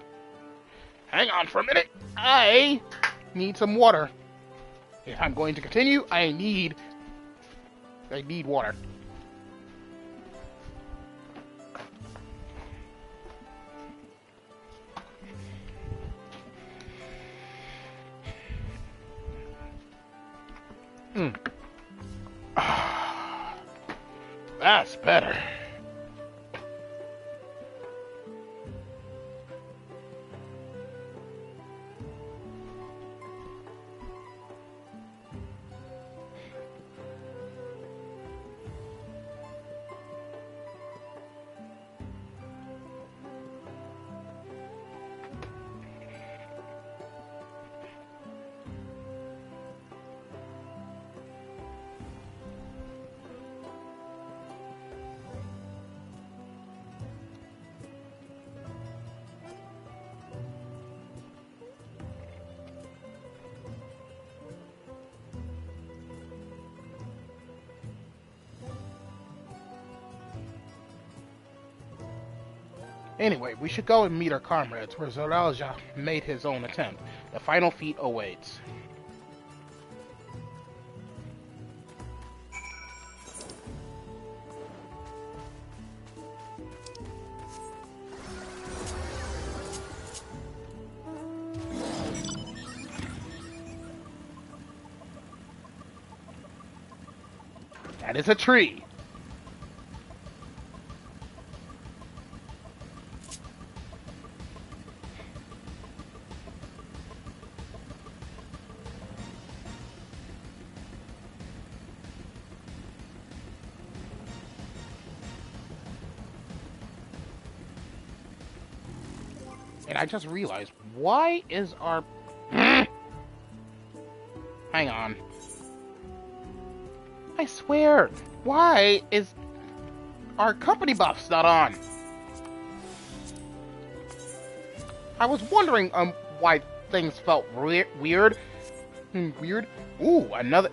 Hang on for a minute. I need some water. If I'm going to continue, I need water. That's better. Anyway, we should go and meet our comrades, where Zoralja made his own attempt. The final feat awaits. That is a tree. And I just realized, why is our... Hang on. I swear, why is our company buffs not on? I was wondering why things felt weird. Weird? Ooh, another...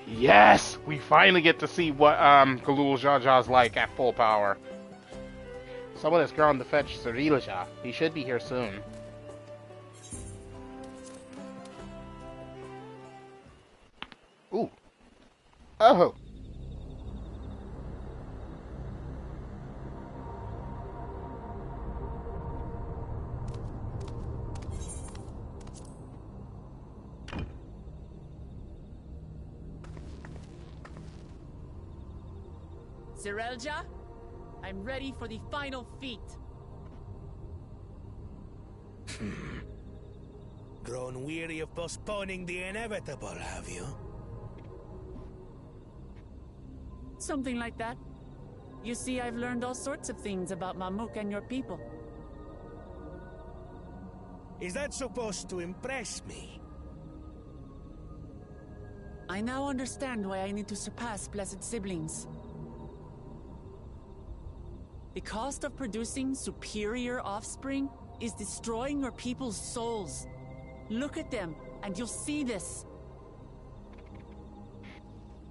Yes! We finally get to see what Galul Jaja's like at full power. Someone has gone to fetch Cyrilja. He should be here soon. Ooh. Oh. Cyrilja? I'm ready for the final feat. Grown weary of postponing the inevitable, have you? Something like that. You see, I've learned all sorts of things about Mamuk and your people. Is that supposed to impress me? I now understand why I need to surpass Blessed Siblings. The cost of producing superior offspring is destroying your people's souls. Look at them, and you'll see this.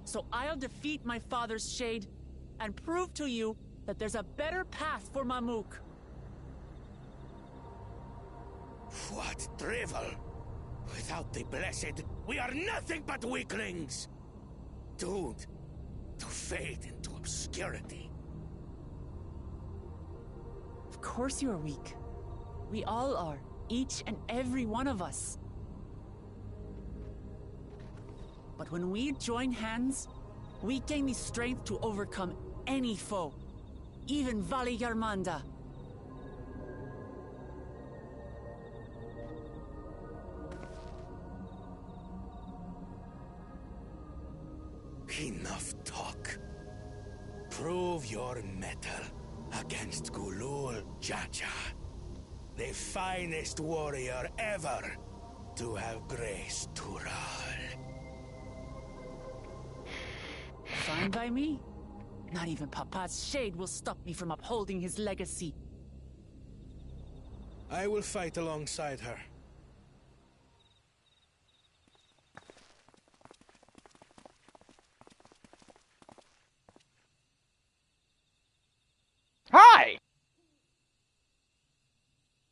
So I'll defeat my father's shade, and prove to you that there's a better path for Mamuk. What drivel! Without the Blessed, we are nothing but weaklings! Doomed to fade into obscurity. Of course you're weak. We all are. Each and every one of us. But when we join hands, we gain the strength to overcome any foe. Even Vali Yarmanda. Enough talk. Prove your mettle against Gulul Jaja, the finest warrior ever to have graced Tural. Fine by me. Not even Papa's shade will stop me from upholding his legacy. I will fight alongside her. Hi!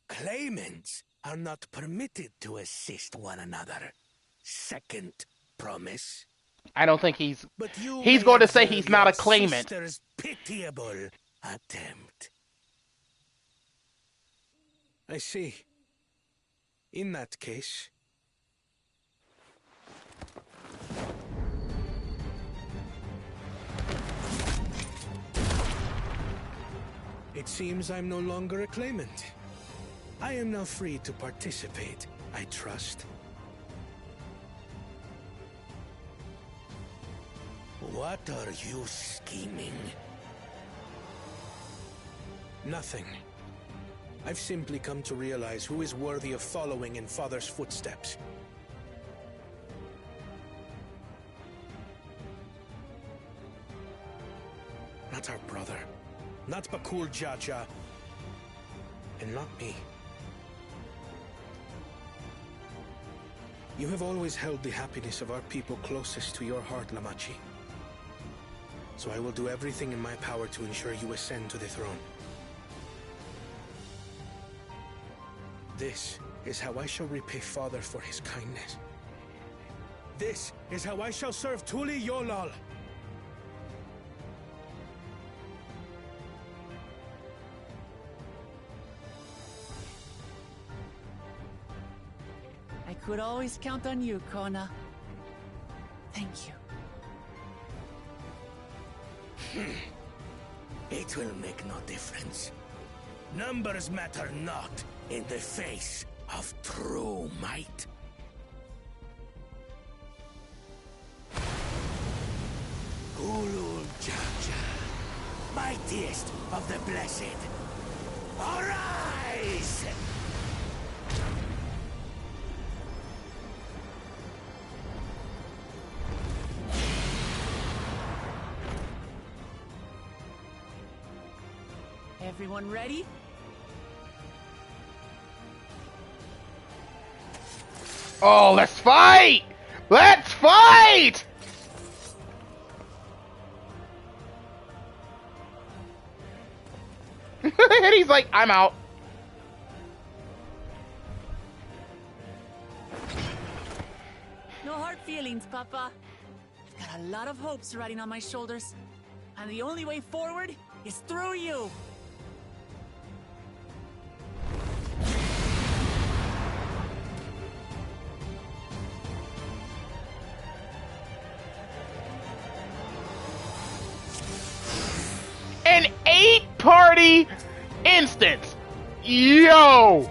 Claimants are not permitted to assist one another. Second promise. I don't think he's He's going to say he's not a claimant. Sister's pitiable attempt. I see. In that case... It seems I'm no longer a claimant. I am now free to participate, I trust. What are you scheming? Nothing. I've simply come to realize who is worthy of following in Father's footsteps. Not our brother. Not Bakul Jaja. And not me. You have always held the happiness of our people closest to your heart, Lamachi. So I will do everything in my power to ensure you ascend to the throne. This is how I shall repay Father for his kindness. This is how I shall serve Tuli Yolal. I could always count on you, Kona. Thank you. It will make no difference. Numbers matter not in the face of true might. Gulul Jaja, mightiest of the blessed, arise! Everyone ready? Oh, let's fight! Let's fight! And he's like, I'm out. No hard feelings, Papa. I've got a lot of hopes riding on my shoulders. And the only way forward is through you. An 8-party instance. Yo!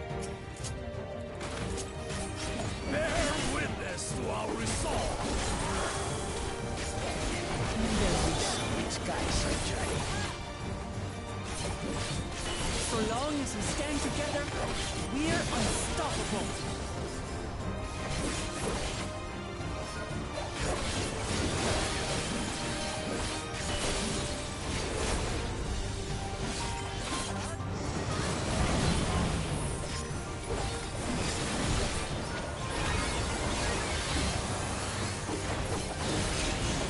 Bear witness to our resolve. So long as we stand together, we're unstoppable.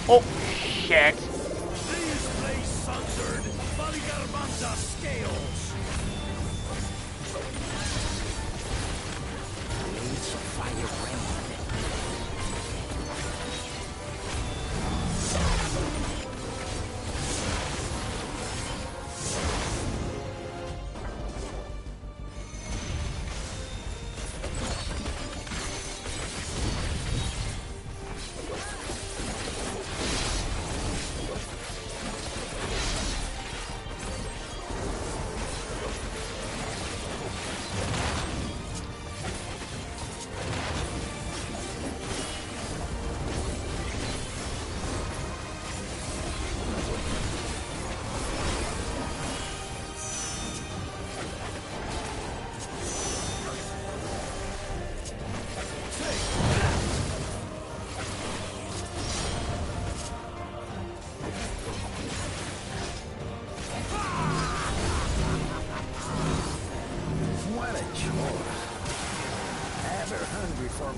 Oh, shit. These plays sundered Baligarmanta scales. Blades of fire rain.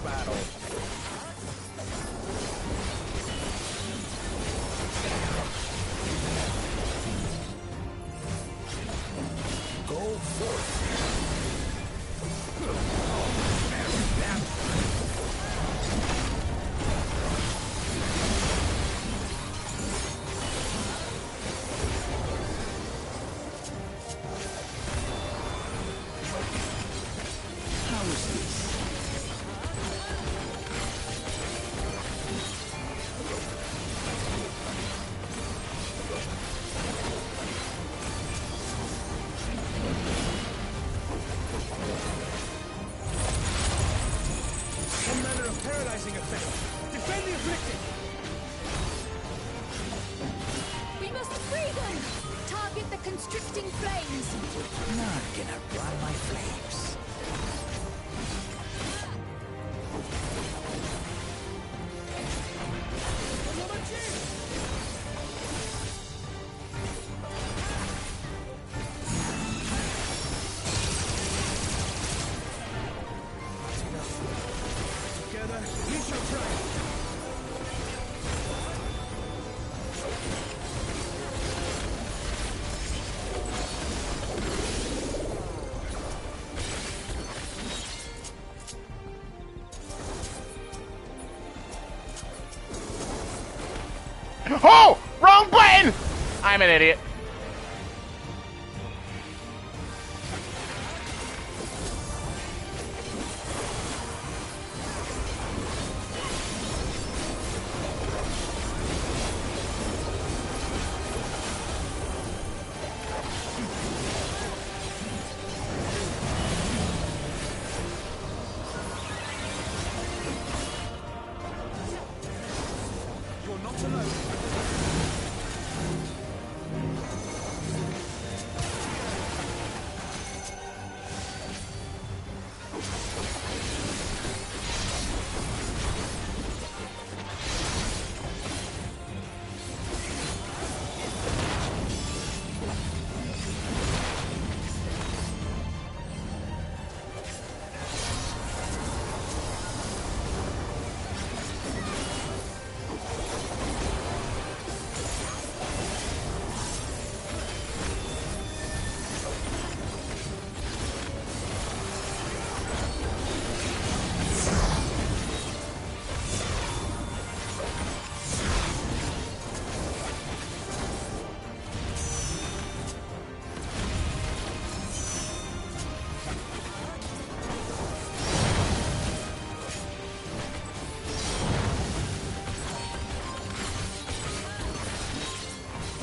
battle. Go forth. We must free them! Target the constricting flames! Not gonna run my flames. Together, we shall triumph. Oh! Wrong button! I'm an idiot. You're not alone.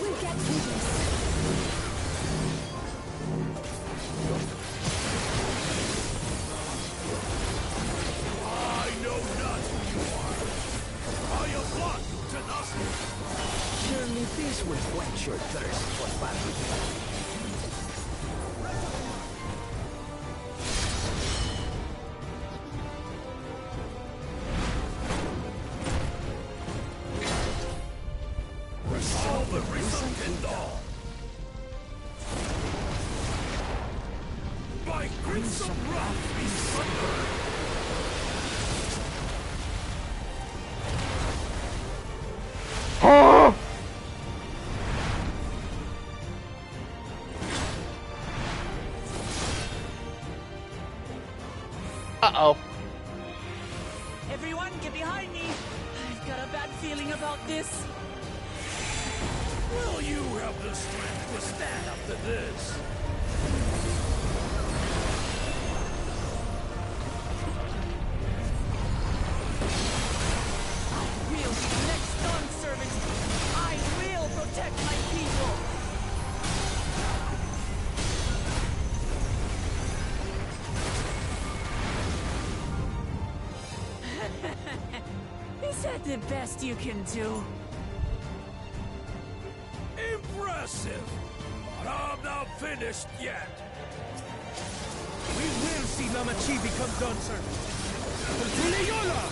We'll get through this! I know not who you are. Are you blood to nothing? Surely this will quench your thirst for battle. All the reason and all. By crimson wrath be sundered. Uh-oh. Everyone, get behind me! I've got a bad feeling about this. Will you have the strength to stand up to this? I will be the next Dawn servant. I will protect my people. Is that the best you can do? Impressive! But I'm not finished yet. We will see Namachi become Dawn servant. Tuliyola!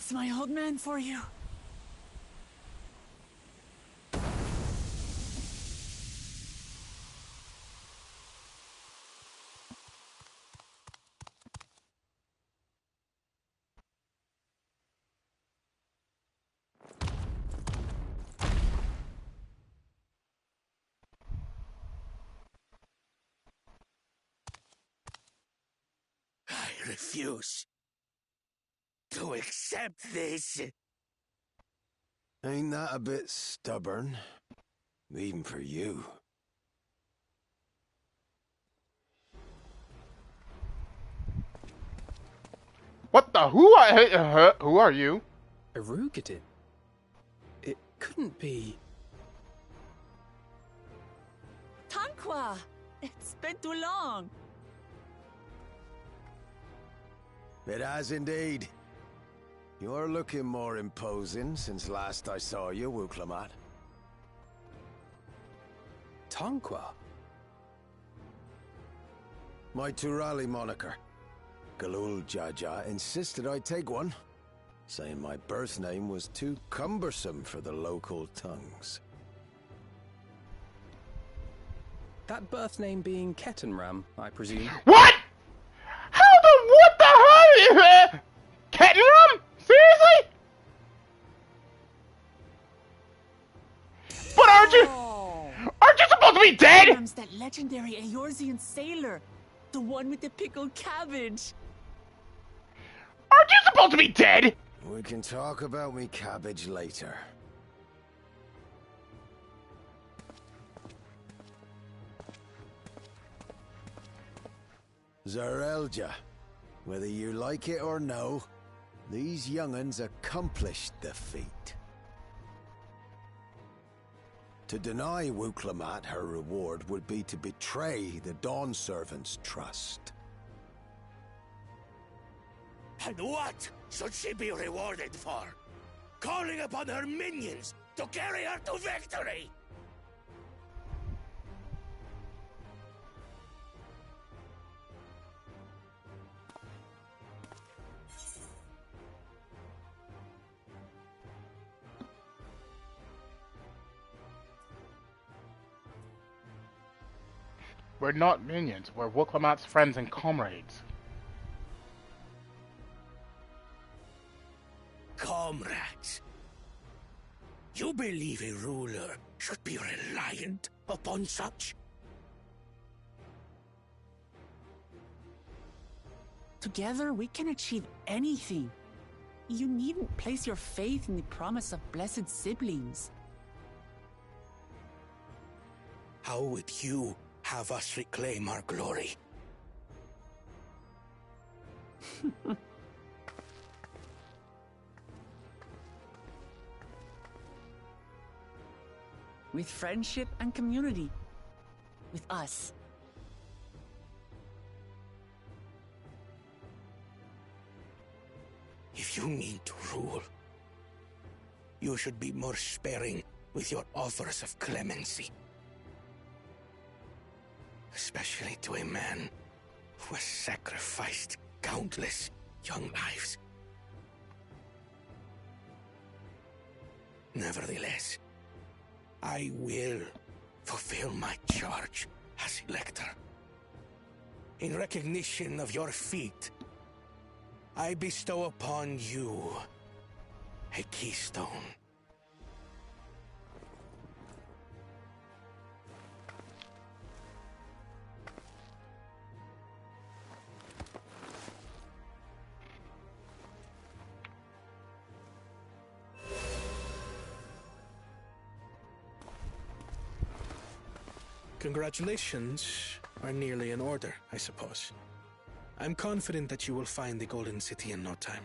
It's my old man for you. I refuse to accept this. Ain't that a bit stubborn? Even for you. What the? Who are you? Erugated? It couldn't be... Tanqua! It's been too long. It has indeed. You're looking more imposing since last I saw you, Wuklamat. Tanqua? My Turali moniker. Galul Jaja insisted I take one, saying my birth name was too cumbersome for the local tongues. That birth name being Kettenram, I presume. What? What the hell? Kettenram? Seriously? But aren't you supposed to be dead? Kettenram's that legendary Eorzean sailor, the one with the pickled cabbage. Aren't you supposed to be dead? We can talk about me cabbage later. Zarelja, whether you like it or no, these young'uns accomplished the feat. To deny Wuklamat her reward would be to betray the Dawn Servant's trust. And what should she be rewarded for? Calling upon her minions to carry her to victory! We're not minions. We're Wuklamat's friends and comrades. Comrades, you believe a ruler should be reliant upon such? Together, we can achieve anything. You needn't place your faith in the promise of blessed siblings. How would you have us reclaim our glory? With friendship and community. With us. If you mean to rule, you should be more sparing with your offers of clemency. Especially to a man who has sacrificed countless young lives. Nevertheless, I will fulfill my charge as Elector. In recognition of your feat, I bestow upon you a keystone. Congratulations are nearly in order, I suppose. I'm confident that you will find the Golden City in no time.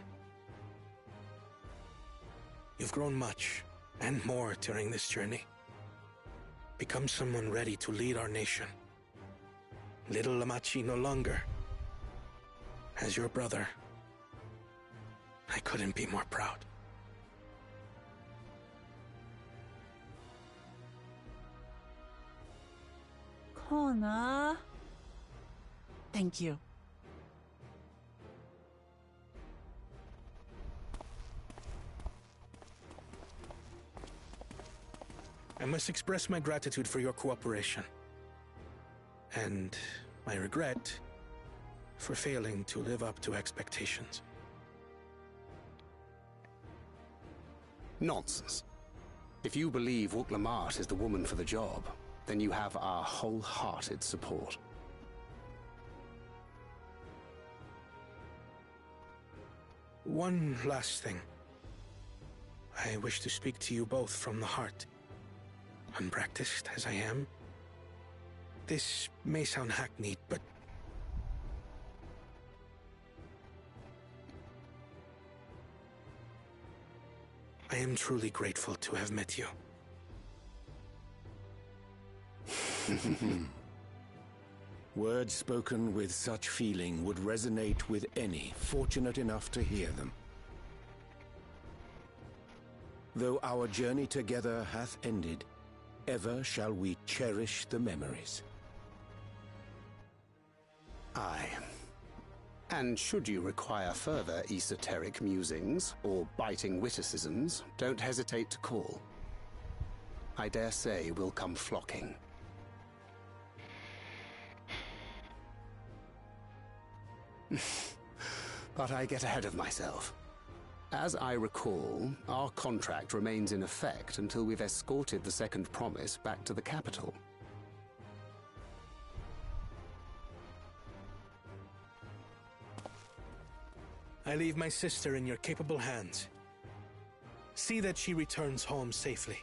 You've grown much, and more during this journey. Become someone ready to lead our nation. Little Lamachi no longer. As your brother, I couldn't be more proud. Kona. Thank you. must express my gratitude for your cooperation. And my regret for failing to live up to expectations. Nonsense. If you believe Wuk-Lamat is the woman for the job, then you have our wholehearted support. One last thing. I wish to speak to you both from the heart. Unpracticed as I am, this may sound hackneyed, but I am truly grateful to have met you. Words spoken with such feeling would resonate with any fortunate enough to hear them. Though our journey together hath ended, ever shall we cherish the memories. Aye. And should you require further esoteric musings or biting witticisms, don't hesitate to call. I dare say we'll come flocking. But I get ahead of myself. As I recall, our contract remains in effect until we've escorted the second promise back to the capital. I leave my sister in your capable hands. See that she returns home safely.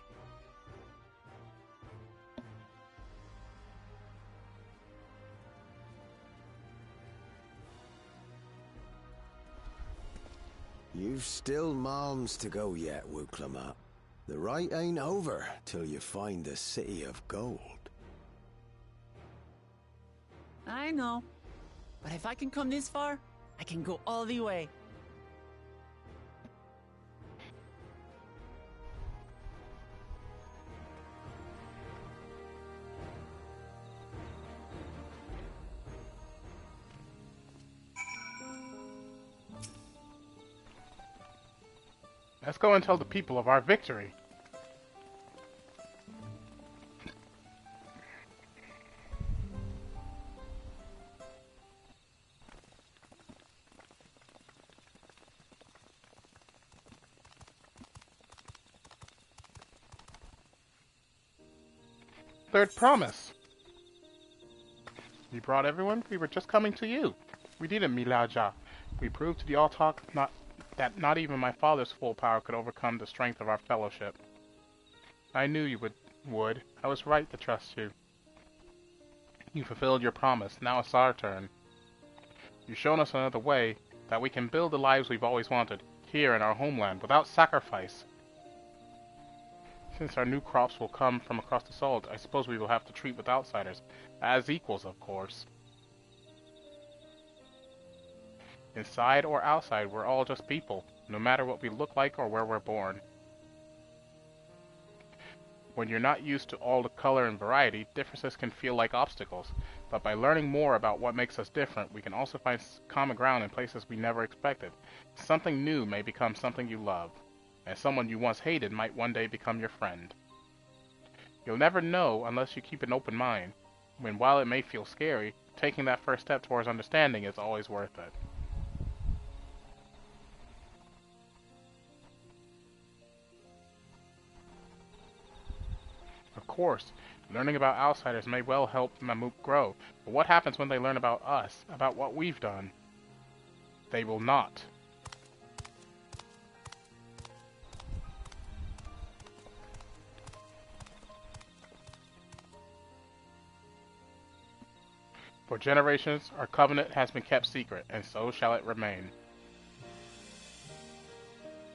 You've still malms to go yet, Wuk-Lamat. The rite ain't over till you find the City of Gold. I know. But if I can come this far, I can go all the way. Let's go and tell the people of our victory. Third promise. We brought everyone. We were just coming to you. We didn't, Milaja. We proved to the Altok that not even my father's full power could overcome the strength of our fellowship. I knew you would. I was right to trust you. You fulfilled your promise. Now it's our turn. You've shown us another way that we can build the lives we've always wanted, here in our homeland, without sacrifice. Since our new crops will come from across the salt, I suppose we will have to treat with outsiders, as equals, of course. Inside or outside, we're all just people, no matter what we look like or where we're born. When you're not used to all the color and variety, differences can feel like obstacles, but by learning more about what makes us different, we can also find common ground in places we never expected. Something new may become something you love, and someone you once hated might one day become your friend. You'll never know unless you keep an open mind, when while it may feel scary, taking that first step towards understanding is always worth it. Of course, learning about outsiders may well help Mamuk grow, but what happens when they learn about us, about what we've done? They will not. For generations, our covenant has been kept secret, and so shall it remain.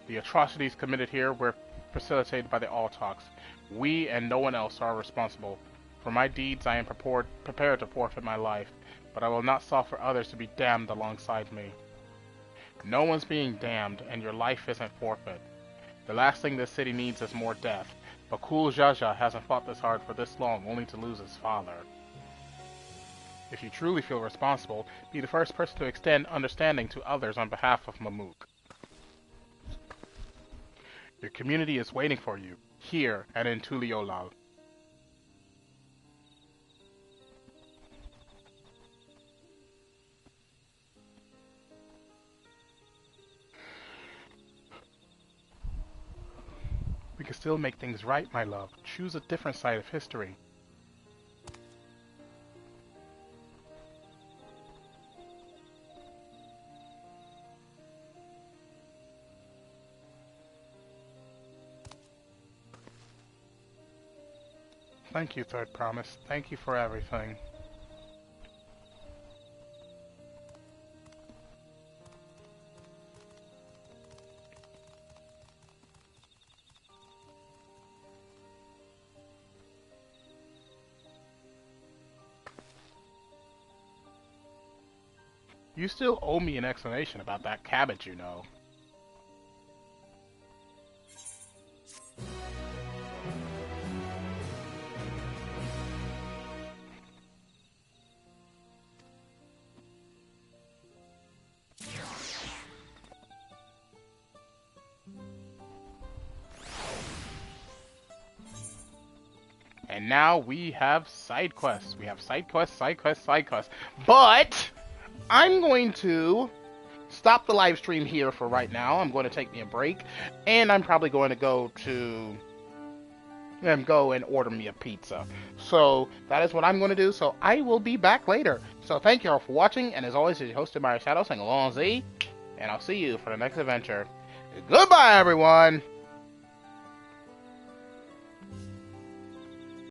The atrocities committed here were facilitated by the Altoks. We and no one else are responsible. For my deeds, I am prepared to forfeit my life, but I will not suffer others to be damned alongside me. No one's being damned, and your life isn't forfeit. The last thing this city needs is more death, but Kul Jaja hasn't fought this hard for this long only to lose his father. If you truly feel responsible, be the first person to extend understanding to others on behalf of Mamuk. Your community is waiting for you, here and in Tuliolal. We can still make things right, my love. Choose a different side of history. Thank you, Third Promise. Thank you for everything. You still owe me an explanation about that cabbage, you know. And now we have side quests. We have side quests, side quests, side quests. But I'm going to stop the live stream here for right now. I'm going to take me a break, and I'm probably going to go and order me a pizza. So that is what I'm going to do. So I will be back later. So thank you all for watching, and as always, it's your host TheAmariaShadow saying allons-y, and I'll see you for the next adventure. Goodbye, everyone.